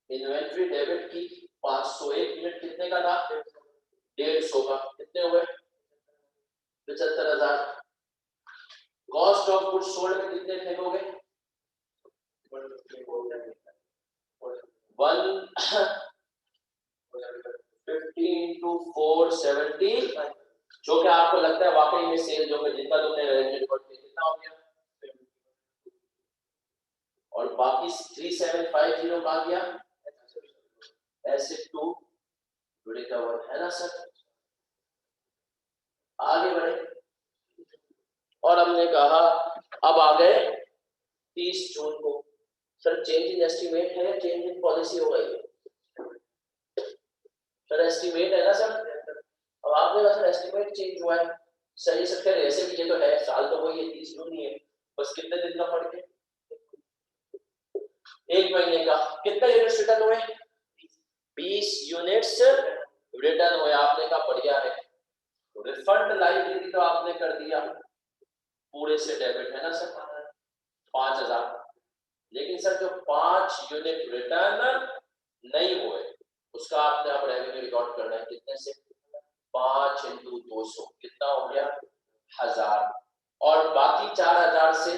इन्वेंट्री डेबिट की 500। 1 यूनिट कितने का था? 150 का। कितने हुए? 75,000। कॉस्ट ऑफ गुड्स सोल्ड में कितने फेंकोगे? 150 इंटू 470, जो कि आपको लगता है वाकई में सेल जो है जितना तुमने रेवेन्यू रिकॉर्ड किया कितना हो गया? और बाकी 3750 कहाँ गया? एसेट टू रिकवर है ना सर। आगे बढ़े और हमने कहा अब आ गए 30 जून को। सर चेंज इन एस्टीमेट है या चेंज इन पॉलिसी हो गई? सर एस्टीमेट है ना सर। अब आपने कहा सर एस्टीमेट चेंज हुआ है। सही सर, फिर ऐसे भी ये तो है साल तो वही है 30 जून ही है, बस कितने दिन का फर्क है? 1 महीने का। कितना यूनिट्स रिटर्न हुए? 20 यूनिट्स रिटर्न हुए। आपने कहा बढ़िया है। रिफंड लायबिलिटी तो आपने कर दिया पूरे से डेबिट है ना सर 5000। लेकिन सर जो 5 यूनिट रिटर्न नहीं हुए उसका आपने अब रेवेन्यू रिकॉर्ड करना है। कितने से? 5 इंटू 200 कितना हो गया? 1000। और बाकी 4000 से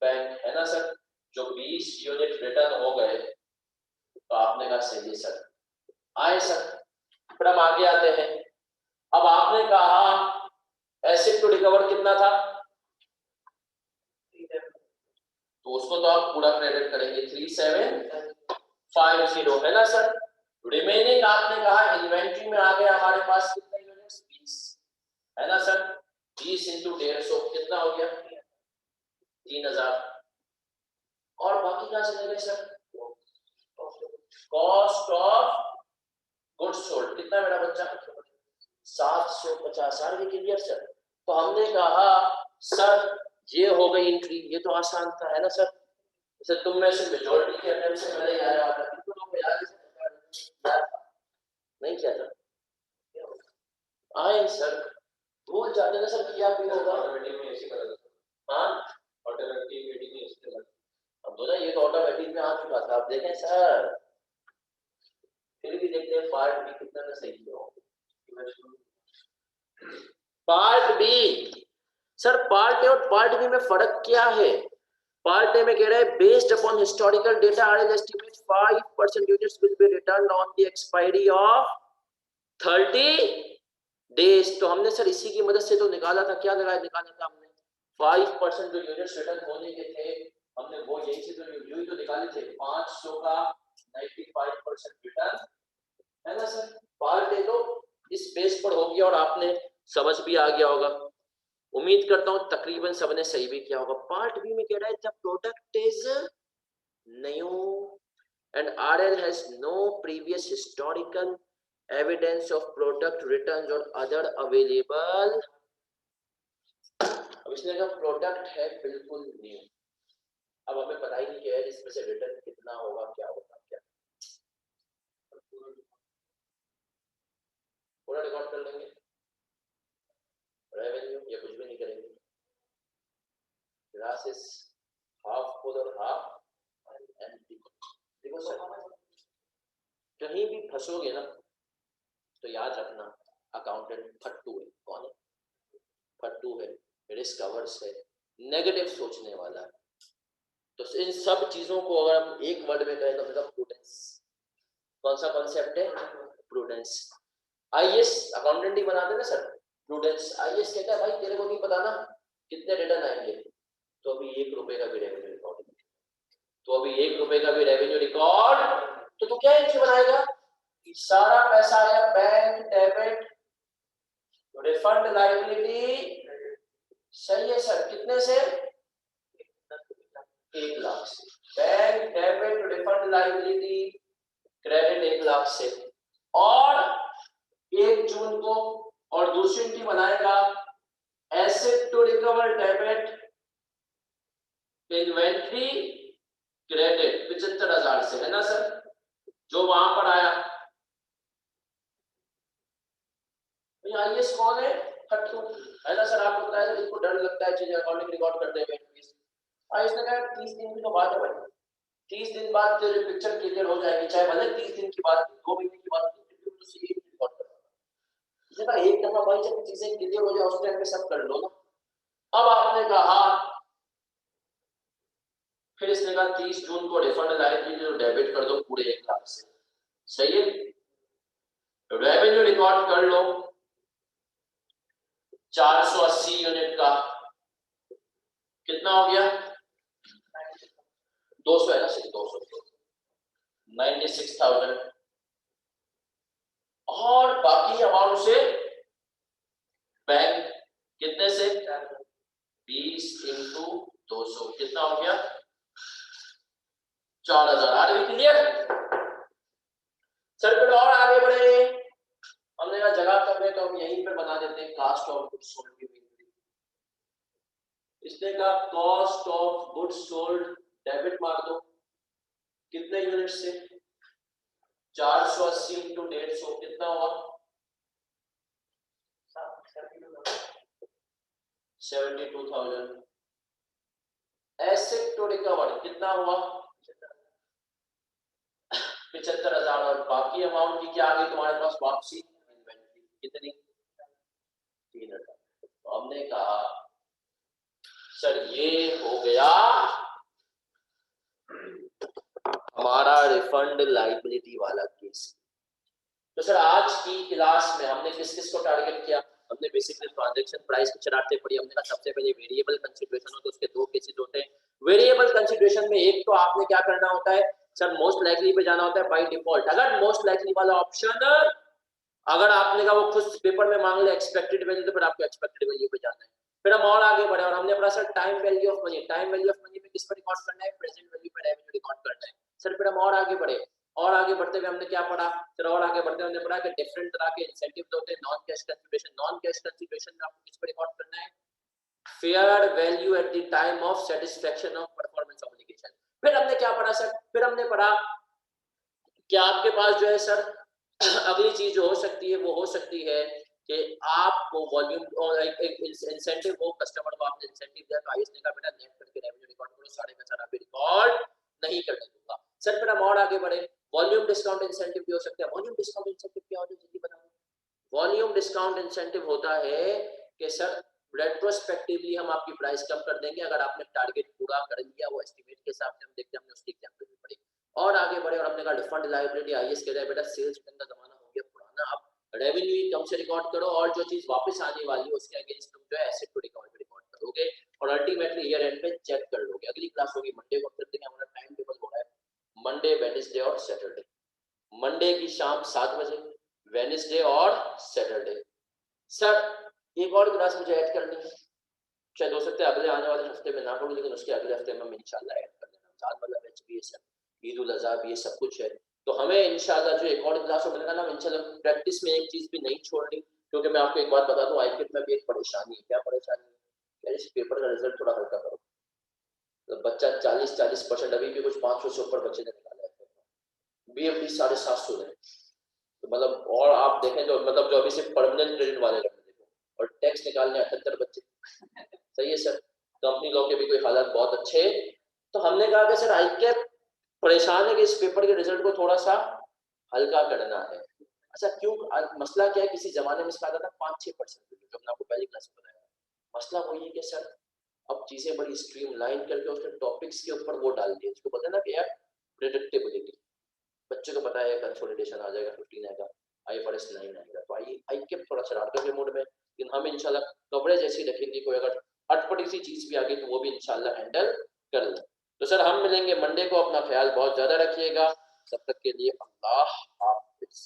बैंक है ना सर। जो 20 यूनिट रिटर्न हो गए तो आपने कहा सही है सर। आए सर, फिर हम आगे आते हैं। अब आपने कहा एसेट टू रिकवर कितना था? तो उसको तो आप पूरा क्रेडिट करेंगे 3750 है ना सर। रिमेनिंग आपने कहा इन्वेंट्री में आ गया हमारे पास कितने यूनिट्स? 20 है ना सर। 20 इंटू 150 कितना हो गया? 3000। और बाकी कहां चले गए sir? Cost of goods sold कितना मेरा बच्चा? 750। Are we clear sir? तो हमने कहा सर ये हो गई एंट्री, ये तो आसान था है ना सर। सर तुम में से मेजॉरिटी के अंदर से पहले आया होगा, कितने लोगों को याद है? नहीं किया था? आए सर, भूल जाते ना सर, किया भी होगा ऑटोमेटिक में ऐसे कर। हाँ ऑटोमेटिक मीटिंग में इसके बाद अब दो ना, ये तो ऑटोमेटिक में आ चुका था। आप देखें सर, फिर भी देखते हैं पार्ट बी कितना में सही हो। Part B sir, part A और पार्ट बी में फर्क क्या है? पार्ट ए में कह रहा है based upon historical data RL estimate 5% units will be return on the expiry of 30 days. तो हमने सर इसी की मदद से तो निकाला था। क्या निकाला था हमने? 5% जो यूनिट्स रिटर्न होने के थे हमने वो यही से तो यूं ही तो निकाले थे। 500 का 95% रिटर्न है ना सर। पार्ट ए तो इस बेस पर हो गया और आपने समझ भी आ गया होगा। उम्मीद करता हूं तकरीबन सबने सही भी किया होगा। पार्ट बी में कह रहा है the product is new and RL has no previous historical evidence of product returns और अदर अवेलेबल। अब इसने कहा प्रोडक्ट है बिल्कुल न्यू। अब हमें पता ही नहीं कि इसमें से रिटर्न कितना होगा, क्या होगा, क्या पूरा रिकॉर्ड कर लेंगे रेवेन्यू, या कुछ भी नहीं करेंगे, ग्लास इज हाफ फुल और हाफ एम्प्टी। देखो सर, कहीं भी फंसोगे ना तो याद रखना अकाउंटेंट फट्टू है। कौन है? फट्टू है, रिस्क अवर्स है, नेगेटिव सोचने वाला है। तो इन सब चीजों को अगर हम एक वर्ड में कहें तो मतलब प्रूडेंस। कौन सा कॉन्सेप्ट है? प्रूडेंस। आईएएस अकाउंटेंट ही बनाते ना सर, प्रूडेंस। आईएएस कहता है भाई तेरे को नहीं पता ना कितने रिटर्न आएंगे, तो अभी 1 रुपए का भी रेवेन्यू रिकॉर्ड, तो अभी 1 रुपए का भी रेवेन्यू रिकॉर्ड, तो तू क्या एंट्री बनाएगा? सारा पैसा आया बैंक डेबिट रिफंड लायबिलिटी, सही है सर, कितने से? 1 लाख से। Bank debit refund liability credit 1 lakh से, और 1 जून को और दूसरी एंट्री बनाएगा asset to recover debit inventory credit 75,000 से, है ना सर, जो वहां पर आया। आईएएस कौन है? फट्टू, है ना सर। आपको पता है इसको डर लगता है चीजें अकाउंटिंग रिकॉर्ड करते हुए। आईएएस ने कहा 30 दिन की तो बात है भाई, 30 दिन बाद तेरी पिक्चर क्लियर हो जाएगी, चाहे भले 30 दिन की बात, 2 महीने की बात, तो ये रिकॉर्ड करना। एक दफा भाई जब चीजें क्लियर हो जाए उस टाइम पे सब कर लो ना। अब आपने कहा, फिर इसने कहा 30 जून को रिफंड लायबिलिटी डेबिट कर दो पूरे 1 लाख से, सही है। रेवेन्यू रिकॉर्ड कर लो 480 यूनिट का, कितना हो गया? 200 है ना, सिर्फ 200, 96,000। और बाकी अमाउंट से बैंक कितने से? 20 इंटू 200, कितना हो गया? 4,000। आ रही क्लियर सर? फिर और आगे बढ़े, हमने कहा जगह कम है तो हम यहीं पे बना देते हैं कास्ट ऑफ गुड्स सोल्ड की। इसने कहा cost of goods sold debit मार दो, कितने यूनिट से? 480 इंटू 150, कितना हुआ? 72,000। एसेट टू रिकवर कितना हुआ? 75,000। और बाकी अमाउंट की क्या आ गई तुम्हारे पास वापसी? कितनी? 3,000। तो हमने कहा सर ये हो गया हमारा रिफंड लायबिलिटी वाला केस। तो सर आज की क्लास में हमने किस किस को टारगेट किया? हमने बेसिकली ट्रांजैक्शन प्राइस की शरारतें पढ़ी। हमने कहा सबसे पहले वेरिएबल कंसीडरेशन हो तो उसके 2 केसेस होते हैं। वेरिएबल कंसीडरेशन में एक तो आपने क्या करना होता है सर, मोस्ट लाइकली पे जाना होता है बाय डिफॉल्ट। अगर मोस्ट लाइकली वाला ऑप्शन अगर आपने कहा वो खुद पेपर में मांग ले एक्सपेक्टेड वैल्यू, तो फिर आपको एक्सपेक्टेड वैल्यू पे जाना है। फिर हम और आगे बढ़े और हमने पढ़ा sir time value of money. Time value of money में किस पर रिकॉर्ड करना है? प्रेजेंट वैल्यू पर रेवेन्यू रिकॉर्ड करना है। सर फिर हम और आगे बढ़े, और आगे बढ़ते हुए हमने क्या पढ़ा सर? और आगे बढ़ते हुए हमने पढ़ा कि डिफरेंट तरह के इंसेंटिव्स होते हैं। Non cash consideration, non cash consideration में आपको किस पर रिकॉर्ड करना है? Fair value at the time of satisfaction of performance obligation. फिर हमने क्या पढ़ा सर? फिर हमने पढ़ा कि आपके पास जो है सर अगली चीज जो हो सकती है वो हो सकती है कि आपको वॉल्यूम और एक इंसेंटिव हो, कस्टमर को आपने इंसेंटिव दिया तो आईएएस ने कहा बेटा नेट करके रेवेन्यू रिकॉर्ड करो, 5,500 आप रिकॉर्ड नहीं करने दूंगा। सर फिर हम और आगे बढ़े, वॉल्यूम डिस्काउंट इंसेंटिव भी हो सकता है। वॉल्यूम डिस्काउंट इंसेंटिव क्या होता है जल्दी बताओ? वॉल्यूम डिस्काउंट इंसेंटिव होता है कि सर रेट्रोस्पेक्टिवली हम आपकी प्राइस कम कर देंगे अगर आपने टारगेट पूरा कर लिया। वो एस्टिमेट के हिसाब से हम देखते हैं, हमने उसकी एग्जांपल भी पढ़ी। और आगे बढ़े और हमने कहा रिफंड लायबिलिटी आईएएस कह रहा है बेटा सेल्स का जमाना हो गया पुराना, अब रेवेन्यू कम से रिकॉर्ड करो और जो चीज वापस आने वाली है उसके अगेंस्ट तुम जो है एसेट टू रिकवर रिकॉर्ड करोगे और अल्टीमेटली ईयर एंड पे चेक कर लोगे। अगली क्लास होगी मंडे को, करते हैं। हमारा टाइम टेबल हो रहा है मंडे, वेडनेसडे और सैटरडे। मंडे की शाम 7 बजे, वेडनेसडे और सैटरडे। सर एक और क्लास मुझे ऐड करनी है, शायद हो सकता है अगले आने वाले हफ्ते में ना करूं, लेकिन उसके अगले हफ्ते में हम इंशाल्लाह ऐड कर देना। साल वाला बैच भी है सर, ईद उल अज़हा भी, ये सब कुछ है। तो हमें इंशाल्लाह जो एक और क्लास मिलेगा ना, इंशाल्लाह प्रैक्टिस में एक चीज भी नहीं छोड़नी। क्योंकि मैं आपको एक बात बता दूं, आईक्यूट में भी एक परेशानी है। क्या परेशानी है? यार इस पेपर का रिजल्ट थोड़ा हल्का करो। तो बच्चा 40% अभी भी कुछ 500 से ऊपर बच्चे ने निकाला है, बीएफडी 750 है। तो मतलब और आप देखें जो मतलब जो अभी से परमानेंट क्रेडिट वाले लड़के देखो, और टैक्स निकालने 78 बच्चे। सही है सर, कंपनी लॉ के भी कोई हालात बहुत अच्छे। तो हमने कहा कि सर आई कैप परेशान है कि इस पेपर के रिजल्ट को थोड़ा सा हल्का करना है। अच्छा क्यों, मसला क्या है, किसी जमाने में इसका आता था 5-6%, जो मैंने आपको पहली क्लास में बताया। मसला वही है कि सर अब चीजें बड़ी स्ट्रीमलाइन करके उसने टॉपिक्स के ऊपर वो डाल दिया, जिसको पता है ना कि यार प्रेडिक्टेबिलिटी, बच्चे को पता है कंसोलिडेशन आ जाएगा, 15 आएगा, आईएफआरएस 9 आएगा, तो आई के थोड़ा शरारतों के मूड में, लेकिन हम इंशाल्लाह कवरेज ऐसी रखेंगे, कोई अगर अटपटी सी चीज भी आ गई तो वो भी इंशाल्लाह हैंडल कर लें। तो सर हम मिलेंगे मंडे को, अपना ख्याल बहुत ज्यादा रखिएगा, तब तक के लिए अल्लाह हाफिज।